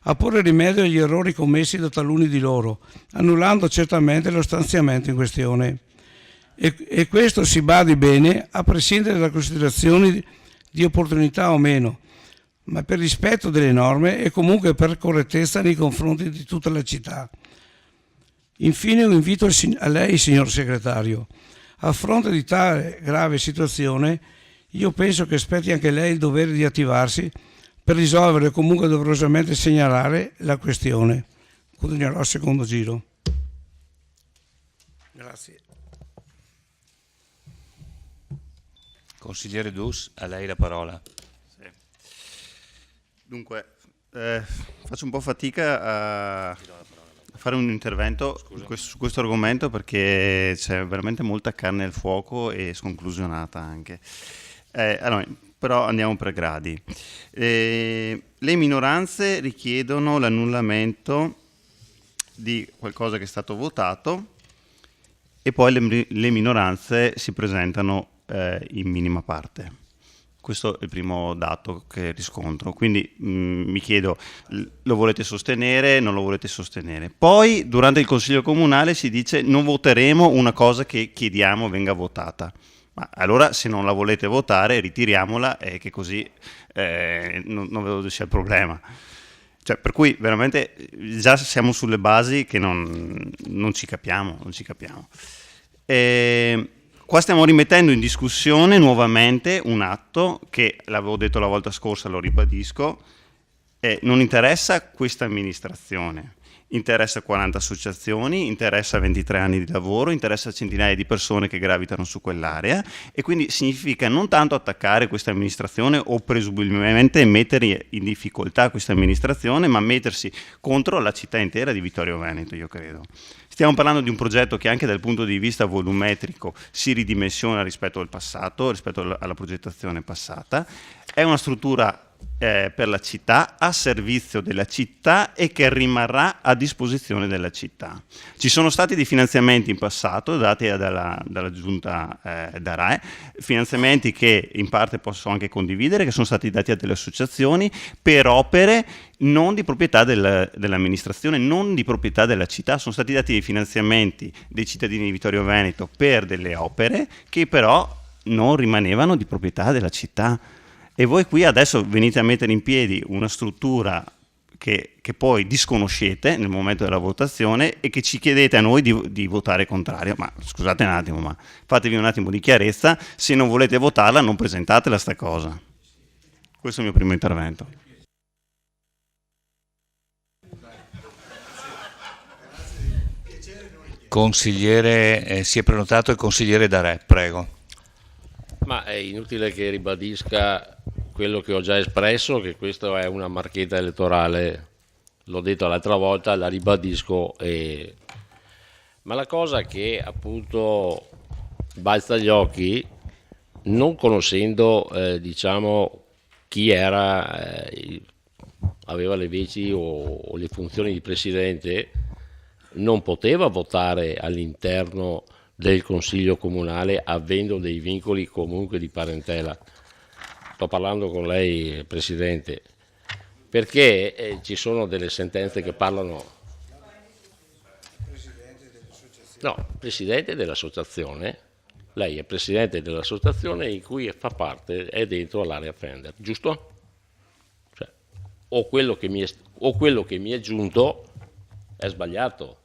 a porre rimedio agli errori commessi da taluni di loro, annullando certamente lo stanziamento in questione. E questo, si badi bene, a prescindere da considerazioni di opportunità o meno, ma per rispetto delle norme e comunque per correttezza nei confronti di tutta la città. Infine un invito a lei, signor segretario. A fronte di tale grave situazione, io penso che spetti anche lei il dovere di attivarsi per risolvere o comunque doverosamente segnalare la questione. Continuerò al secondo giro. Grazie. Consigliere Dus, a lei la parola. Sì. Dunque, faccio un po' fatica a fare un intervento su questo argomento perché c'è veramente molta carne al fuoco e sconclusionata anche. Allora, però andiamo per gradi. Le minoranze richiedono l'annullamento di qualcosa che è stato votato e poi le minoranze si presentano in minima parte. Questo è il primo dato che riscontro, quindi mi chiedo, lo volete sostenere, non lo volete sostenere? Poi durante il Consiglio Comunale si dice non voteremo una cosa che chiediamo venga votata. Ma allora se non la volete votare ritiriamola e che così non vedo dove sia il problema. Cioè, per cui veramente già siamo sulle basi che non ci capiamo. Qua stiamo rimettendo in discussione nuovamente un atto che, l'avevo detto la volta scorsa, lo ribadisco, non interessa questa amministrazione, interessa 40 associazioni, interessa 23 anni di lavoro, interessa centinaia di persone che gravitano su quell'area e quindi significa non tanto attaccare questa amministrazione o presumibilmente mettere in difficoltà questa amministrazione, ma mettersi contro la città intera di Vittorio Veneto, io credo. Stiamo parlando di un progetto che anche dal punto di vista volumetrico si ridimensiona rispetto al passato, rispetto alla progettazione passata. È una struttura per la città, a servizio della città e che rimarrà a disposizione della città. Ci sono stati dei finanziamenti in passato dati dalla giunta d'Arae, finanziamenti che in parte posso anche condividere, che sono stati dati a delle associazioni per opere non di proprietà dell'amministrazione, non di proprietà della città. Sono stati dati dei finanziamenti dei cittadini di Vittorio Veneto per delle opere che però non rimanevano di proprietà della città. E voi qui adesso venite a mettere in piedi una struttura che poi disconoscete nel momento della votazione e che ci chiedete a noi di votare contrario. Ma scusate un attimo, ma fatevi un attimo di chiarezza, se non volete votarla non presentatela sta cosa. Questo è il mio primo intervento. Consigliere, si è prenotato il consigliere D'Arè, prego. Ma è inutile che ribadisca quello che ho già espresso, che questa è una marchetta elettorale, l'ho detto l'altra volta, la ribadisco. Ma la cosa che appunto balza agli occhi, non conoscendo diciamo chi era, aveva le veci o le funzioni di presidente, non poteva votare all'interno del Consiglio Comunale avendo dei vincoli comunque di parentela. Sto parlando con lei, Presidente, perché ci sono delle sentenze che parlano... No, Presidente dell'associazione, lei è Presidente dell'associazione in cui fa parte, è dentro all'area Fender, giusto? Cioè, o quello che mi è giunto è sbagliato.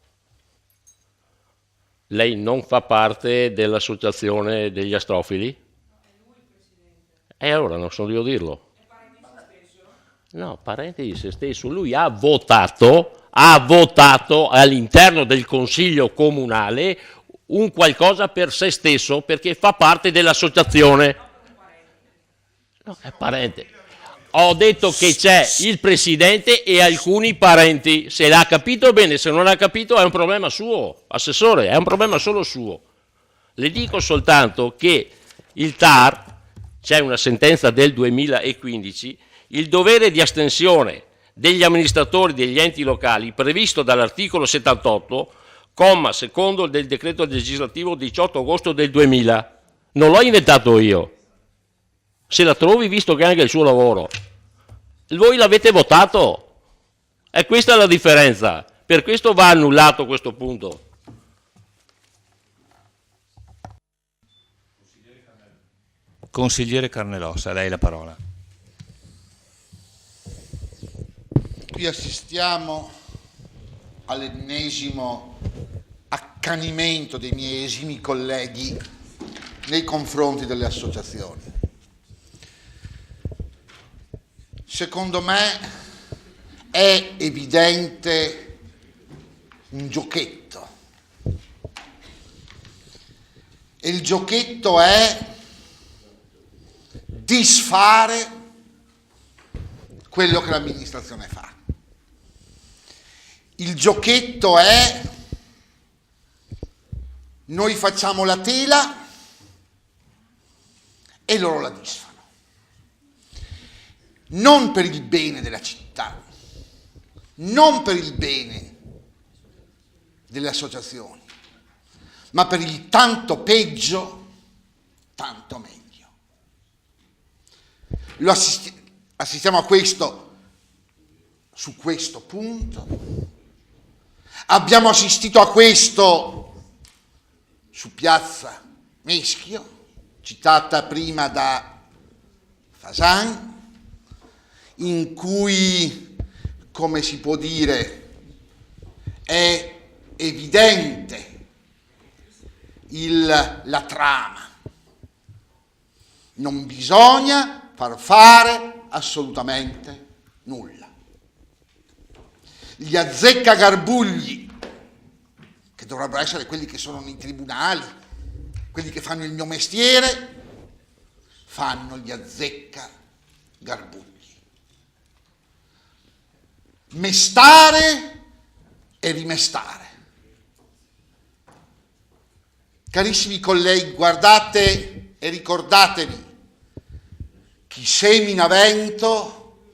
Lei non fa parte dell'associazione degli astrofili? E allora non sono io a dirlo. No, parente di se stesso. Lui ha votato all'interno del Consiglio Comunale un qualcosa per se stesso perché fa parte dell'associazione. No, è parente. Ho detto che c'è il presidente e alcuni parenti. Se l'ha capito bene, se non l'ha capito è un problema suo, assessore, è un problema solo suo. Le dico soltanto che il TAR, c'è una sentenza del 2015, il dovere di astensione degli amministratori degli enti locali previsto dall'articolo 78, comma secondo del decreto legislativo 18 agosto del 2000, Non l'ho inventato io. Se la trovi, visto che è anche il suo lavoro. Voi l'avete votato. E questa è la differenza. Per questo va annullato questo punto. Consigliere Carnelossa, a lei la parola. Qui assistiamo all'ennesimo accanimento dei miei esimi colleghi nei confronti delle associazioni. Secondo me è evidente un giochetto. E il giochetto è disfare quello che l'amministrazione fa. Il giochetto è: noi facciamo la tela e loro la disfano. Non per il bene della città, non per il bene delle associazioni, ma per il tanto peggio, tanto meglio. Assistiamo a questo su questo punto. Abbiamo assistito a questo su Piazza Meschio, citata prima da Fasan, in cui, come si può dire, è evidente la trama. Non bisogna far fare assolutamente nulla. Gli azzeccagarbugli, che dovrebbero essere quelli che sono nei tribunali, quelli che fanno il mio mestiere, fanno gli azzeccagarbugli. Mestare e rimestare. Carissimi colleghi, guardate e ricordatevi: chi semina vento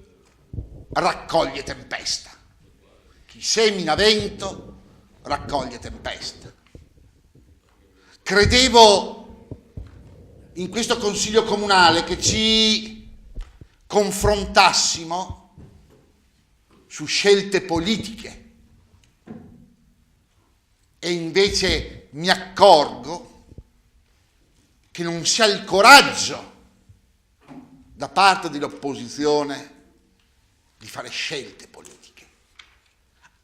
raccoglie tempesta. Chi semina vento raccoglie tempesta. Credevo in questo Consiglio Comunale che ci confrontassimo su scelte politiche, e invece mi accorgo che non si ha il coraggio da parte dell'opposizione di fare scelte politiche.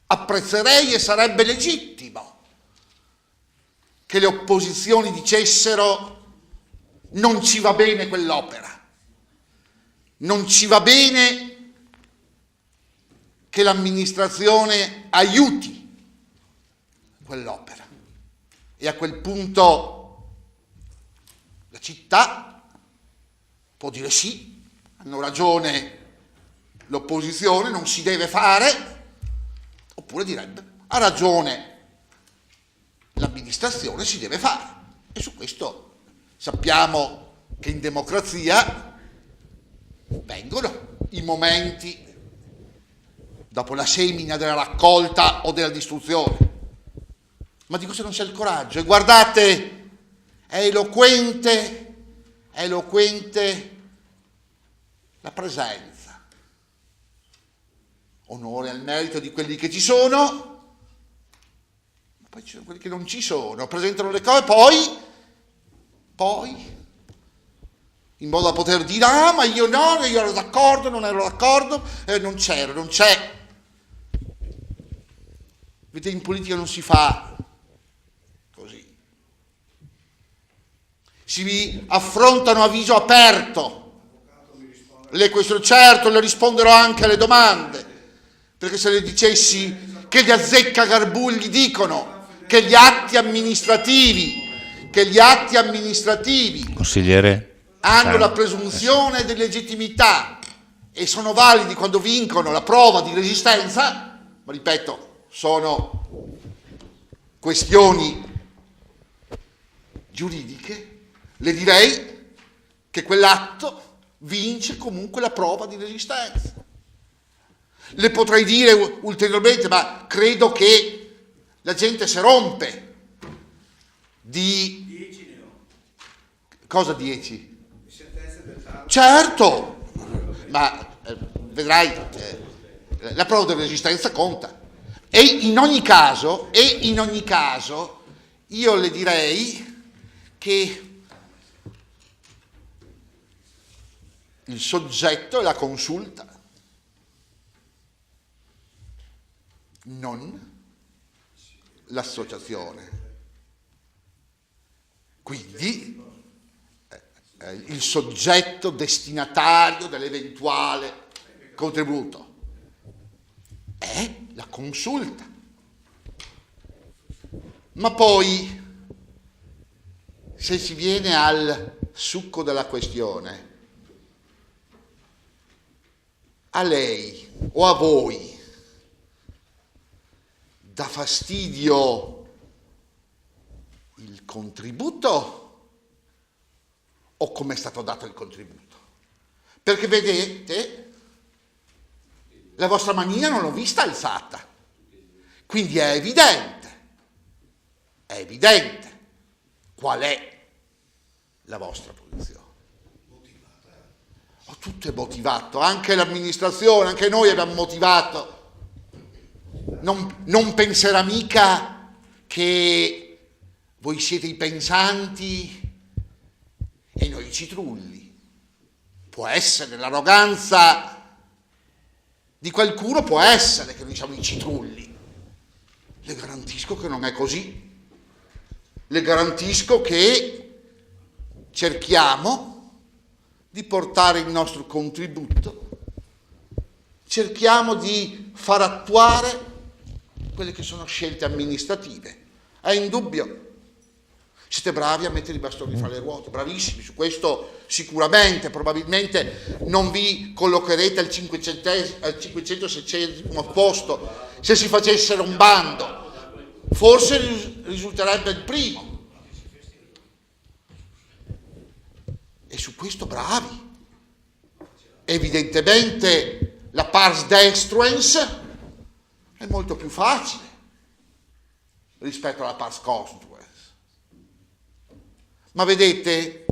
Apprezzerei, e sarebbe legittimo, che le opposizioni dicessero: non ci va bene quell'opera, non ci va bene che l'amministrazione aiuti quell'opera. E a quel punto la città può dire sì, hanno ragione l'opposizione, non si deve fare, oppure direbbe: ha ragione l'amministrazione, si deve fare. E su questo sappiamo che in democrazia vengono i momenti dopo la semina della raccolta o della distruzione. Ma di questo non c'è il coraggio. E guardate, è eloquente la presenza. Onore al merito di quelli che ci sono, poi ci sono quelli che non ci sono, presentano le cose, poi in modo da poter dire: ah, ma io no, io ero d'accordo, non ero d'accordo, non c'è. Vedete, in politica non si fa così. Si affrontano a viso aperto le questioni. Certo, le risponderò anche alle domande, perché se le dicessi che gli azzeccagarbugli dicono che gli atti amministrativi Consigliere hanno la presunzione di legittimità e sono validi quando vincono la prova di resistenza, ma ripeto, sono questioni giuridiche, le direi che quell'atto vince comunque la prova di resistenza. Le potrei dire ulteriormente: ma credo che la gente si rompe Cosa 10? Certo, ma vedrai, la prova di resistenza conta. E in ogni caso, io le direi che il soggetto è la consulta, non l'associazione. Quindi il soggetto destinatario dell'eventuale contributo è la consulta. Ma poi, se si viene al succo della questione, a lei o a voi dà fastidio il contributo o come è stato dato il contributo? Perché vedete, la vostra manina non l'ho vista alzata, quindi è evidente qual è la vostra posizione. Tutto è motivato, anche l'amministrazione, anche noi abbiamo motivato. Non penserà mica che voi siete i pensanti e noi i citrulli. Può essere l'arroganza di qualcuno, può essere che noi siamo i citrulli. Le garantisco che non è così. Le garantisco che cerchiamo di portare il nostro contributo, cerchiamo di far attuare quelle che sono scelte amministrative. È indubbio. Siete bravi a mettere i bastoni fra le ruote, bravissimi, su questo sicuramente, probabilmente non vi collocherete al 500-600 posto se si facessero un bando, forse risulterebbe il primo. E su questo bravi. Evidentemente la pars destruens è molto più facile rispetto alla pars construens. Ma vedete,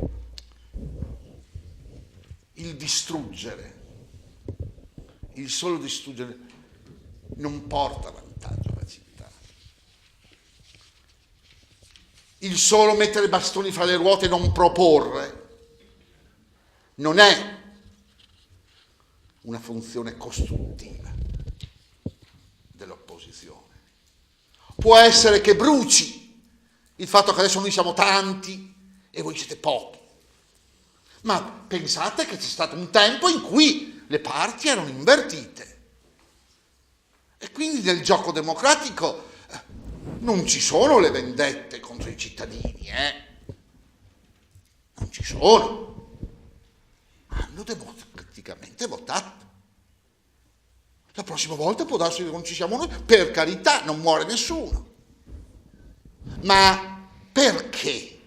il distruggere, il solo distruggere non porta vantaggio alla città. Il solo mettere bastoni fra le ruote e non proporre non è una funzione costruttiva dell'opposizione. Può essere che bruci il fatto che adesso noi siamo tanti e voi siete pochi. Ma pensate che c'è stato un tempo in cui le parti erano invertite. E quindi nel gioco democratico non ci sono le vendette contro i cittadini, Non ci sono. Hanno democraticamente votato. La prossima volta può darsi che non ci siamo noi, per carità, non muore nessuno. Ma perché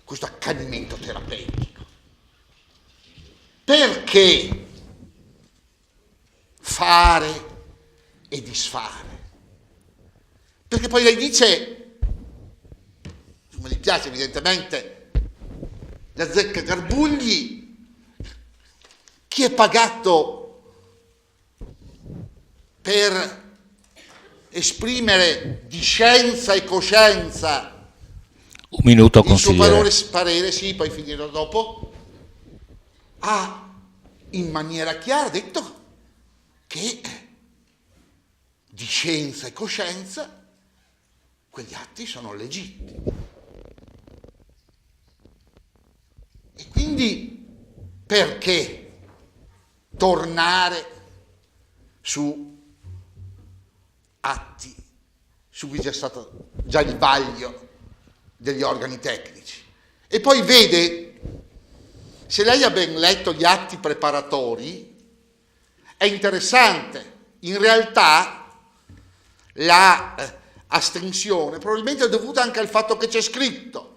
questo accanimento terapeutico? Perché fare e disfare? Perché poi lei dice, non mi piace evidentemente, la zecca Garbugli, chi è pagato per esprimere di scienza e coscienza un minuto, il suo consigliere. parere, sì, poi finirò dopo, ha in maniera chiara detto che di scienza e coscienza quegli atti sono legittimi. E quindi perché tornare su atti su cui c'è stato già il vaglio degli organi tecnici? E poi vede, se lei ha ben letto gli atti preparatori, è interessante, in realtà la astensione probabilmente è dovuta anche al fatto che c'è scritto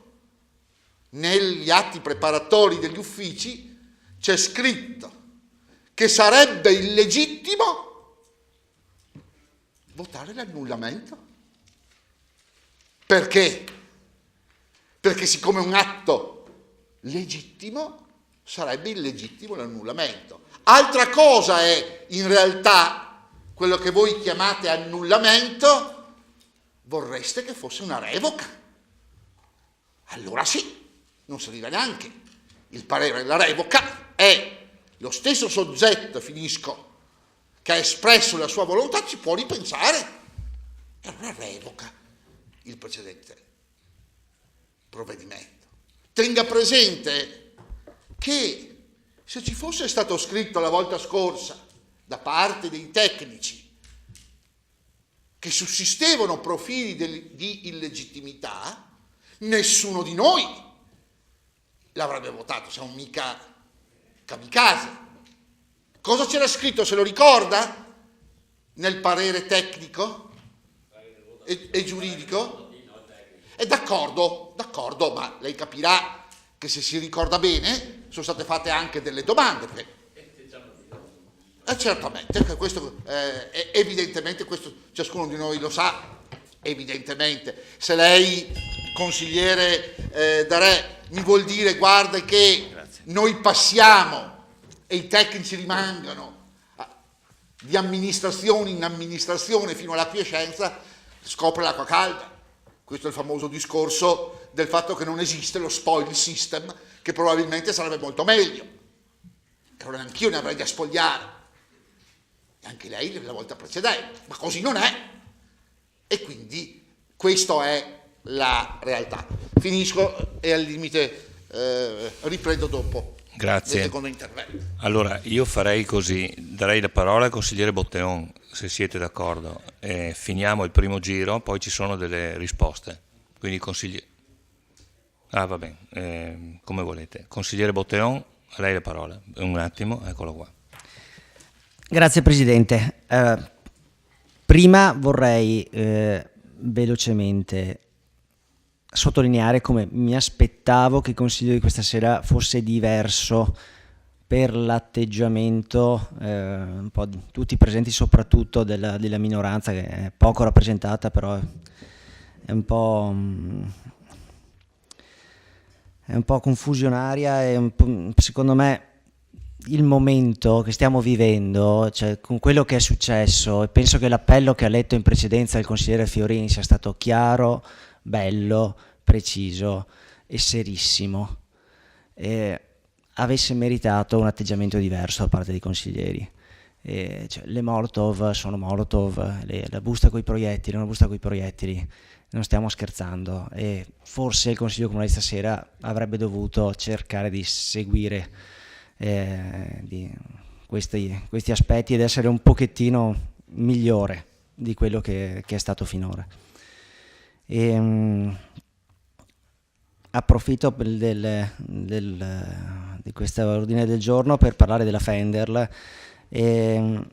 negli atti preparatori degli uffici, c'è scritto che sarebbe illegittimo votare l'annullamento. Perché? Perché siccome un atto legittimo, sarebbe illegittimo l'annullamento. Altra cosa è in realtà quello che voi chiamate annullamento, vorreste che fosse una revoca. Allora sì, non serviva neanche. Il parere della revoca è lo stesso soggetto, finisco, che ha espresso la sua volontà, ci può ripensare e allora revoca il precedente provvedimento. Tenga presente che se ci fosse stato scritto la volta scorsa da parte dei tecnici che sussistevano profili di illegittimità, nessuno di noi l'avrebbe votato, siamo mica kamikaze. Cosa c'era scritto, se lo ricorda? Nel parere tecnico e giuridico? D'accordo, ma lei capirà che se si ricorda bene sono state fatte anche delle domande. Certamente, questo, evidentemente, questo ciascuno di noi lo sa, evidentemente. Se lei, consigliere Darè, mi vuol dire, guarda che noi passiamo e i tecnici rimangono di amministrazione in amministrazione fino alla quiescenza, scopre l'acqua calda. Questo è il famoso discorso del fatto che non esiste lo spoil system, che probabilmente sarebbe molto meglio. E allora anch'io ne avrei da spogliare. E anche lei la volta precedente. Ma così non è. E quindi questa è la realtà. Finisco e al limite riprendo dopo. Grazie. Il secondo intervento. Allora, io farei così, darei la parola al consigliere Botteon, se siete d'accordo. Finiamo il primo giro, poi ci sono delle risposte. Quindi consigliere... va bene, come volete. Consigliere Botteon, a lei la parola. Un attimo, eccolo qua. Grazie Presidente. Prima vorrei velocemente sottolineare come mi aspettavo che il Consiglio di questa sera fosse diverso per l'atteggiamento un po' di tutti i presenti, soprattutto della minoranza, che è poco rappresentata, però è un po' confusionaria e secondo me il momento che stiamo vivendo, cioè con quello che è successo, e penso che l'appello che ha letto in precedenza il consigliere Fiorini sia stato chiaro, bello, preciso e serissimo, avesse meritato un atteggiamento diverso da parte dei consiglieri. Cioè, le Molotov sono Molotov, la busta coi proiettili, una busta coi proiettili, non stiamo scherzando, e forse il Consiglio Comunale di stasera avrebbe dovuto cercare di seguire questi aspetti ed essere un pochettino migliore di quello che è stato finora. Approfitto di questo ordine del giorno per parlare della Fenderl e un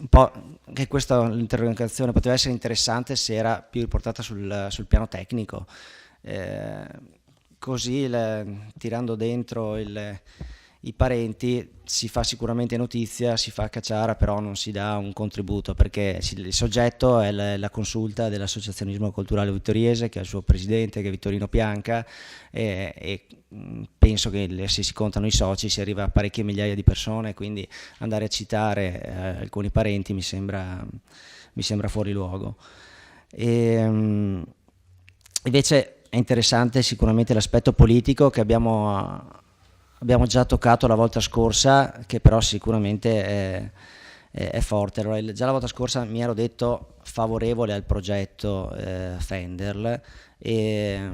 po' che questa interrogazione poteva essere interessante se era più riportata sul piano tecnico, così tirando dentro i parenti si fa sicuramente notizia, si fa cacciara, però non si dà un contributo, perché il soggetto è la consulta dell'Associazionismo Culturale Vittoriese, che ha il suo presidente, che è Vittorino Pianca, e penso che se si contano i soci si arriva a parecchie migliaia di persone, quindi andare a citare alcuni parenti mi sembra fuori luogo. Invece è interessante sicuramente l'aspetto politico che abbiamo già toccato la volta scorsa, che però sicuramente è forte. Allora, già la volta scorsa mi ero detto favorevole al progetto Fenderl e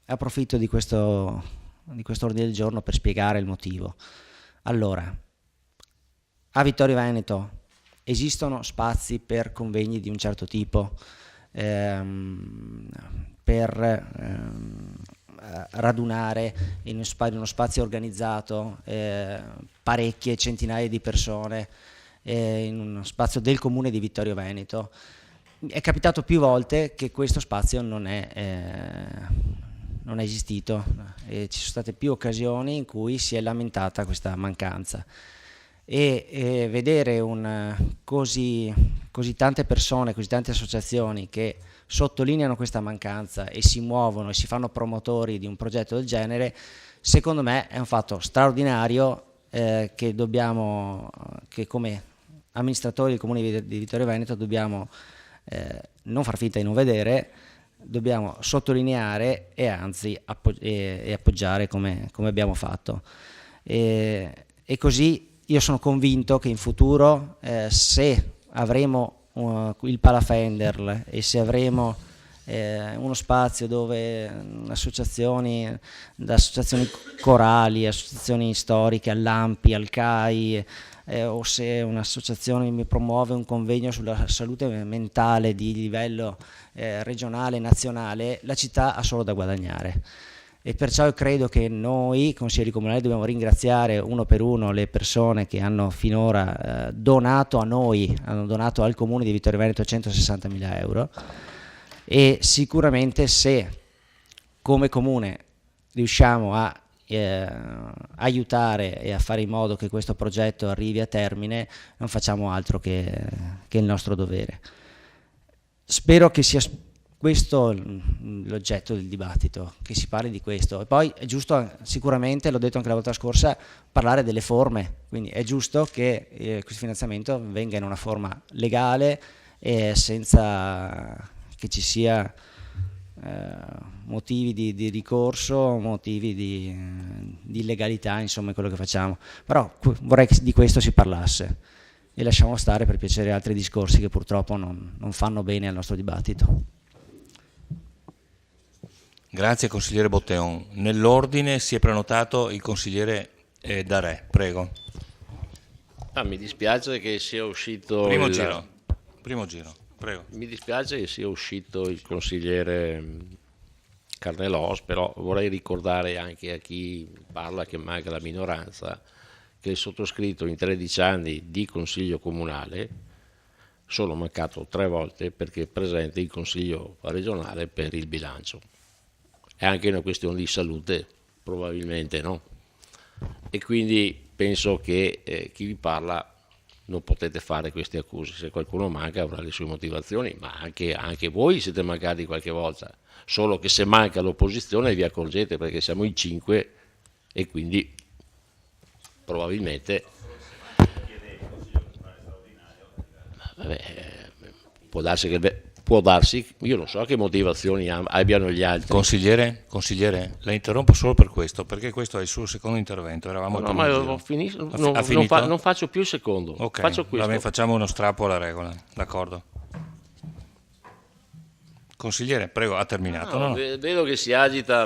approfitto di questo ordine del giorno per spiegare il motivo. Allora, a Vittorio Veneto esistono spazi per convegni di un certo tipo, per radunare in uno spazio organizzato parecchie centinaia di persone in uno spazio del comune di Vittorio Veneto. È capitato più volte che questo spazio non è esistito e ci sono state più occasioni in cui si è lamentata questa mancanza e vedere così tante persone, così tante associazioni che sottolineano questa mancanza e si muovono e si fanno promotori di un progetto del genere, secondo me è un fatto straordinario che come amministratori del Comune di Vittorio Veneto dobbiamo non far finta di non vedere, dobbiamo sottolineare e anzi appoggiare come abbiamo fatto. E così io sono convinto che in futuro se avremo il Palafender e se avremo uno spazio dove associazioni corali, associazioni storiche, all'AMPI, al CAI, o se un'associazione mi promuove un convegno sulla salute mentale di livello regionale e nazionale, la città ha solo da guadagnare. E perciò io credo che noi, consiglieri comunali, dobbiamo ringraziare uno per uno le persone che hanno finora donato a noi, hanno donato al Comune di Vittorio Veneto 160.000 euro, e sicuramente se come Comune riusciamo a aiutare e a fare in modo che questo progetto arrivi a termine, non facciamo altro che il nostro dovere. Spero che sia questo l'oggetto del dibattito, che si parli di questo. E poi è giusto sicuramente, l'ho detto anche la volta scorsa, parlare delle forme, quindi è giusto che questo finanziamento venga in una forma legale e senza che ci sia motivi di ricorso, motivi di illegalità, insomma, in quello che facciamo. Però vorrei che di questo si parlasse e lasciamo stare per piacere altri discorsi che purtroppo non fanno bene al nostro dibattito. Grazie consigliere Botteon. Nell'ordine si è prenotato il consigliere Darè, prego. Mi dispiace che sia uscito Primo giro, prego. Mi dispiace che sia uscito il consigliere Carnellos, però vorrei ricordare anche a chi parla che manca la minoranza che il sottoscritto in 13 anni di consiglio comunale sono mancato 3 volte perché è presente il consiglio regionale per il bilancio. È anche una questione di salute, probabilmente, no? E quindi penso che chi vi parla non potete fare queste accuse. Se qualcuno manca avrà le sue motivazioni, ma anche voi siete mancati qualche volta. Solo che se manca l'opposizione vi accorgete, perché siamo in 5 e quindi probabilmente può darsi, io non so che motivazioni abbiano gli altri. Consigliere, la interrompo solo per questo, perché questo è il suo secondo intervento. Eravamo no, ma ho finito, non faccio più il secondo. Ok, faccio questo. Vabbè, facciamo uno strappo alla regola, d'accordo. Consigliere, prego, ha terminato. No. Vedo che si agita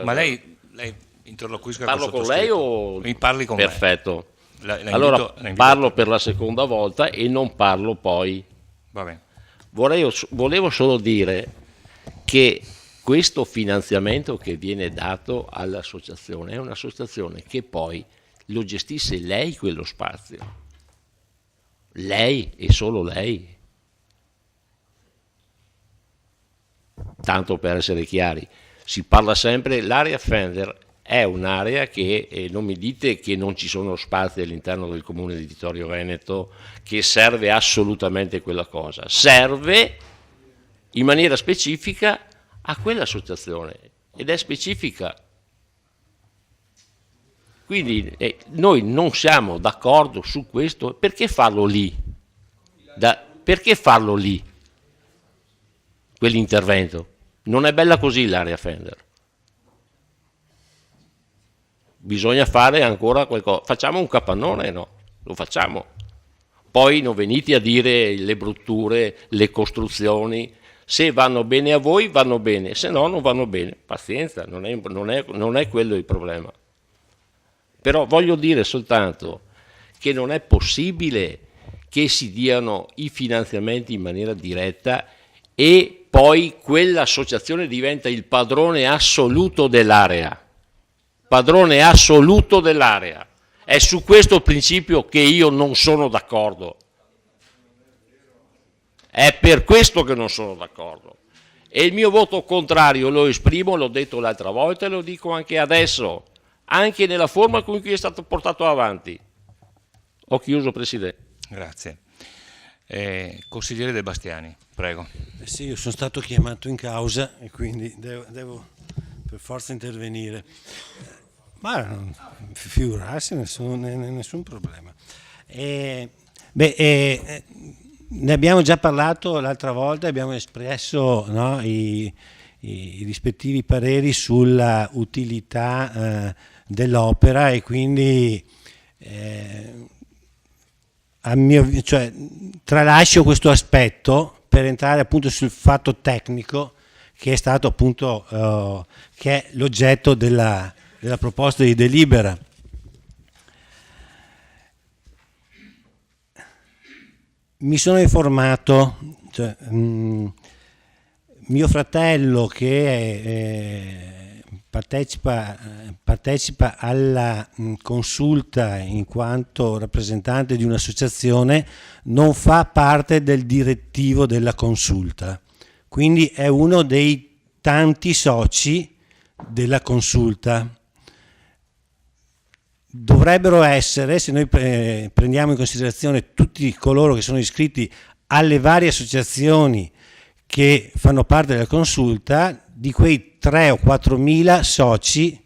Ma lei interloquisca parlo con lei o parli con perfetto. me? Allora parlo per la seconda volta e non parlo poi. Va bene. Volevo solo dire che questo finanziamento che viene dato all'associazione è un'associazione che poi lo gestisce lei quello spazio. Lei e solo lei. Tanto per essere chiari, si parla sempre, l'area Fender è un'area che, non mi dite che non ci sono spazi all'interno del comune di Vittorio Veneto, che serve assolutamente quella cosa, serve in maniera specifica a quell'associazione ed è specifica. Quindi noi non siamo d'accordo su questo, perché farlo lì? Perché farlo lì? Quell'intervento? Non è bella così l'area Fender. Bisogna fare ancora qualcosa. Facciamo un capannone? No, lo facciamo. Poi non venite a dire le brutture, le costruzioni. Se vanno bene a voi, vanno bene, se no non vanno bene. Pazienza, non è quello il problema. Però voglio dire soltanto che non è possibile che si diano i finanziamenti in maniera diretta e poi quell'associazione diventa il padrone assoluto dell'area. Padrone assoluto dell'area. È su questo principio che io non sono d'accordo. È per questo che non sono d'accordo. E il mio voto contrario lo esprimo, l'ho detto l'altra volta e lo dico anche adesso, anche nella forma con cui è stato portato avanti. Ho chiuso, Presidente. Grazie. Consigliere De Bastiani, prego. Sì, io sono stato chiamato in causa e quindi devo per forza intervenire. Ma figurarsi, nessun problema. Ne abbiamo già parlato l'altra volta, abbiamo espresso, no, i rispettivi pareri sulla utilità dell'opera e quindi tralascio questo aspetto per entrare appunto sul fatto tecnico che è stato appunto che è l'oggetto della proposta di delibera. Mi sono informato, mio fratello che partecipa alla consulta in quanto rappresentante di un'associazione, non fa parte del direttivo della consulta, quindi è uno dei tanti soci della consulta. Dovrebbero essere, se noi prendiamo in considerazione tutti coloro che sono iscritti alle varie associazioni che fanno parte della consulta, di quei 3 o 4 mila soci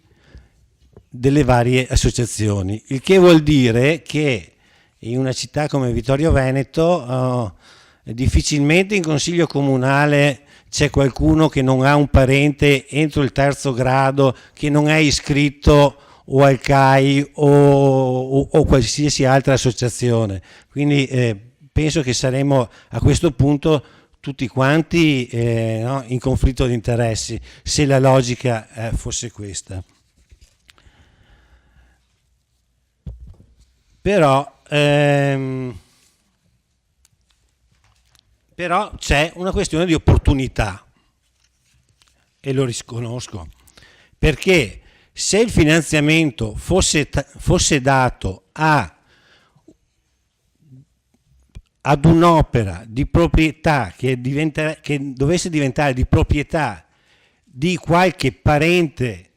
delle varie associazioni, il che vuol dire che in una città come Vittorio Veneto difficilmente in consiglio comunale c'è qualcuno che non ha un parente entro il 3° grado, che non è iscritto o al CAI o qualsiasi altra associazione. Quindi penso che saremo a questo punto tutti quanti no, in conflitto di interessi, se la logica fosse questa. Però c'è una questione di opportunità e lo riconosco, perché se il finanziamento fosse dato ad un'opera di proprietà che dovesse diventare di proprietà di qualche parente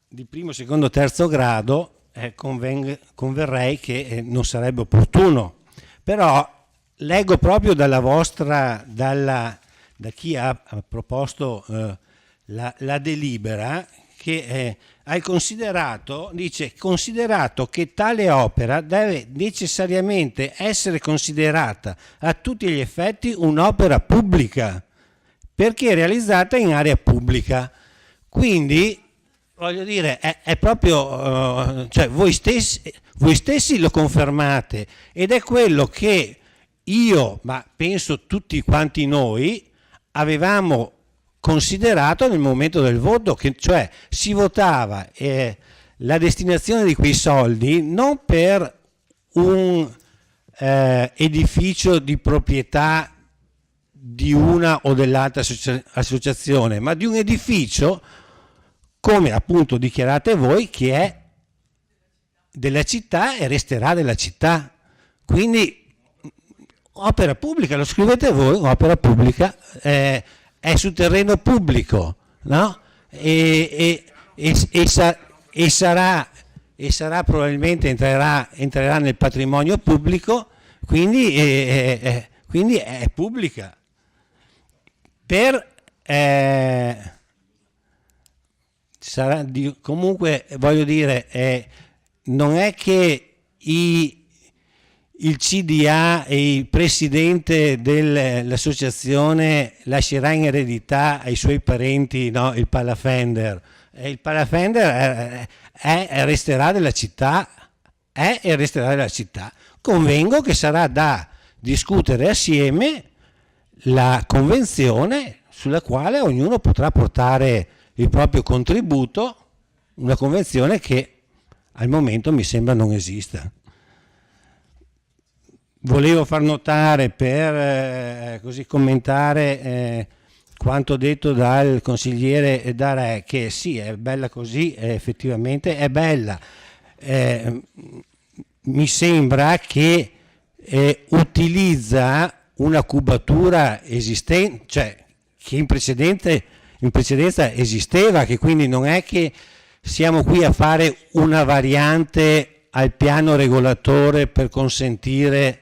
di primo, secondo, terzo grado, converrei che non sarebbe opportuno. Però leggo proprio da chi ha proposto la delibera che hai considerato che tale opera deve necessariamente essere considerata a tutti gli effetti un'opera pubblica, perché è realizzata in area pubblica. Quindi, voglio dire, è proprio, cioè voi stessi lo confermate, ed è quello che io, ma penso tutti quanti noi, avevamo considerato nel momento del voto, che cioè si votava la destinazione di quei soldi non per un edificio di proprietà di una o dell'altra associazione, ma di un edificio, come appunto dichiarate voi, che è della città e resterà della città. Quindi opera pubblica, lo scrivete voi, opera pubblica, è su terreno pubblico, no? E sarà probabilmente entrerà nel patrimonio pubblico, quindi è pubblica. Comunque voglio dire, non è che il CDA e il presidente dell'associazione lascerà in eredità ai suoi parenti, no, il palafender. Il palafender resterà della città, e resterà della città. Convengo che sarà da discutere assieme la convenzione sulla quale ognuno potrà portare il proprio contributo, una convenzione che al momento mi sembra non esista. Volevo far notare, per così commentare quanto detto dal consigliere Darè, che sì, è bella così, effettivamente è bella. Mi sembra che utilizza una cubatura esistente, cioè che in precedenza esisteva, che quindi non è che siamo qui a fare una variante al piano regolatore per consentire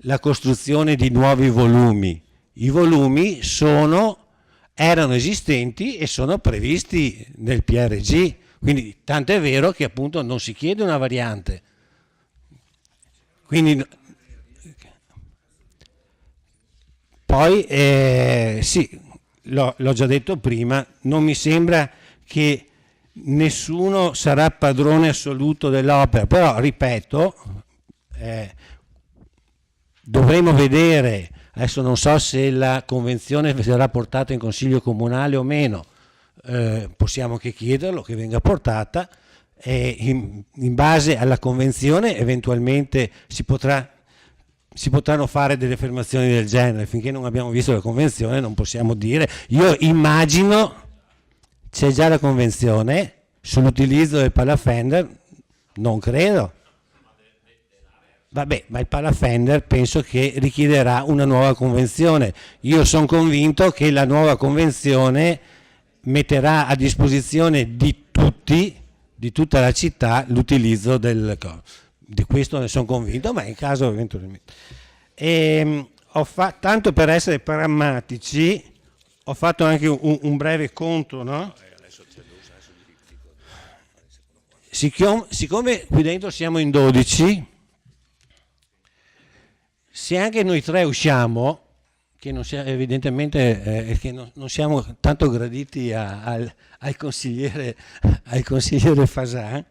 la costruzione di nuovi volumi. I volumi erano esistenti e sono previsti nel PRG, quindi tanto è vero che appunto non si chiede una variante. Quindi poi sì, l'ho già detto prima, non mi sembra che nessuno sarà padrone assoluto dell'opera, però ripeto, dovremo vedere, adesso non so se la convenzione verrà portata in consiglio comunale o meno, possiamo anche chiederlo che venga portata, e in base alla convenzione eventualmente si potranno fare delle affermazioni del genere. Finché non abbiamo visto la convenzione non possiamo dire. Io immagino, c'è già la convenzione sull'utilizzo del palafender, non credo. Vabbè, ma il palafender penso che richiederà una nuova convenzione. Io sono convinto che la nuova convenzione metterà a disposizione di tutti, di tutta la città, l'utilizzo di questo ne sono convinto, ma in caso eventualmente. Tanto per essere pragmatici, ho fatto anche un breve conto, no? Siccome qui dentro siamo in 12, se anche noi tre usciamo, che non sia, evidentemente che non siamo tanto graditi al consigliere Fasan,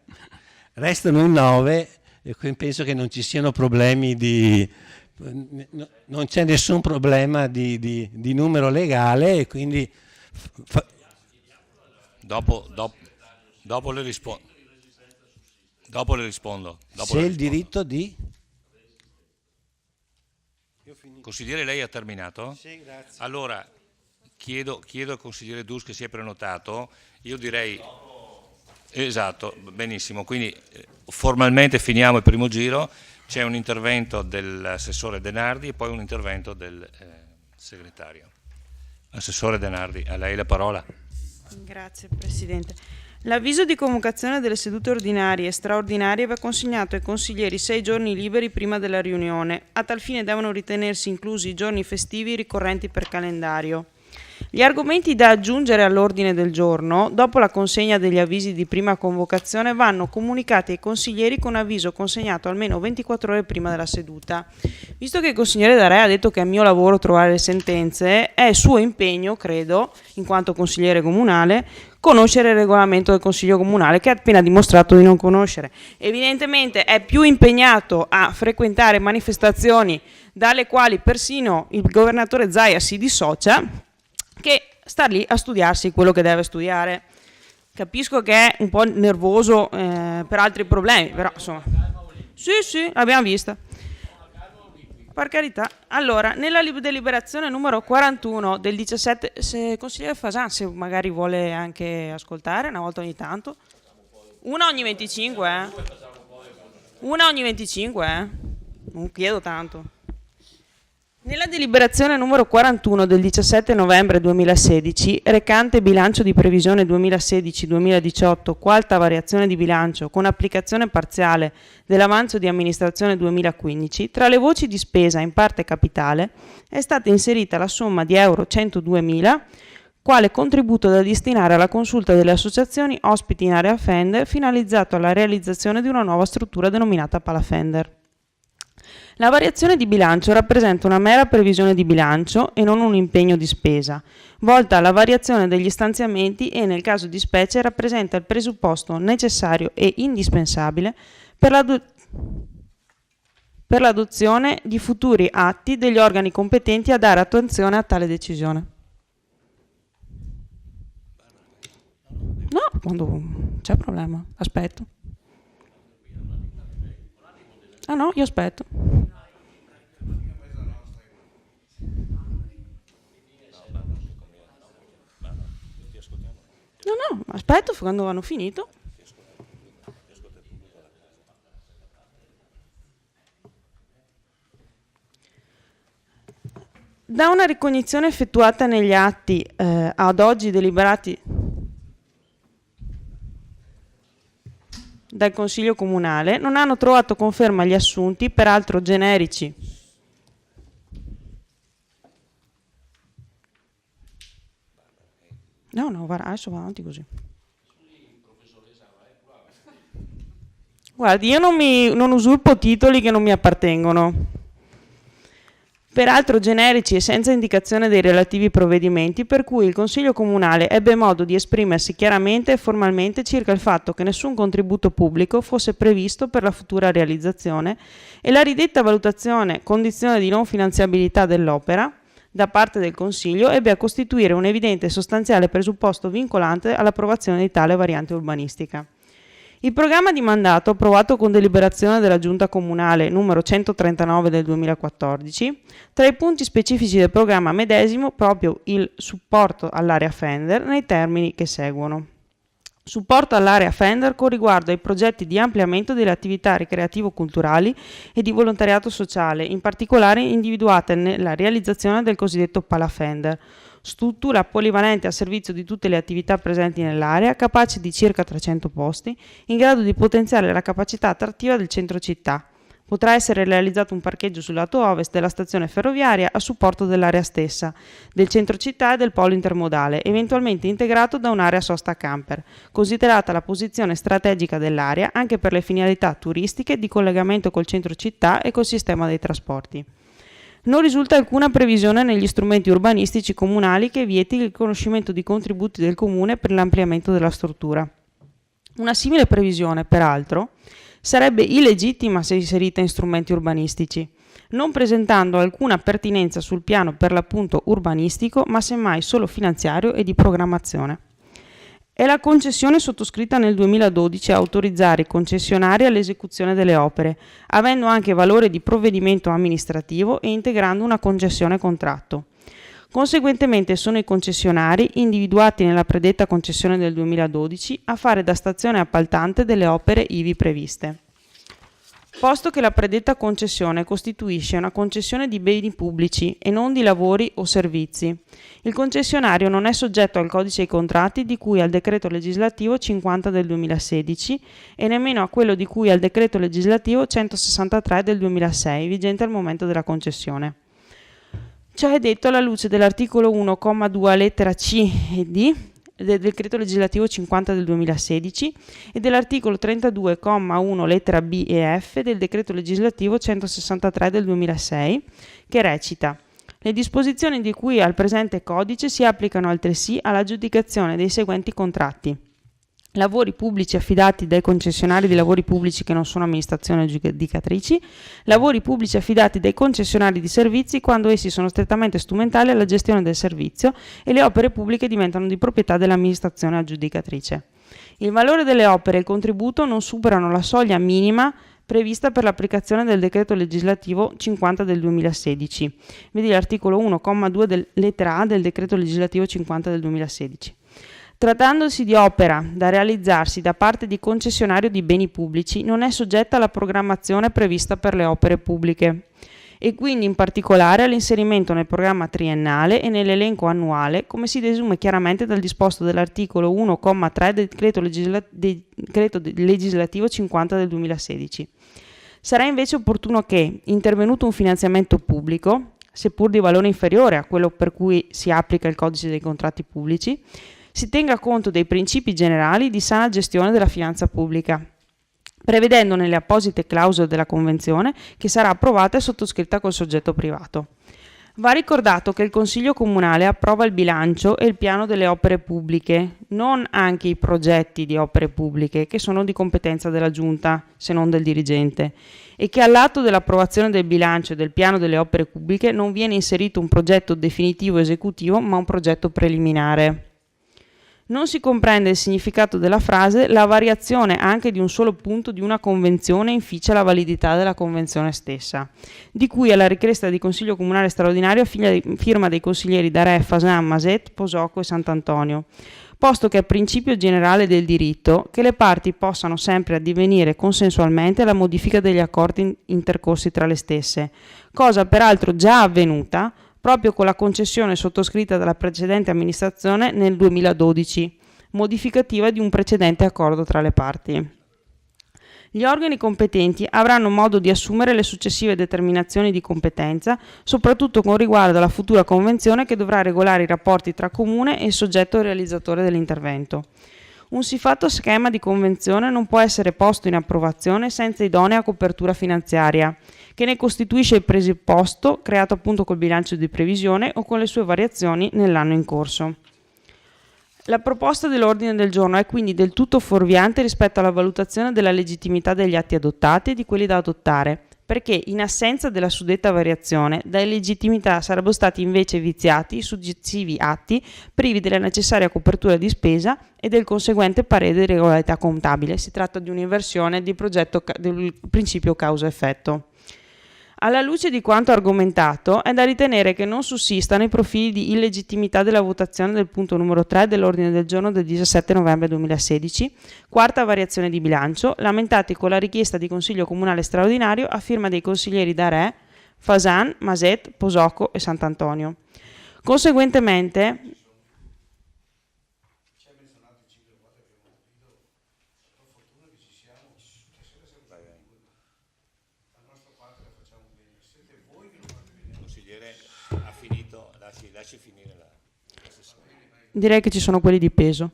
restano in 9 e penso che non ci siano problemi non c'è nessun problema di numero legale, e quindi dopo le rispondo. C'è il diritto di... Consigliere, lei ha terminato? Sì, grazie. Allora, chiedo al consigliere Dus che si è prenotato, io direi... Esatto, benissimo, quindi formalmente finiamo il primo giro, c'è un intervento dell'assessore Denardi e poi un intervento del segretario. Assessore Denardi, a lei la parola. Grazie Presidente. L'avviso di convocazione delle sedute ordinarie e straordinarie va consegnato ai consiglieri 6 giorni liberi prima della riunione. A tal fine devono ritenersi inclusi i giorni festivi ricorrenti per calendario. Gli argomenti da aggiungere all'ordine del giorno, dopo la consegna degli avvisi di prima convocazione, vanno comunicati ai consiglieri con avviso consegnato almeno 24 ore prima della seduta. Visto che il consigliere D'Area ha detto che è mio lavoro trovare le sentenze, è suo impegno, credo, in quanto consigliere comunale, conoscere il regolamento del Consiglio Comunale, che ha appena dimostrato di non conoscere. Evidentemente è più impegnato a frequentare manifestazioni dalle quali persino il governatore Zaia si dissocia, che sta lì a studiarsi quello che deve studiare. Capisco che è un po' nervoso per altri problemi, però insomma... Sì, l'abbiamo vista. Per carità. Allora, nella deliberazione numero 41 del 17, se consigliere Fasan, se magari vuole anche ascoltare una volta ogni tanto. Una ogni 25, Una ogni 25, Non chiedo tanto. Nella deliberazione numero 41 del 17 novembre 2016, recante bilancio di previsione 2016-2018, quarta variazione di bilancio con applicazione parziale dell'avanzo di amministrazione 2015, tra le voci di spesa in parte capitale è stata inserita la somma di euro 102.000 quale contributo da destinare alla consulta delle associazioni ospiti in area Fender finalizzato alla realizzazione di una nuova struttura denominata Palafender. La variazione di bilancio rappresenta una mera previsione di bilancio e non un impegno di spesa, volta alla variazione degli stanziamenti e, nel caso di specie, rappresenta il presupposto necessario e indispensabile per l'adozione di futuri atti degli organi competenti a dare attuazione a tale decisione. No, quando c'è problema, aspetto. Ah no, io aspetto. No, aspetto quando hanno finito. Da una ricognizione effettuata negli atti ad oggi deliberati dal Consiglio Comunale, non hanno trovato conferma gli assunti, peraltro generici No, adesso va avanti così. Guardi, io non usurpo titoli che non mi appartengono. Peraltro generici e senza indicazione dei relativi provvedimenti, per cui il Consiglio Comunale ebbe modo di esprimersi chiaramente e formalmente circa il fatto che nessun contributo pubblico fosse previsto per la futura realizzazione e la ridetta valutazione, condizione di non finanziabilità dell'opera, da parte del Consiglio ebbe a costituire un evidente e sostanziale presupposto vincolante all'approvazione di tale variante urbanistica. Il programma di mandato, approvato con deliberazione della Giunta Comunale numero 139 del 2014, tra i punti specifici del programma medesimo proprio il supporto all'area Fender nei termini che seguono. Supporto all'area Fender con riguardo ai progetti di ampliamento delle attività ricreativo-culturali e di volontariato sociale, in particolare individuate nella realizzazione del cosiddetto Pala Fender, struttura polivalente a servizio di tutte le attività presenti nell'area, capace di circa 300 posti, in grado di potenziare la capacità attrattiva del centro città. Potrà essere realizzato un parcheggio sul lato ovest della stazione ferroviaria a supporto dell'area stessa, del centro città e del polo intermodale, eventualmente integrato da un'area sosta camper, considerata la posizione strategica dell'area anche per le finalità turistiche di collegamento col centro città e col sistema dei trasporti. Non risulta alcuna previsione negli strumenti urbanistici comunali che vieti il riconoscimento di contributi del comune per l'ampliamento della struttura. Una simile previsione, peraltro, sarebbe illegittima se inserita in strumenti urbanistici, non presentando alcuna pertinenza sul piano per l'appunto urbanistico, ma semmai solo finanziario e di programmazione. È la concessione sottoscritta nel 2012 a autorizzare i concessionari all'esecuzione delle opere, avendo anche valore di provvedimento amministrativo e integrando una concessione contratto. Conseguentemente sono i concessionari, individuati nella predetta concessione del 2012, a fare da stazione appaltante delle opere ivi previste. Posto che la predetta concessione costituisce una concessione di beni pubblici e non di lavori o servizi, il concessionario non è soggetto al codice dei contratti di cui al decreto legislativo 50 del 2016 e nemmeno a quello di cui al decreto legislativo 163 del 2006, vigente al momento della concessione. Ciò è detto alla luce dell'articolo 1,2 lettera C e D del decreto legislativo 50 del 2016 e dell'articolo 32,1 lettera B e F del decreto legislativo 163 del 2006, che recita: le disposizioni di cui al presente codice si applicano altresì all'aggiudicazione dei seguenti contratti: lavori pubblici affidati dai concessionari di lavori pubblici che non sono amministrazioni aggiudicatrici, lavori pubblici affidati dai concessionari di servizi quando essi sono strettamente strumentali alla gestione del servizio e le opere pubbliche diventano di proprietà dell'amministrazione aggiudicatrice. Il valore delle opere e il contributo non superano la soglia minima prevista per l'applicazione del decreto legislativo 50 del 2016. Vedi l'articolo 1,2 lettera A del decreto legislativo 50 del 2016. Trattandosi di opera da realizzarsi da parte di concessionario di beni pubblici, non è soggetta alla programmazione prevista per le opere pubbliche e quindi in particolare all'inserimento nel programma triennale e nell'elenco annuale, come si desume chiaramente dal disposto dell'articolo 1,3 del decreto legislativo 50 del 2016. Sarà invece opportuno che, intervenuto un finanziamento pubblico, seppur di valore inferiore a quello per cui si applica il codice dei contratti pubblici, si tenga conto dei principi generali di sana gestione della finanza pubblica, prevedendo nelle apposite clausole della Convenzione che sarà approvata e sottoscritta col soggetto privato. Va ricordato che il Consiglio Comunale approva il bilancio e il piano delle opere pubbliche, non anche i progetti di opere pubbliche che sono di competenza della Giunta, se non del dirigente, e che all'atto dell'approvazione del bilancio e del piano delle opere pubbliche non viene inserito un progetto definitivo esecutivo, ma un progetto preliminare. Non si comprende il significato della frase «la variazione anche di un solo punto di una convenzione inficia la validità della convenzione stessa», di cui alla richiesta di Consiglio Comunale straordinario a firma dei consiglieri Darè, Fasan, Maset, Posocco e Sant'Antonio, posto che è principio generale del diritto che le parti possano sempre addivenire consensualmente alla modifica degli accordi intercorsi tra le stesse, cosa peraltro già avvenuta proprio con la concessione sottoscritta dalla precedente amministrazione nel 2012, modificativa di un precedente accordo tra le parti. Gli organi competenti avranno modo di assumere le successive determinazioni di competenza, soprattutto con riguardo alla futura convenzione che dovrà regolare i rapporti tra comune e il soggetto realizzatore dell'intervento. Un siffatto schema di convenzione non può essere posto in approvazione senza idonea copertura finanziaria, che ne costituisce il presupposto, creato appunto col bilancio di previsione o con le sue variazioni nell'anno in corso. La proposta dell'ordine del giorno è quindi del tutto fuorviante rispetto alla valutazione della legittimità degli atti adottati e di quelli da adottare, perché in assenza della suddetta variazione, da illegittimità sarebbero stati invece viziati i successivi atti privi della necessaria copertura di spesa e del conseguente parere di regolarità contabile. Si tratta di un'inversione del principio causa-effetto. Alla luce di quanto argomentato, è da ritenere che non sussistano i profili di illegittimità della votazione del punto numero 3 dell'ordine del giorno del 17 novembre 2016, quarta variazione di bilancio, lamentati con la richiesta di Consiglio Comunale straordinario a firma dei consiglieri Darè, Fasan, Maset, Posocco e Sant'Antonio. Conseguentemente, direi che ci sono quelli di peso.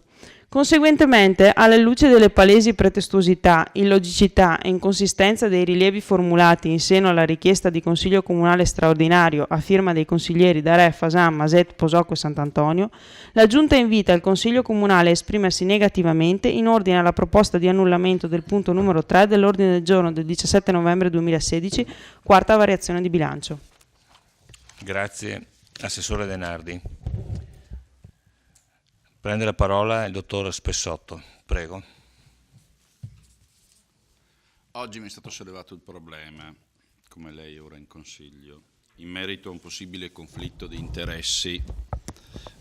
Conseguentemente, alla luce delle palesi pretestuosità, illogicità e inconsistenza dei rilievi formulati in seno alla richiesta di Consiglio Comunale straordinario a firma dei consiglieri Darè, Fasan, Maset, Posocco e Sant'Antonio, la Giunta invita il Consiglio Comunale a esprimersi negativamente in ordine alla proposta di annullamento del punto numero 3 dell'ordine del giorno del 17 novembre 2016, quarta variazione di bilancio. Grazie. Assessore De Nardi. Prende la parola il dottor Spessotto, prego. Oggi mi è stato sollevato il problema, come lei è ora in Consiglio, in merito a un possibile conflitto di interessi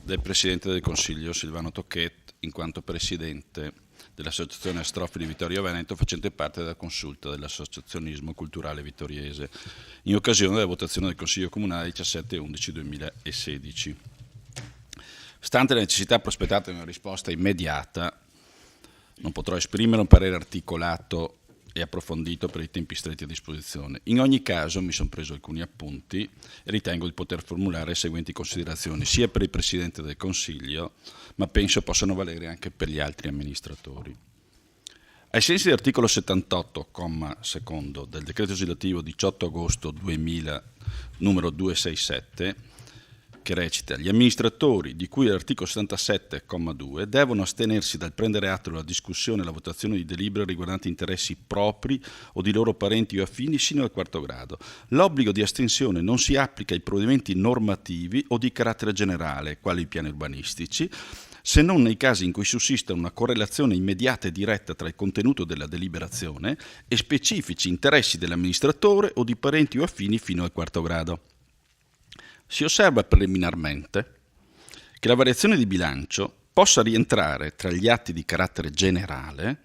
del Presidente del Consiglio Silvano Tocquet, in quanto Presidente dell'Associazione Astrofili Vittorio Veneto, facente parte della consulta dell'Associazionismo Culturale Vittoriese, in occasione della votazione del Consiglio Comunale 17/11/2016. Stante la necessità prospettata di una risposta immediata, non potrò esprimere un parere articolato e approfondito per i tempi stretti a disposizione. In ogni caso mi sono preso alcuni appunti e ritengo di poter formulare le seguenti considerazioni, sia per il Presidente del Consiglio, ma penso possano valere anche per gli altri amministratori. Ai sensi dell'articolo 78, comma secondo, del decreto legislativo 18 agosto 2000, numero 267, che recita: gli amministratori di cui all'articolo 77,2 devono astenersi dal prendere atto della discussione e la votazione di delibere riguardanti interessi propri o di loro parenti o affini sino al quarto grado. L'obbligo di astensione non si applica ai provvedimenti normativi o di carattere generale, quali i piani urbanistici, se non nei casi in cui sussista una correlazione immediata e diretta tra il contenuto della deliberazione e specifici interessi dell'amministratore o di parenti o affini fino al quarto grado. Si osserva preliminarmente che la variazione di bilancio possa rientrare tra gli atti di carattere generale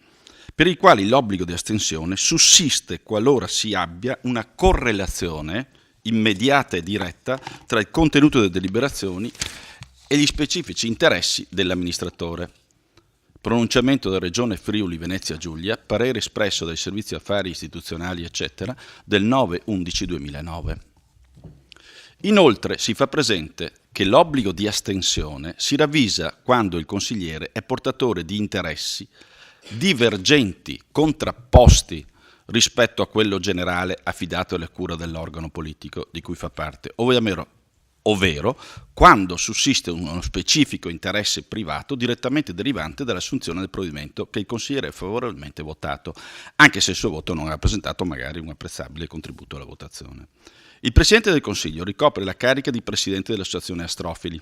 per i quali l'obbligo di astensione sussiste qualora si abbia una correlazione immediata e diretta tra il contenuto delle deliberazioni e gli specifici interessi dell'amministratore. Pronunciamento della Regione Friuli Venezia Giulia, parere espresso dai Servizi Affari Istituzionali eccetera del 9/11/2009. Inoltre si fa presente che l'obbligo di astensione si ravvisa quando il consigliere è portatore di interessi divergenti, contrapposti rispetto a quello generale affidato alla cura dell'organo politico di cui fa parte, ovvero quando sussiste uno specifico interesse privato direttamente derivante dall'assunzione del provvedimento che il consigliere ha favorevolmente votato, anche se il suo voto non ha rappresentato magari un apprezzabile contributo alla votazione. Il Presidente del Consiglio ricopre la carica di Presidente dell'Associazione Astrofili.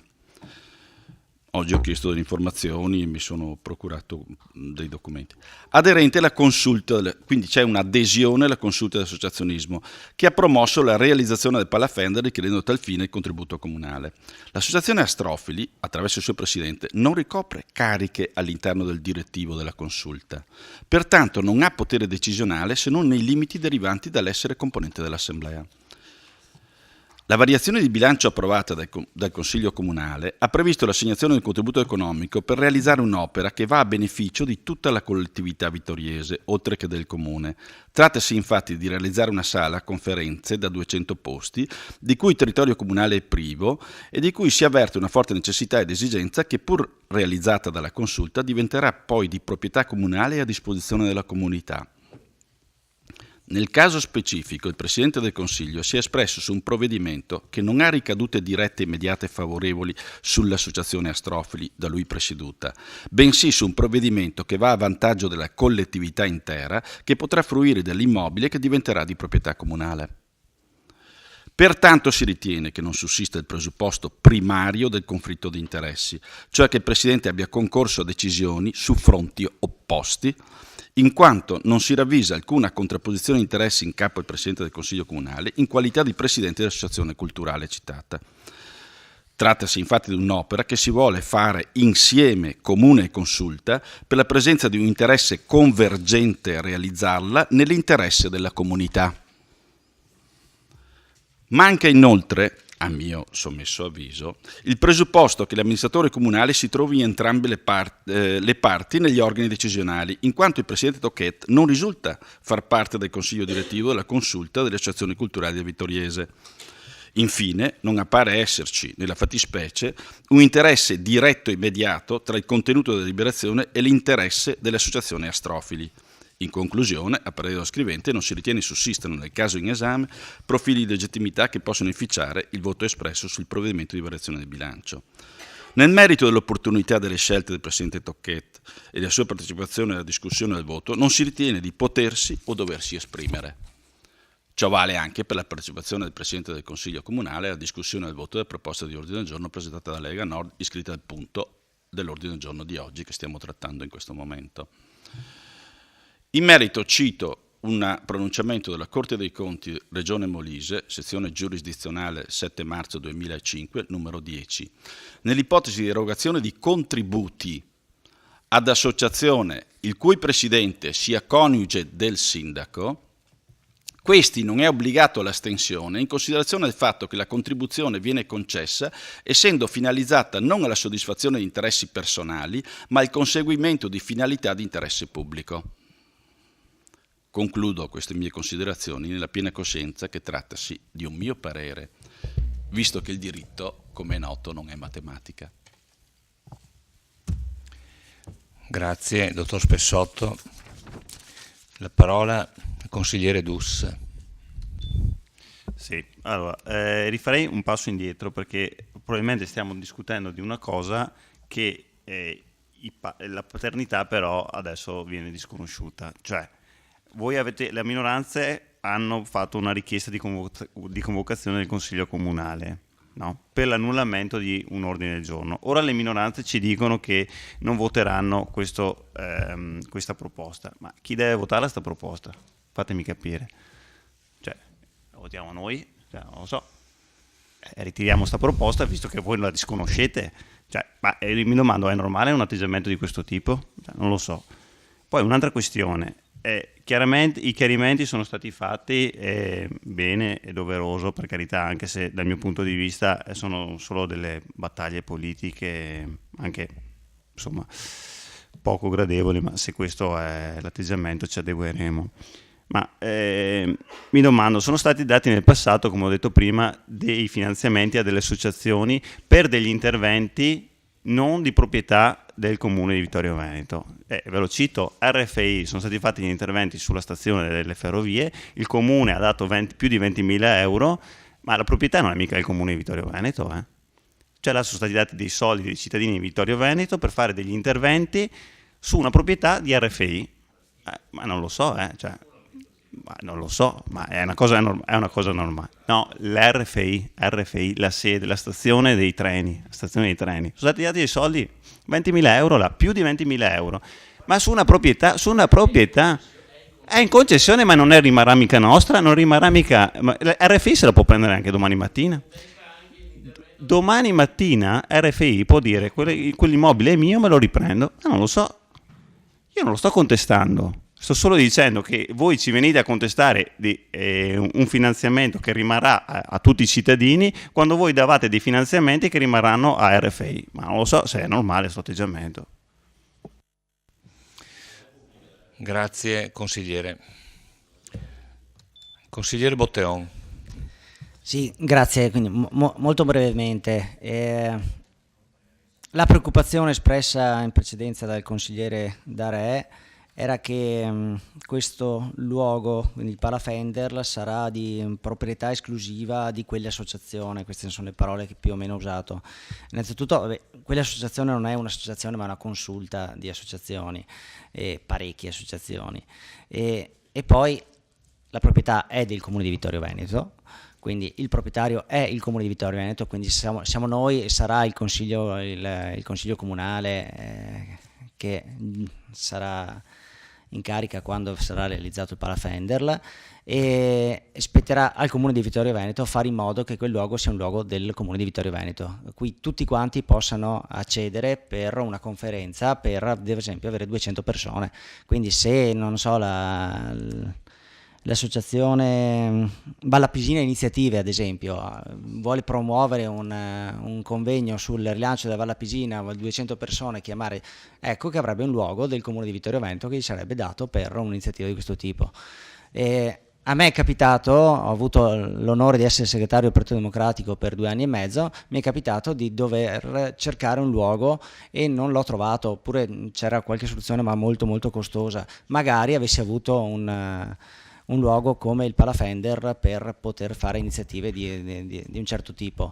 Oggi ho chiesto delle informazioni e mi sono procurato dei documenti. Aderente alla consulta, quindi c'è un'adesione alla consulta dell'associazionismo che ha promosso la realizzazione del Palafender richiedendo a tal fine il contributo comunale. L'associazione Astrofili, attraverso il suo Presidente, non ricopre cariche all'interno del direttivo della consulta. Pertanto non ha potere decisionale se non nei limiti derivanti dall'essere componente dell'Assemblea. La variazione di bilancio approvata dal Consiglio Comunale ha previsto l'assegnazione del contributo economico per realizzare un'opera che va a beneficio di tutta la collettività vittoriese, oltre che del Comune. Trattasi infatti di realizzare una sala conferenze da 200 posti, di cui il territorio comunale è privo e di cui si avverte una forte necessità ed esigenza che, pur realizzata dalla Consulta, diventerà poi di proprietà comunale e a disposizione della comunità. Nel caso specifico, il Presidente del Consiglio si è espresso su un provvedimento che non ha ricadute dirette e immediate favorevoli sull'associazione Astrofili da lui presieduta, bensì su un provvedimento che va a vantaggio della collettività intera, che potrà fruire dell'immobile che diventerà di proprietà comunale. Pertanto si ritiene che non sussista il presupposto primario del conflitto di interessi, cioè che il Presidente abbia concorso a decisioni su fronti opposti, in quanto non si ravvisa alcuna contrapposizione di interessi in capo al Presidente del Consiglio Comunale in qualità di Presidente dell'associazione culturale citata. Trattasi infatti di un'opera che si vuole fare insieme, Comune e Consulta, per la presenza di un interesse convergente a realizzarla nell'interesse della comunità. Manca inoltre, a mio sommesso avviso, il presupposto che l'amministratore comunale si trovi in entrambe le parti negli organi decisionali, in quanto il Presidente Tocquet non risulta far parte del Consiglio direttivo della Consulta delle associazioni culturali del Vittoriese. Infine, non appare esserci, nella fattispecie, un interesse diretto e immediato tra il contenuto della deliberazione e l'interesse delle associazioni astrofili. In conclusione, a parere dello scrivente, non si ritiene sussistano nel caso in esame profili di legittimità che possono inficiare il voto espresso sul provvedimento di variazione del bilancio. Nel merito dell'opportunità delle scelte del Presidente Tocquet e della sua partecipazione alla discussione e al voto, non si ritiene di potersi o doversi esprimere. Ciò vale anche per la partecipazione del Presidente del Consiglio Comunale alla discussione e al voto della proposta di ordine del giorno presentata dalla Lega Nord, iscritta al punto dell'ordine del giorno di oggi che stiamo trattando in questo momento. In merito cito un pronunciamento della Corte dei Conti Regione Molise, sezione giurisdizionale 7 marzo 2005, numero 10. Nell'ipotesi di erogazione di contributi ad associazione il cui presidente sia coniuge del sindaco, questi non è obbligato all'astensione in considerazione del fatto che la contribuzione viene concessa essendo finalizzata non alla soddisfazione di interessi personali, ma al conseguimento di finalità di interesse pubblico. Concludo queste mie considerazioni nella piena coscienza che trattasi di un mio parere, visto che il diritto, come è noto, non è matematica. Grazie, dottor Spessotto. La parola al consigliere Dus. Sì, allora, rifarei un passo indietro perché probabilmente stiamo discutendo di una cosa che la paternità però adesso viene disconosciuta, cioè le minoranze hanno fatto una richiesta di convocazione del Consiglio Comunale, no? Per l'annullamento di un ordine del giorno. Ora le minoranze ci dicono che non voteranno questa proposta, ma chi deve votare questa proposta? Fatemi capire. Cioè, la votiamo noi? Cioè, non lo so. Ritiriamo questa proposta visto che voi la disconoscete. Cioè, ma mi domando, è normale un atteggiamento di questo tipo? Cioè, non lo so. Poi un'altra questione. Chiaramente i chiarimenti sono stati fatti bene e doveroso, per carità, anche se dal mio punto di vista sono solo delle battaglie politiche anche insomma poco gradevoli, ma se questo è l'atteggiamento ci adegueremo. Ma mi domando, sono stati dati nel passato, come ho detto prima, dei finanziamenti a delle associazioni per degli interventi non di proprietà del Comune di Vittorio Veneto. Ve lo cito, RFI, sono stati fatti gli interventi sulla stazione delle ferrovie, il Comune ha dato più di 20.000 euro, ma la proprietà non è mica del Comune di Vittorio Veneto. Cioè là sono stati dati dei soldi dei cittadini di Vittorio Veneto per fare degli interventi su una proprietà di RFI. Ma non lo so, cioè, non lo so, ma è una cosa normale. No, l'RFI, la sede, la stazione dei treni, sono stati dati dei soldi, 20.000 euro là, più di 20.000 euro, ma su una proprietà, è in concessione, ma non rimarrà mica nostra, non rimarrà mica, RFI se la può prendere anche domani mattina. Domani mattina RFI può dire quell'immobile è mio, me lo riprendo. Non lo so, io non lo sto contestando. Sto solo dicendo che voi ci venite a contestare un finanziamento che rimarrà a tutti i cittadini quando voi davate dei finanziamenti che rimarranno a RFI, ma non lo so se è normale questo atteggiamento. Grazie consigliere. Consigliere Botteon. Sì, grazie. Quindi, molto brevemente. La preoccupazione espressa in precedenza dal consigliere Darè era che questo luogo, quindi il Palafender, sarà di proprietà esclusiva di quell'associazione. Queste sono le parole che più o meno ho usato. Innanzitutto, quell'associazione non è un'associazione ma una consulta di associazioni, parecchie associazioni. E poi la proprietà è del Comune di Vittorio Veneto, quindi il proprietario è il Comune di Vittorio Veneto, quindi siamo noi e sarà il consiglio comunale che sarà in carica quando sarà realizzato il Palafender, e spetterà al Comune di Vittorio Veneto fare in modo che quel luogo sia un luogo del Comune di Vittorio Veneto, a cui tutti quanti possano accedere per una conferenza, per ad esempio avere 200 persone. Quindi se, non so, l'associazione Valla Pisina Iniziative, ad esempio, vuole promuovere un convegno sul rilancio della Valla Pisina, 200 persone chiamare, ecco che avrebbe un luogo del Comune di Vittorio Veneto che gli sarebbe dato per un'iniziativa di questo tipo. A me è capitato, ho avuto l'onore di essere segretario del Partito Democratico per 2 anni e mezzo, mi è capitato di dover cercare un luogo e non l'ho trovato, oppure c'era qualche soluzione ma molto molto costosa. Magari avessi avuto un luogo come il Palafender per poter fare iniziative di un certo tipo.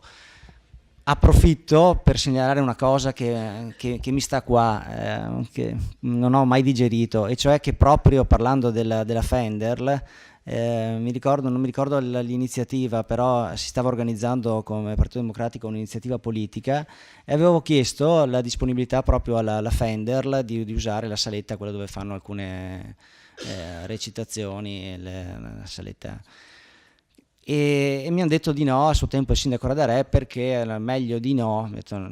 Approfitto per segnalare una cosa che mi sta qua, che non ho mai digerito, e cioè che proprio parlando della Fender, non mi ricordo l'iniziativa, però si stava organizzando come Partito Democratico un'iniziativa politica e avevo chiesto la disponibilità proprio alla Fender di usare la saletta, quella dove fanno alcune recitazioni, la saletta, e mi hanno detto di no a suo tempo il sindaco Radarè, perché era meglio di no,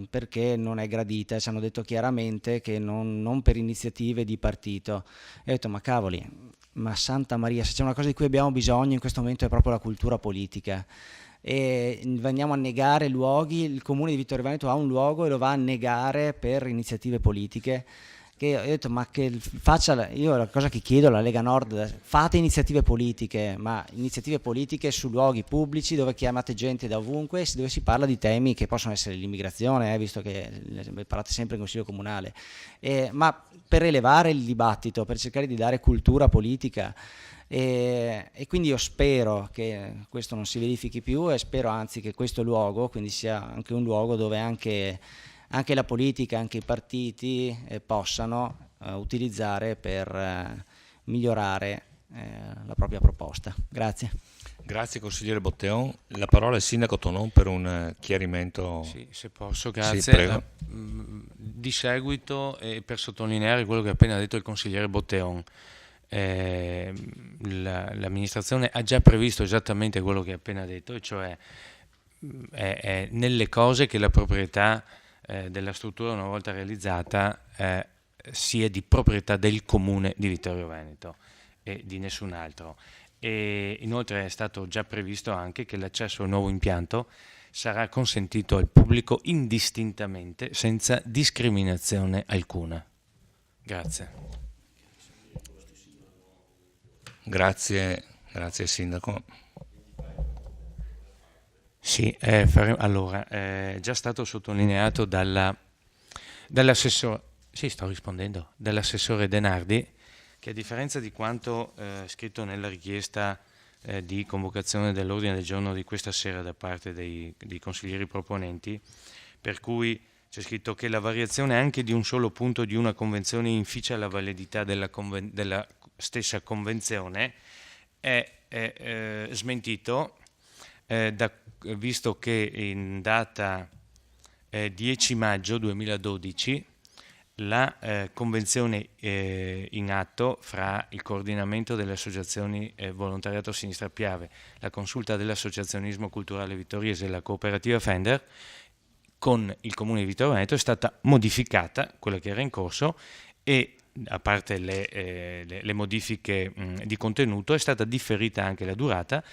perché non è gradita, e ci hanno detto chiaramente che non per iniziative di partito. E ho detto ma cavoli, ma Santa Maria, se c'è una cosa di cui abbiamo bisogno in questo momento è proprio la cultura politica, e veniamo a negare luoghi. Il Comune di Vittorio Veneto ha un luogo e lo va a negare per iniziative politiche. Che ho detto, ma che faccia, io la cosa che chiedo alla Lega Nord, fate iniziative politiche, ma iniziative politiche su luoghi pubblici dove chiamate gente da ovunque, dove si parla di temi che possono essere l'immigrazione, visto che parlate sempre in Consiglio Comunale, ma per elevare il dibattito, per cercare di dare cultura politica. E quindi io spero che questo non si verifichi più, e spero anzi che questo luogo quindi sia anche un luogo dove anche la politica, anche i partiti possano utilizzare per migliorare la propria proposta. Grazie. Grazie consigliere Botteon. La parola al sindaco Tonon per un chiarimento. Sì, se posso, grazie. Sì, prego. Di seguito, per sottolineare quello che ha appena detto il consigliere Botteon, l'amministrazione ha già previsto esattamente quello che ha appena detto, e cioè è nelle cose che la proprietà della struttura, una volta realizzata, sia di proprietà del Comune di Vittorio Veneto e di nessun altro. E inoltre è stato già previsto anche che l'accesso al nuovo impianto sarà consentito al pubblico indistintamente, senza discriminazione alcuna. Grazie. Grazie sindaco. Sì, allora, è già stato sottolineato dall'assessore, sì, sto rispondendo, dall'assessore Denardi, che a differenza di quanto scritto nella richiesta di convocazione dell'ordine del giorno di questa sera da parte dei consiglieri proponenti, per cui c'è scritto che la variazione anche di un solo punto di una convenzione inficia la validità della stessa convenzione, è smentito, visto che in data 10 maggio 2012 la convenzione in atto fra il coordinamento delle associazioni Volontariato Sinistra Piave, la consulta dell'associazionismo culturale vittoriese e la cooperativa Fender con il Comune di Vittorio Veneto è stata modificata, quella che era in corso, e a parte le modifiche di contenuto, è stata differita anche la durata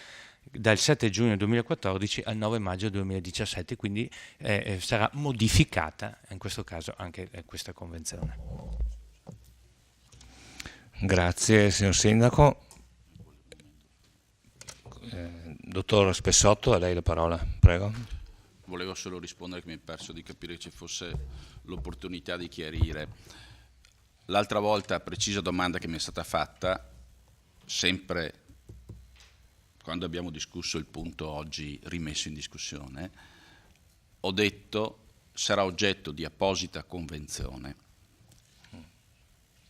dal 7 giugno 2014 al 9 maggio 2017, quindi sarà modificata in questo caso anche questa convenzione. Grazie signor Sindaco. Dottor Spessotto, a lei la parola, prego. Volevo solo rispondere che mi è perso di capire che ci fosse l'opportunità di chiarire. L'altra volta, precisa domanda che mi è stata fatta, sempre quando abbiamo discusso il punto oggi rimesso in discussione, ho detto sarà oggetto di apposita convenzione,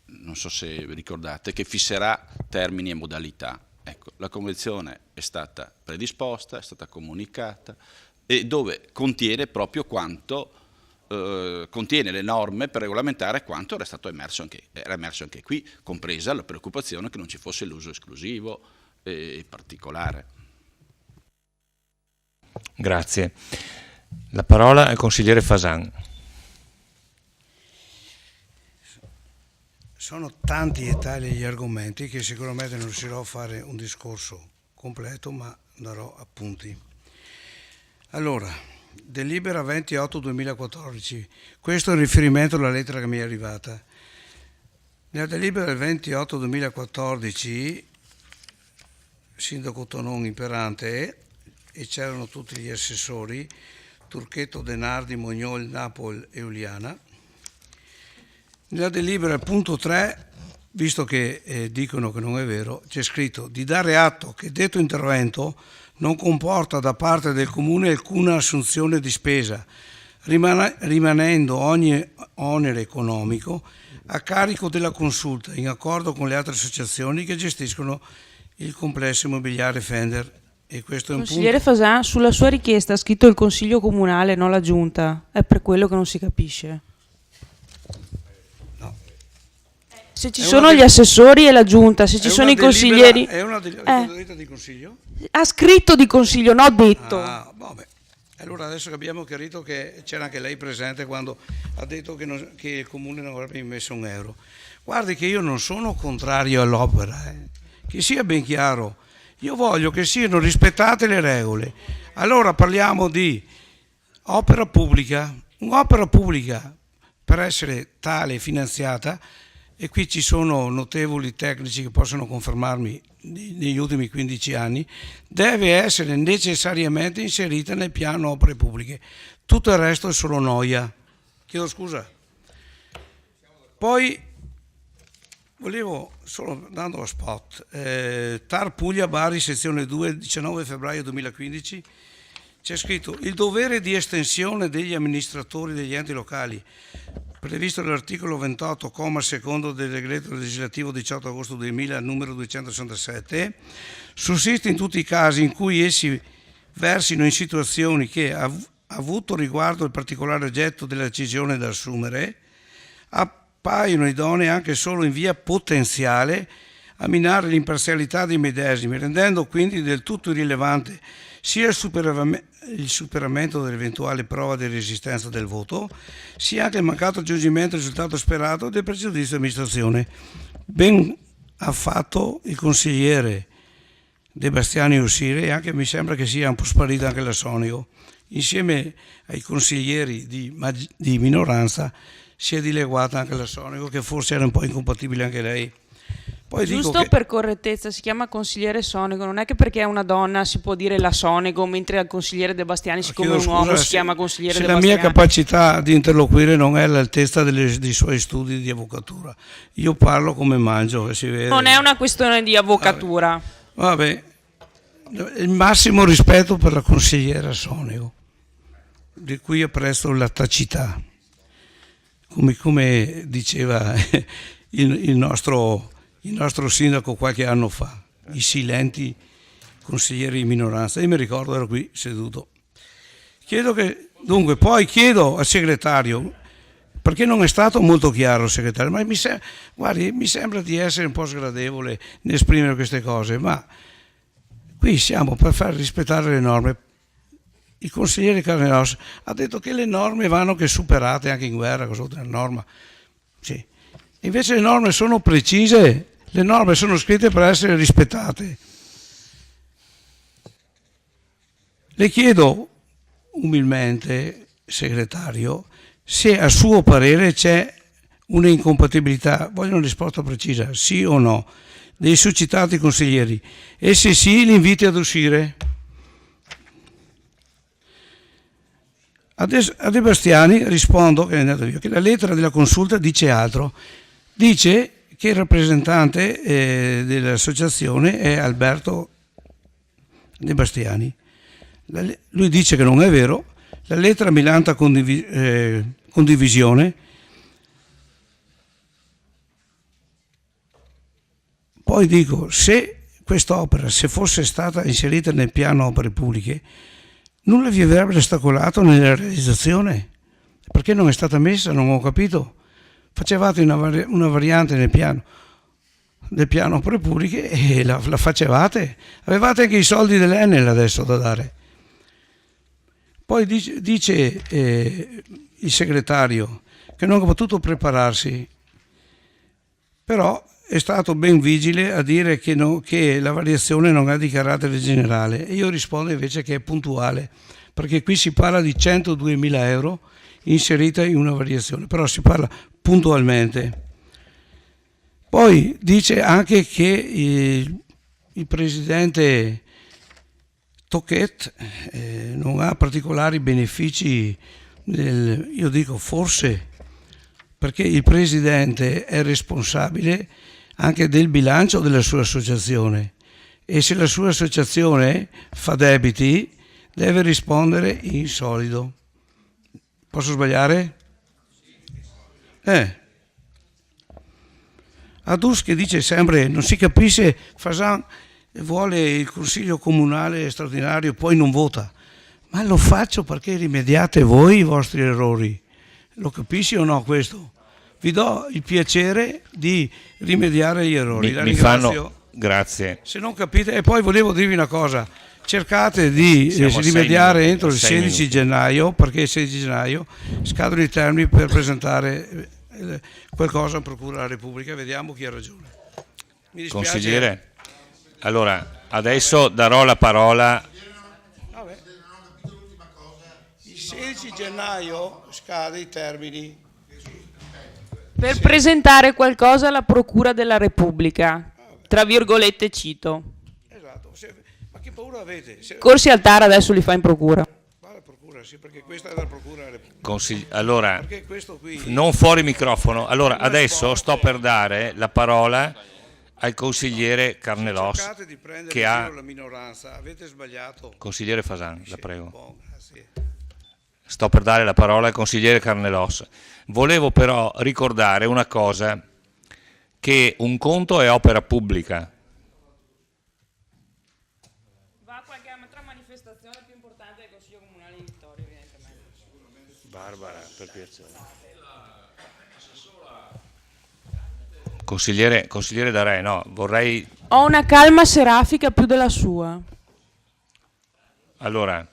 non so se vi ricordate, che fisserà termini e modalità. Ecco, la convenzione è stata predisposta, è stata comunicata e dove contiene proprio quanto contiene le norme per regolamentare quanto era emerso anche qui, compresa la preoccupazione che non ci fosse l'uso esclusivo e particolare. Grazie. La parola al consigliere Fasan. Sono tanti e tali gli argomenti che sicuramente non riuscirò a fare un discorso completo, ma darò appunti. Allora, delibera 28/2014, questo è in riferimento alla lettera che mi è arrivata. Nella delibera del 28/2014, sindaco Tonon imperante, e c'erano tutti gli assessori, Turchetto, Denardi, Mognol, Napol e Uliana. Nella delibera, punto 3, visto che dicono che non è vero, c'è scritto di dare atto che detto intervento non comporta da parte del Comune alcuna assunzione di spesa, rimanendo ogni onere economico a carico della consulta, in accordo con le altre associazioni che gestiscono il complesso immobiliare Fender. E questo è un Consigliere punto. Fasan, sulla sua richiesta ha scritto il Consiglio Comunale, non la Giunta, è per quello che non si capisce. Se ci sono gli assessori e la Giunta, se ci sono i consiglieri... È una delibera di consiglio? Ha scritto di consiglio, no detto. Ah, vabbè. Allora adesso che abbiamo chiarito che c'era anche lei presente quando ha detto che il Comune non avrebbe messo un euro. Guardi che io non sono contrario all'opera, che sia ben chiaro. Io voglio che siano rispettate le regole. Allora parliamo di opera pubblica. Un'opera pubblica, per essere tale finanziata, e qui ci sono notevoli tecnici che possono confermarmi negli ultimi 15 anni, deve essere necessariamente inserita nel piano opere pubbliche. Tutto il resto è solo noia. Chiedo scusa. Poi volevo, solo dando lo spot, TAR Puglia Bari, sezione 2, 19 febbraio 2015, c'è scritto il dovere di estensione degli amministratori degli enti locali previsto dall'articolo 28, comma secondo del decreto legislativo 18 agosto 2000, numero 267, sussiste in tutti i casi in cui essi versino in situazioni che, avuto riguardo il particolare oggetto della decisione da assumere, appaiono idonee anche solo in via potenziale a minare l'imparzialità dei medesimi, rendendo quindi del tutto irrilevante sia il superamento dell'eventuale prova di resistenza del voto, sia anche il mancato aggiungimento del risultato sperato del pregiudizio di amministrazione. Ben ha fatto il consigliere De Bastiani uscire, e anche mi sembra che sia un po' sparita anche la Sonico. Insieme ai consiglieri di minoranza si è dileguata anche la Sonico, che forse era un po' incompatibile anche lei. Poi Giusto per correttezza, si chiama consigliere Sonego, non è che perché è una donna si può dire la Sonego, mentre al consigliere De Bastiani, siccome è un uomo, si chiama consigliere De Bastiani. Se la mia capacità di interloquire non è all'altezza dei suoi studi di avvocatura, io parlo come mangio, che si vede. Non è una questione di avvocatura. Vabbè, il massimo rispetto per la consigliera Sonego, di cui apprezzo la tacità, come diceva il nostro sindaco qualche anno fa, i silenti consiglieri di minoranza. Io mi ricordo, ero qui seduto. Poi chiedo al segretario, perché non è stato molto chiaro il segretario, ma mi sembra di essere un po' sgradevole nell'esprimere queste cose, ma qui siamo per far rispettare le norme. Il consigliere Carneros ha detto che le norme vanno che superate anche in guerra, cosa oltre la norma. Sì. Invece le norme sono precise, le norme sono scritte per essere rispettate. Le chiedo umilmente, segretario, se a suo parere c'è un'incompatibilità, voglio una risposta precisa, sì o no, dei succitati consiglieri, e se sì li inviti ad uscire. A De Bastiani rispondo che è andato via, che la lettera della consulta dice altro, dice che il rappresentante dell'associazione è Alberto De Bastiani. Lui dice che non è vero, la lettera milanta condivisione. Poi dico, se quest'opera, se fosse stata inserita nel piano opere pubbliche, nulla vi avrebbe ostacolato nella realizzazione. Perché non è stata messa? Non ho capito. Facevate una variante nel piano opere pubbliche e la facevate. Avevate anche i soldi dell'Enel adesso da dare. Poi dice il segretario che non ha potuto prepararsi, però è stato ben vigile a dire che la variazione non è di carattere generale, e io rispondo invece che è puntuale, perché qui si parla di 102.000 euro inserita in una variazione, però si parla puntualmente. Poi dice anche che il presidente Tocquet non ha particolari benefici, io dico forse perché il presidente è responsabile anche del bilancio della sua associazione, e se la sua associazione fa debiti deve rispondere in solido. Posso sbagliare? Adus che dice sempre, non si capisce, Fasan vuole il consiglio comunale straordinario, poi non vota. Ma lo faccio perché rimediate voi i vostri errori. Lo capisci o no questo? Vi do il piacere di rimediare gli errori. La ringrazio. Grazie. Se non capite, e poi volevo dirvi una cosa, cercate di rimediare entro il 16 gennaio, perché il 16 gennaio scadono i termini per presentare qualcosa in Procura della Repubblica, vediamo chi ha ragione. Mi dispiace. Consigliere, allora adesso darò la parola. Il 16 gennaio scade i termini. Per presentare qualcosa alla Procura della Repubblica, tra virgolette cito. Esatto, ma che paura avete? Corsi al TAR adesso li fa in procura. Va la procura, sì, perché questa è la Procura della Repubblica. Allora, Perché questo qui... non fuori microfono. Allora, adesso sto per dare la parola al consigliere Carnelos, Cercate di prendere che ha... la minoranza, avete sbagliato. Consigliere Fasan, la prego. Buon, grazie. Sto per dare la parola al consigliere Carnelos. Volevo però ricordare una cosa, che un conto è opera pubblica. Va a qualche altra manifestazione più importante del Consiglio Comunale di Vittorio, evidentemente. Barbara, per piacere. Consigliere D'Are, no, vorrei... Ho una calma serafica più della sua. Allora,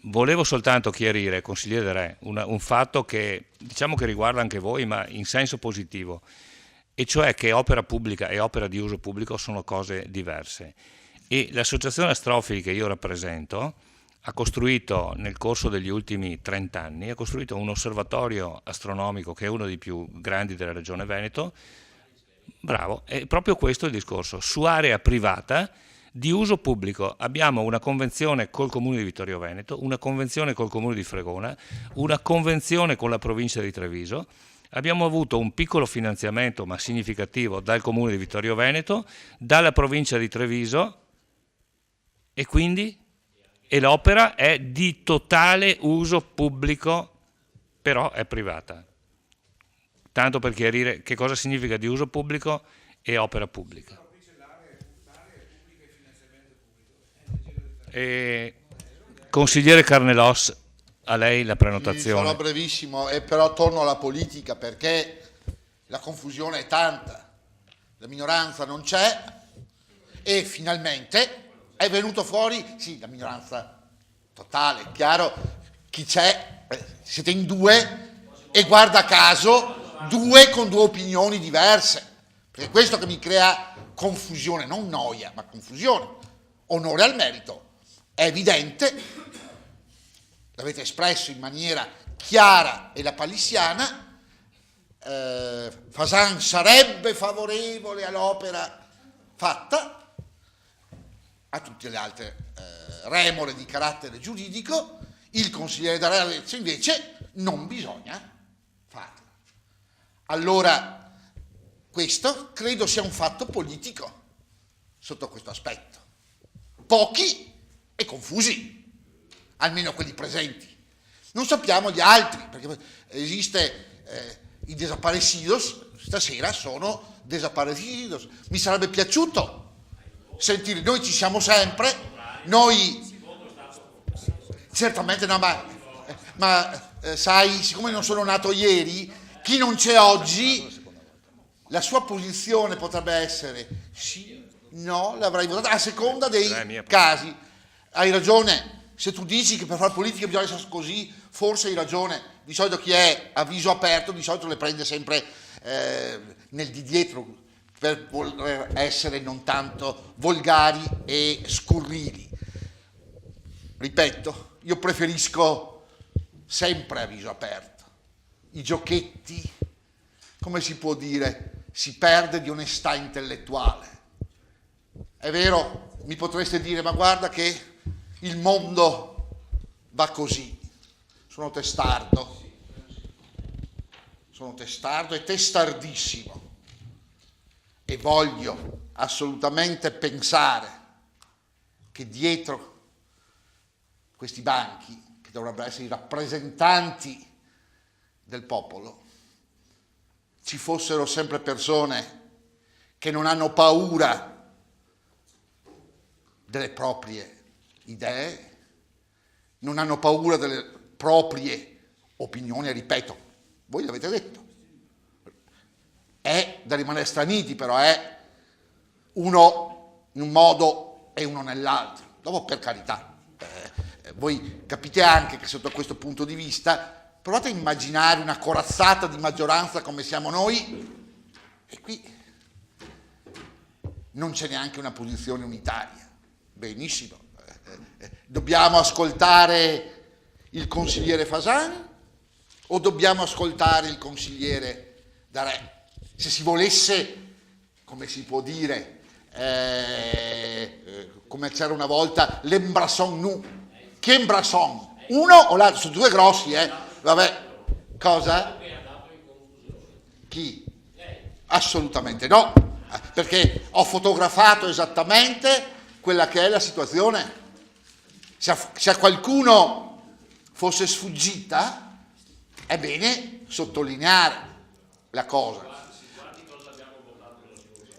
volevo soltanto chiarire, consigliere D'Are, un fatto che diciamo che riguarda anche voi, ma in senso positivo, e cioè che opera pubblica e opera di uso pubblico sono cose diverse. E l'associazione Astrofili che io rappresento ha costruito nel corso degli ultimi 30 anni, ha costruito un osservatorio astronomico che è uno dei più grandi della regione Veneto. Bravo, è proprio questo il discorso, su area privata di uso pubblico. Abbiamo una convenzione col Comune di Vittorio Veneto, una convenzione col Comune di Fregona, una convenzione con la provincia di Treviso. Abbiamo avuto un piccolo finanziamento ma significativo dal Comune di Vittorio Veneto, dalla provincia di Treviso, e quindi l'opera è di totale uso pubblico, però è privata. Tanto per chiarire che cosa significa di uso pubblico e opera pubblica. Consigliere Carnelos, a lei la prenotazione. Sarò brevissimo, e però torno alla politica perché la confusione è tanta. La minoranza non c'è e finalmente è venuto fuori, sì, la minoranza totale, chiaro, chi c'è, siete in due e guarda caso due con due opinioni diverse, perché è questo che mi crea confusione, non noia, ma confusione. Onore al merito, è evidente, l'avete espresso in maniera chiara e lapalissiana. Fasan sarebbe favorevole all'opera fatta, a tutte le altre remore di carattere giuridico. Il consigliere D'Arezzo invece non bisogna farla. Allora questo credo sia un fatto politico sotto questo aspetto. Pochi e confusi, almeno quelli presenti. Non sappiamo gli altri, perché esiste i desaparecidos, stasera sono desaparecidos. Mi sarebbe piaciuto sentire, noi ci siamo sempre, noi certamente no, ma sai, siccome non sono nato ieri, chi non c'è oggi, la sua posizione potrebbe essere sì, no, l'avrei votata a seconda dei casi. Hai ragione, se tu dici che per fare politica bisogna essere così, forse hai ragione. Di solito chi è a viso aperto di solito le prende sempre nel di dietro per voler essere non tanto volgari e scurrili. Ripeto, io preferisco sempre a viso aperto. I giochetti, come si può dire, si perde di onestà intellettuale. È vero, mi potreste dire, ma guarda che il mondo va così. Sono testardo e testardissimo e voglio assolutamente pensare che dietro questi banchi, che dovrebbero essere i rappresentanti del popolo, ci fossero sempre persone che non hanno paura delle proprie idee, non hanno paura delle proprie opinioni, ripeto, voi l'avete detto, è da rimanere straniti, però è uno in un modo e uno nell'altro. Dopo, per carità, voi capite anche che sotto questo punto di vista provate a immaginare una corazzata di maggioranza come siamo noi e qui non c'è neanche una posizione unitaria. Benissimo, dobbiamo ascoltare il consigliere Fasan o dobbiamo ascoltare il consigliere D'Arezzo? Se si volesse, come si può dire, come c'era una volta, l'embrasson nu. Che embrasson? Uno o l'altro? Sono due grossi, Vabbè, cosa? Chi? Assolutamente no, perché ho fotografato esattamente quella che è la situazione. Se a qualcuno fosse sfuggita, è bene sottolineare la cosa.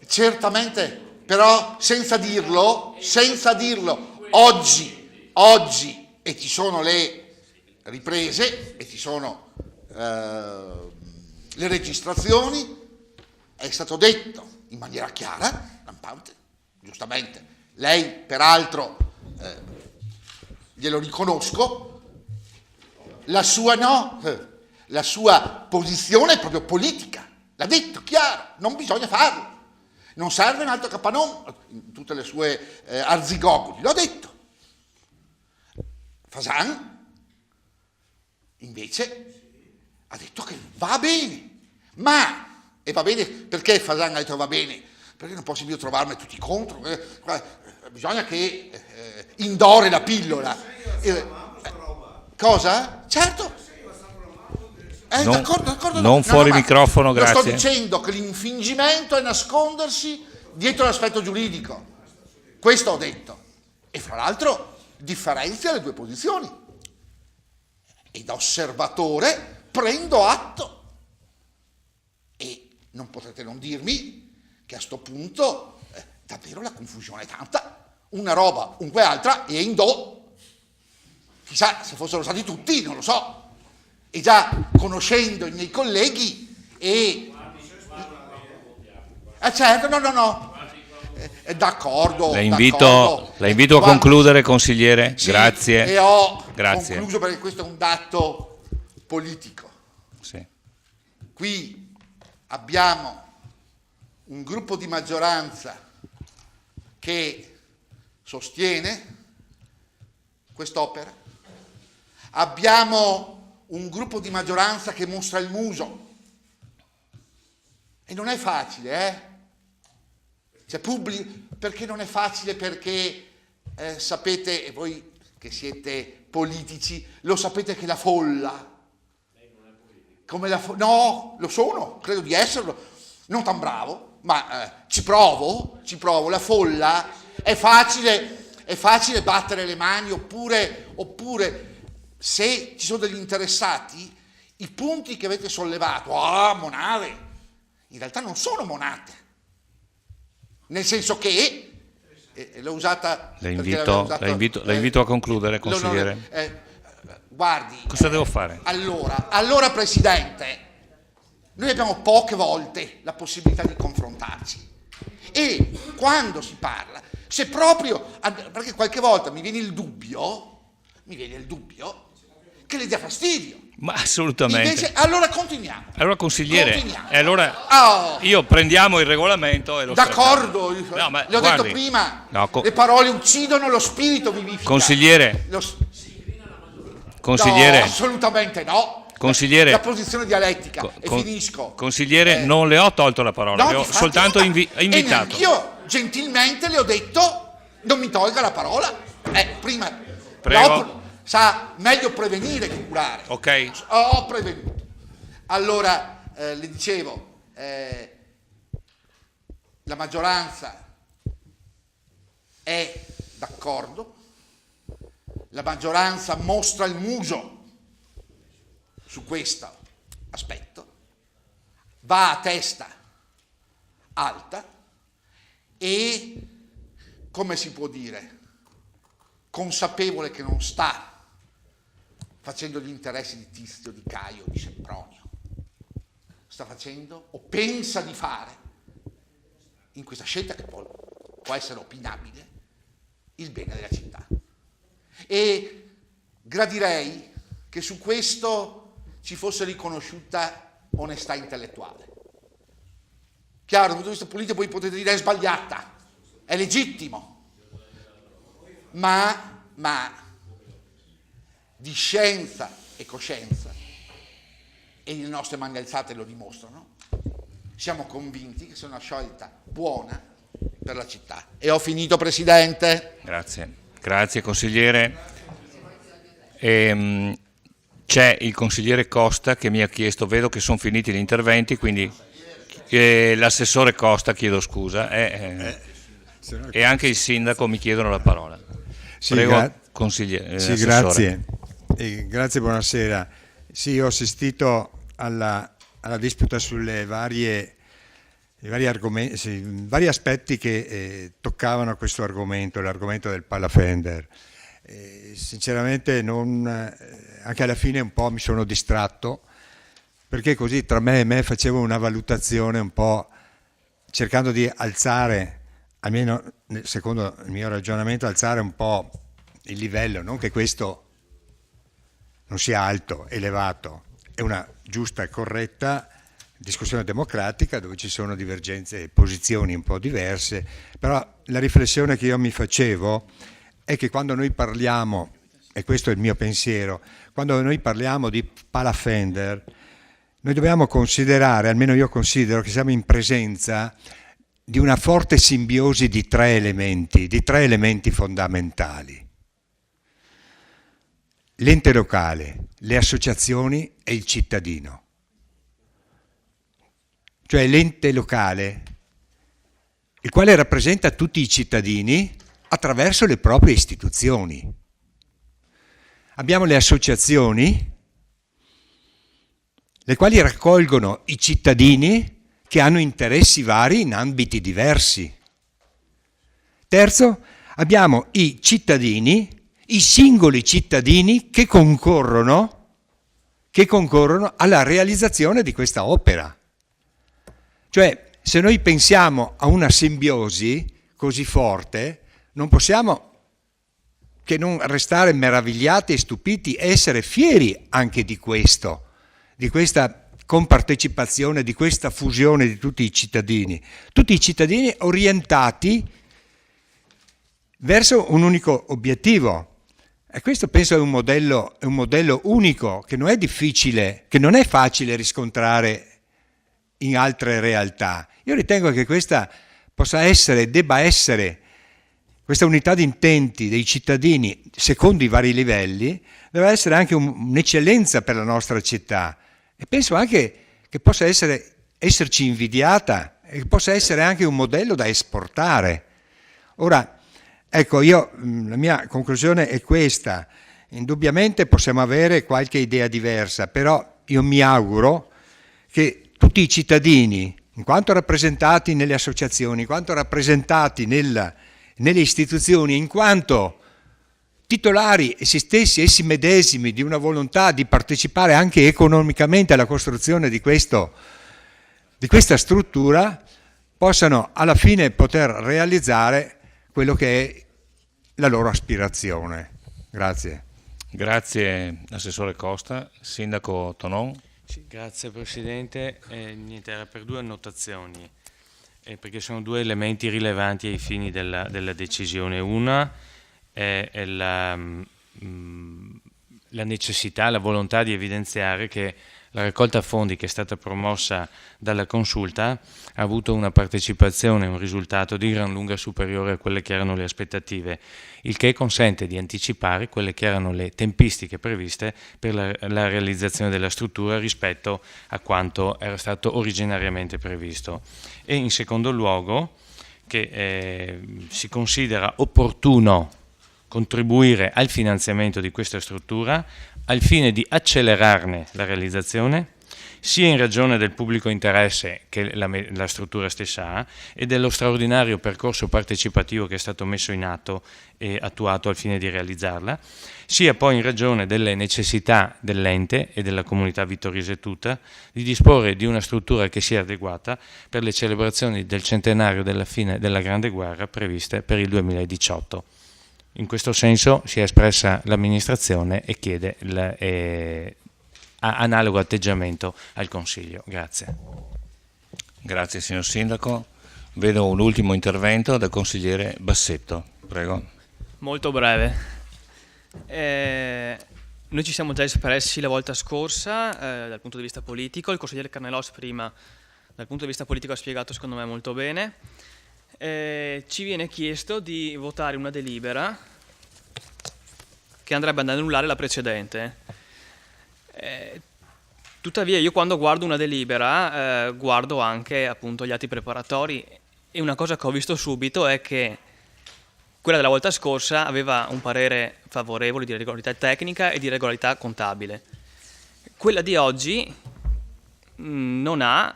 Certamente, però senza dirlo, oggi, e ci sono le riprese, e ci sono le registrazioni, è stato detto in maniera chiara, lampante, giustamente. Lei, peraltro, glielo riconosco, la sua posizione è proprio politica, l'ha detto chiaro, non bisogna farlo, non serve un altro capannone in tutte le sue arzigogoli, l'ho detto. Fasan invece ha detto che va bene, e va bene perché Fasan ha detto va bene? Perché non posso più trovarmi tutti contro, bisogna che indore la pillola. Cosa? Certo. D'accordo. Non fuori microfono, grazie. Sto dicendo che l'infingimento è nascondersi dietro l'aspetto giuridico. Questo ho detto. E fra l'altro differenzia le due posizioni. E da osservatore prendo atto. E non potrete non dirmi che a sto punto davvero la confusione è tanta. Una roba, un altra e in do. Chissà se fossero stati tutti, non lo so. E già conoscendo i miei colleghi certo, no. D'accordo. La invito a concludere, consigliere. Sì, Grazie. E ho Grazie. concluso perché questo è un dato politico. Sì. Qui abbiamo un gruppo di maggioranza che sostiene quest'opera, abbiamo un gruppo di maggioranza che mostra il muso, e non è facile, Cioè, perché non è facile? Perché sapete, e voi che siete politici, lo sapete che la folla, come no, lo sono, credo di esserlo, non tan bravo, ma ci provo, la folla è facile battere le mani, oppure se ci sono degli interessati, i punti che avete sollevato, monate, in realtà non sono monate, nel senso che l'ho usata. La invito a concludere, consigliere. Guardi, cosa devo fare? Allora, Presidente, noi abbiamo poche volte la possibilità di confrontarci, e quando si parla, se proprio, perché qualche volta mi viene il dubbio che le dia fastidio. Ma assolutamente. Invece, allora continuiamo. Allora, consigliere, Continuiamo. io prendiamo il regolamento e lo D'accordo, no, ma le ho guardi, detto prima, no, le parole uccidono, lo spirito vivifica. Consigliere, No, assolutamente no. Consigliere, la posizione dialettica, e finisco. Consigliere, non le ho tolto la parola, no, le ho soltanto invitato. E io gentilmente le ho detto non mi tolga la parola. Prima. Prego. Sa meglio prevenire che curare. Ok. Ho prevenuto. Allora, le dicevo, la maggioranza è d'accordo, la maggioranza mostra il muso su questo aspetto, va a testa alta e, come si può dire, consapevole che non sta facendo gli interessi di Tizio, di Caio, di Sempronio, sta facendo o pensa di fare, in questa scelta che può essere opinabile, il bene della città. E gradirei che su questo ci fosse riconosciuta onestà intellettuale. Chiaro, dal punto di vista politico voi potete dire è sbagliata, è legittimo, ma di scienza e coscienza, e le nostre mani alzate lo dimostrano, siamo convinti che sia una scelta buona per la città. E ho finito, Presidente. Grazie consigliere. C'è il consigliere Costa che mi ha chiesto, vedo che sono finiti gli interventi, quindi l'assessore Costa, chiedo scusa, e anche il sindaco mi chiedono la parola. Prego, consigliere. Sì, grazie. Grazie, buonasera. Sì, ho assistito alla disputa sulle vari argomenti, vari aspetti che toccavano questo argomento, l'argomento del Palafender. Sinceramente anche alla fine un po' mi sono distratto, perché così tra me e me facevo una valutazione un po' cercando di alzare, almeno secondo il mio ragionamento, alzare un po' il livello, non che questo non sia alto, elevato, è una giusta e corretta discussione democratica dove ci sono divergenze e posizioni un po' diverse, però la riflessione che io mi facevo è che quando noi parliamo, e questo è il mio pensiero, quando noi parliamo di Palafender, noi dobbiamo considerare, almeno io considero, che siamo in presenza di una forte simbiosi di tre elementi fondamentali. L'ente locale, le associazioni e il cittadino. Cioè l'ente locale, il quale rappresenta tutti i cittadini attraverso le proprie istituzioni. Abbiamo le associazioni, le quali raccolgono i cittadini che hanno interessi vari in ambiti diversi. Terzo, abbiamo i cittadini, i singoli cittadini che concorrono alla realizzazione di questa opera. Cioè, se noi pensiamo a una simbiosi così forte, non possiamo che non restare meravigliati e stupiti e essere fieri anche di questo, di questa compartecipazione, di questa fusione di tutti i cittadini orientati verso un unico obiettivo. E questo penso è un modello unico che non è difficile, che non è facile riscontrare in altre realtà. Io ritengo che questa possa essere, debba essere, questa unità di intenti dei cittadini secondo i vari livelli, deve essere anche un'eccellenza per la nostra città. E penso anche che possa esserci invidiata e che possa essere anche un modello da esportare. Ora, ecco, la mia conclusione è questa. Indubbiamente possiamo avere qualche idea diversa, però io mi auguro che tutti i cittadini, in quanto rappresentati nelle associazioni, in quanto rappresentati nelle istituzioni, in quanto titolari essi medesimi di una volontà di partecipare anche economicamente alla costruzione di questa struttura, possano alla fine poter realizzare quello che è la loro aspirazione. Grazie. Grazie Assessore Costa. Sindaco Tonon. Sì, grazie Presidente. Niente, era per due annotazioni, perché sono due elementi rilevanti ai fini della decisione. Una è la necessità, la volontà di evidenziare che la raccolta fondi che è stata promossa dalla consulta ha avuto una partecipazione, un risultato di gran lunga superiore a quelle che erano le aspettative, il che consente di anticipare quelle che erano le tempistiche previste per la realizzazione della struttura rispetto a quanto era stato originariamente previsto. E in secondo luogo che si considera opportuno contribuire al finanziamento di questa struttura al fine di accelerarne la realizzazione, sia in ragione del pubblico interesse che la struttura stessa ha e dello straordinario percorso partecipativo che è stato messo in atto e attuato al fine di realizzarla, sia poi in ragione delle necessità dell'ente e della comunità vittoriese tutta di disporre di una struttura che sia adeguata per le celebrazioni del centenario della fine della Grande Guerra previste per il 2018. In questo senso si è espressa l'amministrazione e chiede analogo atteggiamento al Consiglio. Grazie. Grazie signor Sindaco. Vedo un ultimo intervento del consigliere Bassetto. Prego. Molto breve. Noi ci siamo già espressi la volta scorsa dal punto di vista politico, il consigliere Carnelos prima dal punto di vista politico ha spiegato secondo me molto bene. Ci viene chiesto di votare una delibera che andrebbe ad annullare la precedente. Tuttavia io quando guardo una delibera guardo anche appunto gli atti preparatori e una cosa che ho visto subito è che quella della volta scorsa aveva un parere favorevole di regolarità tecnica e di regolarità contabile. Quella di oggi non ha,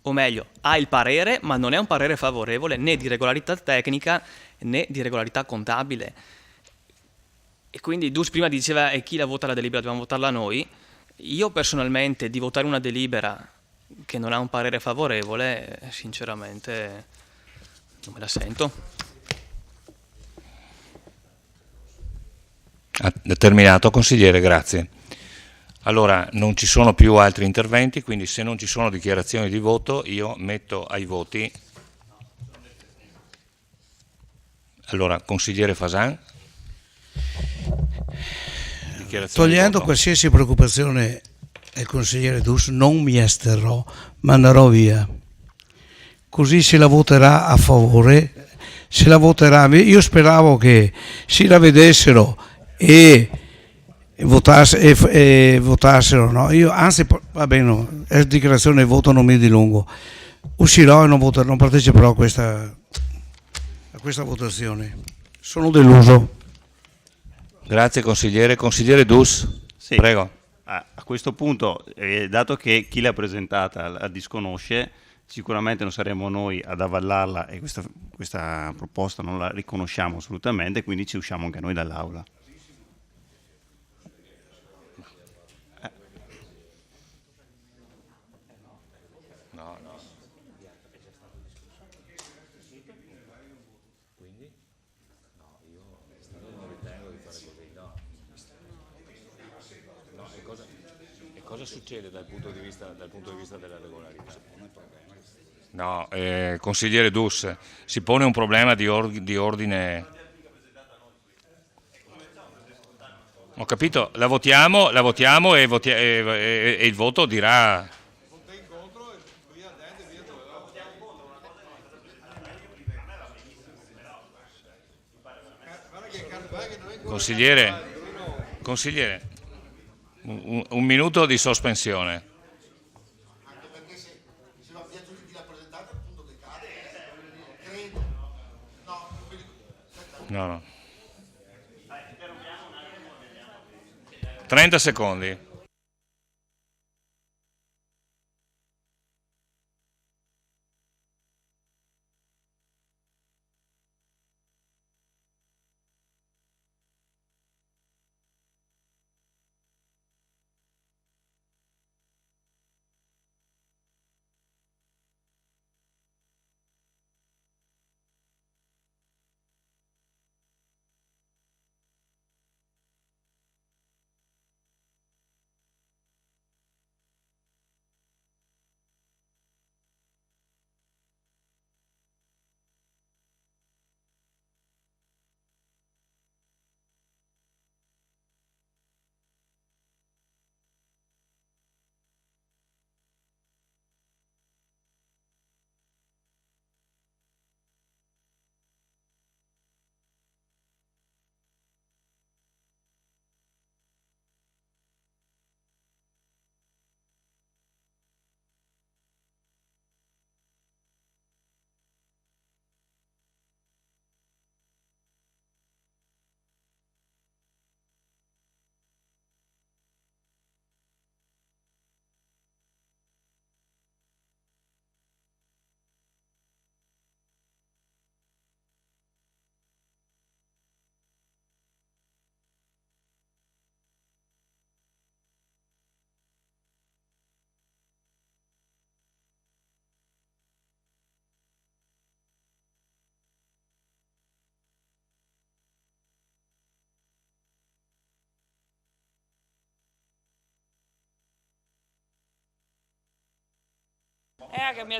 o meglio, ha il parere, ma non è un parere favorevole né di regolarità tecnica né di regolarità contabile. E quindi Dus prima diceva e chi la vota la delibera dobbiamo votarla noi. Io personalmente di votare una delibera che non ha un parere favorevole, sinceramente non me la sento. Ha terminato, consigliere, grazie. Allora, non ci sono più altri interventi, quindi se non ci sono dichiarazioni di voto, io metto ai voti. Allora, consigliere Fasan. Togliendo qualsiasi preoccupazione al consigliere Dus, non mi asterrò, ma andrò via. Così se la voterà a favore, se la voterà, io speravo che si la vedessero e votassero, no? Io anzi, va bene, no, è dichiarazione di voto, non mi dilungo. Uscirò e non parteciperò a questa votazione. Sono deluso. Grazie consigliere. Consigliere Dus, sì, prego. A questo punto, dato che chi l'ha presentata la disconosce, sicuramente non saremo noi ad avallarla e questa proposta non la riconosciamo assolutamente, quindi ci usciamo anche noi dall'aula. Cosa succede dal punto di vista della regolarità? No, consigliere Dus, si pone un problema di ordine. Ho capito, la votiamo e il voto dirà. Consigliere, un minuto di sospensione. No. 30 secondi.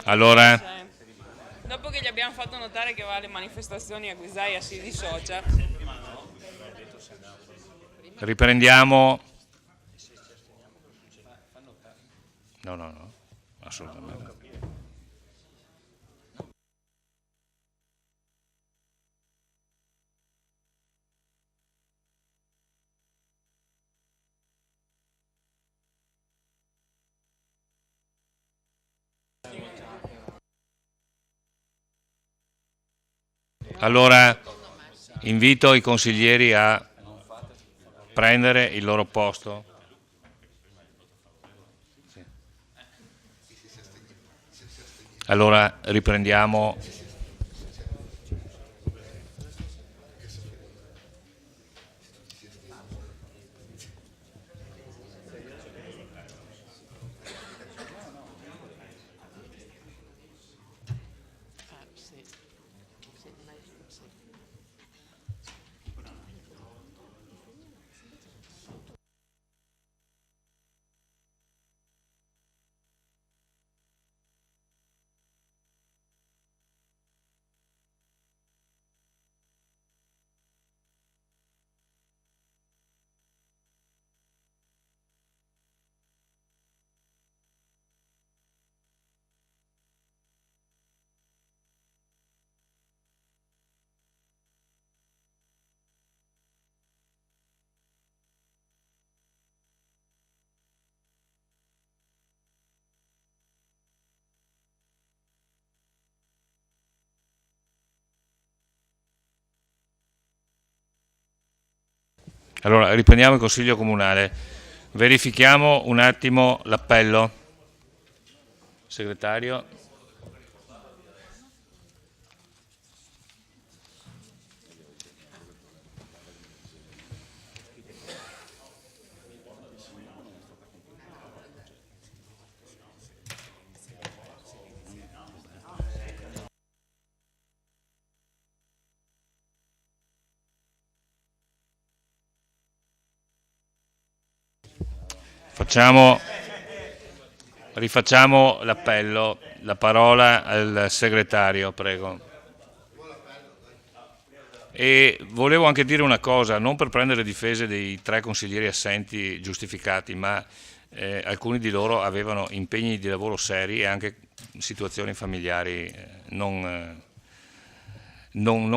Allora, dopo che gli abbiamo fatto notare che va alle manifestazioni a Guisai si dissocia. riprendiamo. No, assolutamente. Allora, invito i consiglieri a prendere il loro posto. Allora, riprendiamo. Allora, riprendiamo il Consiglio Comunale. Verifichiamo un attimo l'appello. Segretario. Facciamo Rifacciamo l'appello, la parola al segretario, prego. E volevo anche dire una cosa, non per prendere le difese dei 3 consiglieri assenti giustificati, ma alcuni di loro avevano impegni di lavoro seri e anche situazioni familiari non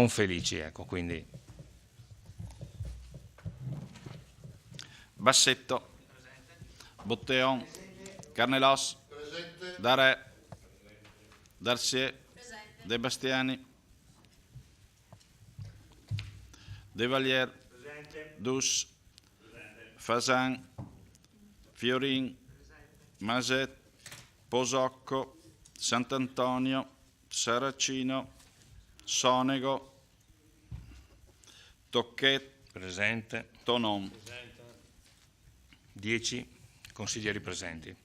felici, ecco, quindi. Bassetto, Botteon, Carnelos, Darè, Darcier, De Bastiani, De Valier, Dus, Fasan, Fiorin, Maset, Posocco, Sant'Antonio, Saracino, Sonego, Tocchet, presente. Tonon. 10 consiglieri presenti.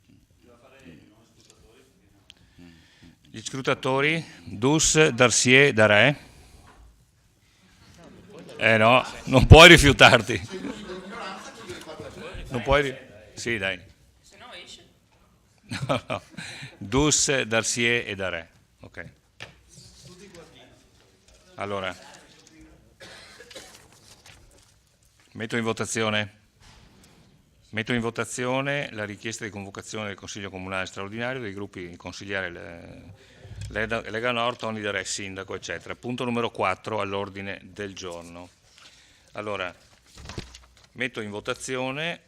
Gli scrutatori, Dus, Darcier, Darè. No, non puoi rifiutarti. Non puoi. Sì, dai. Se no esce. No. Dus, Darcier e Darè. Ok. Allora. Metto in votazione la richiesta di convocazione del Consiglio Comunale straordinario dei gruppi consigliari Lega Nord, Toni Darè, Sindaco, eccetera. Punto numero 4 all'ordine del giorno. Allora, metto in votazione,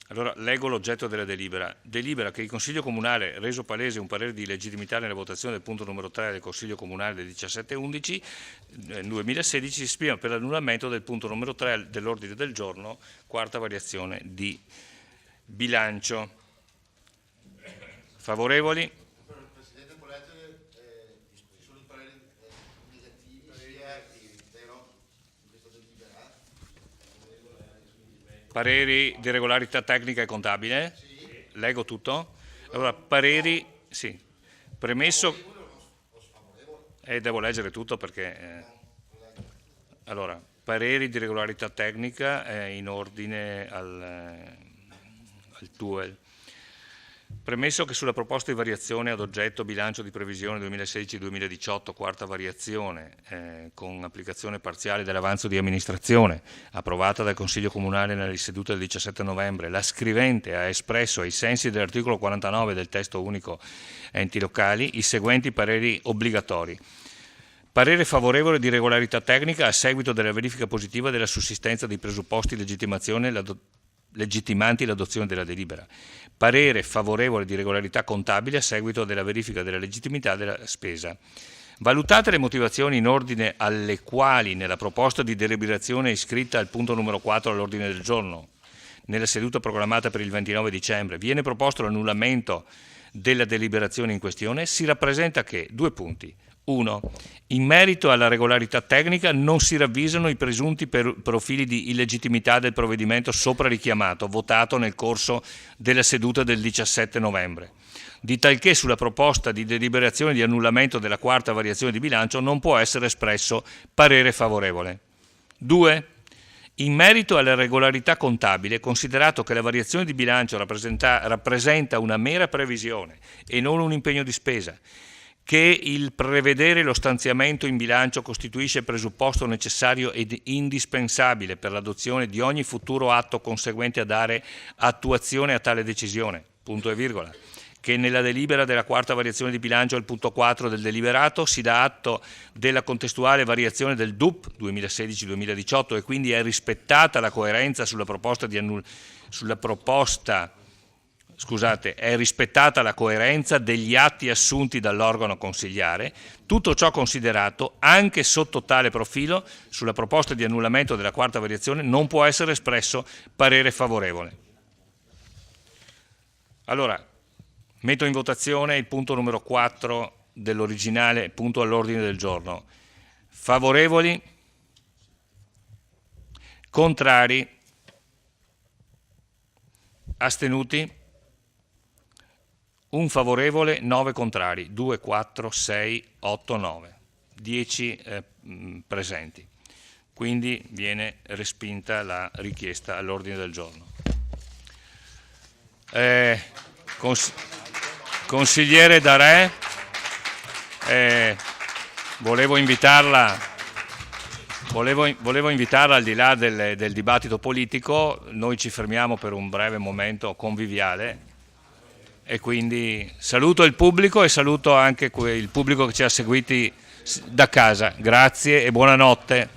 allora leggo l'oggetto della delibera. Delibera che il Consiglio Comunale, reso palese un parere di legittimità nella votazione del punto numero 3 del Consiglio Comunale del 17/11/2016, si esprime per l'annullamento del punto numero 3 dell'ordine del giorno, quarta variazione di bilancio. Favorevoli? Presidente, può leggere ci sono i pareri negativi però in questa delibera? Pareri di regolarità tecnica e contabile? Sì. Leggo tutto? Allora, pareri, sì. Premesso... devo leggere tutto perché... allora, pareri di regolarità tecnica in ordine al TUEL. Premesso che sulla proposta di variazione ad oggetto bilancio di previsione 2016-2018, quarta variazione, con applicazione parziale dell'avanzo di amministrazione, approvata dal Consiglio Comunale nella seduta del 17 novembre, la scrivente ha espresso ai sensi dell'articolo 49 del testo unico enti locali i seguenti pareri obbligatori. Parere favorevole di regolarità tecnica a seguito della verifica positiva della sussistenza dei presupposti legittimanti l'adozione della delibera. Parere favorevole di regolarità contabile a seguito della verifica della legittimità della spesa. Valutate le motivazioni in ordine alle quali nella proposta di deliberazione iscritta al punto numero 4 all'ordine del giorno, nella seduta programmata per il 29 dicembre, viene proposto l'annullamento della deliberazione in questione, si rappresenta che, 2 punti. 1. In merito alla regolarità tecnica non si ravvisano i presunti profili di illegittimità del provvedimento sopra richiamato, votato nel corso della seduta del 17 novembre. Di talché sulla proposta di deliberazione di annullamento della quarta variazione di bilancio non può essere espresso parere favorevole. 2. In merito alla regolarità contabile, considerato che la variazione di bilancio rappresenta una mera previsione e non un impegno di spesa, che il prevedere lo stanziamento in bilancio costituisce presupposto necessario ed indispensabile per l'adozione di ogni futuro atto conseguente a dare attuazione a tale decisione, punto e virgola, che nella delibera della quarta variazione di bilancio al punto 4 del deliberato si dà atto della contestuale variazione del DUP 2016-2018 e quindi è rispettata la coerenza è rispettata la coerenza degli atti assunti dall'organo consigliare. Tutto ciò considerato, anche sotto tale profilo, sulla proposta di annullamento della quarta variazione non può essere espresso parere favorevole. Allora, metto in votazione il punto numero 4 dell'originale punto all'ordine del giorno. Favorevoli? Contrari? Astenuti? Un favorevole, 9 contrari, 2, 4, 6, 8, 9, 10 presenti. Quindi viene respinta la richiesta all'ordine del giorno. Consigliere Darè, volevo invitarla al di là del dibattito politico. Noi ci fermiamo per un breve momento conviviale e quindi saluto il pubblico e saluto anche il pubblico che ci ha seguiti da casa. Grazie e buonanotte.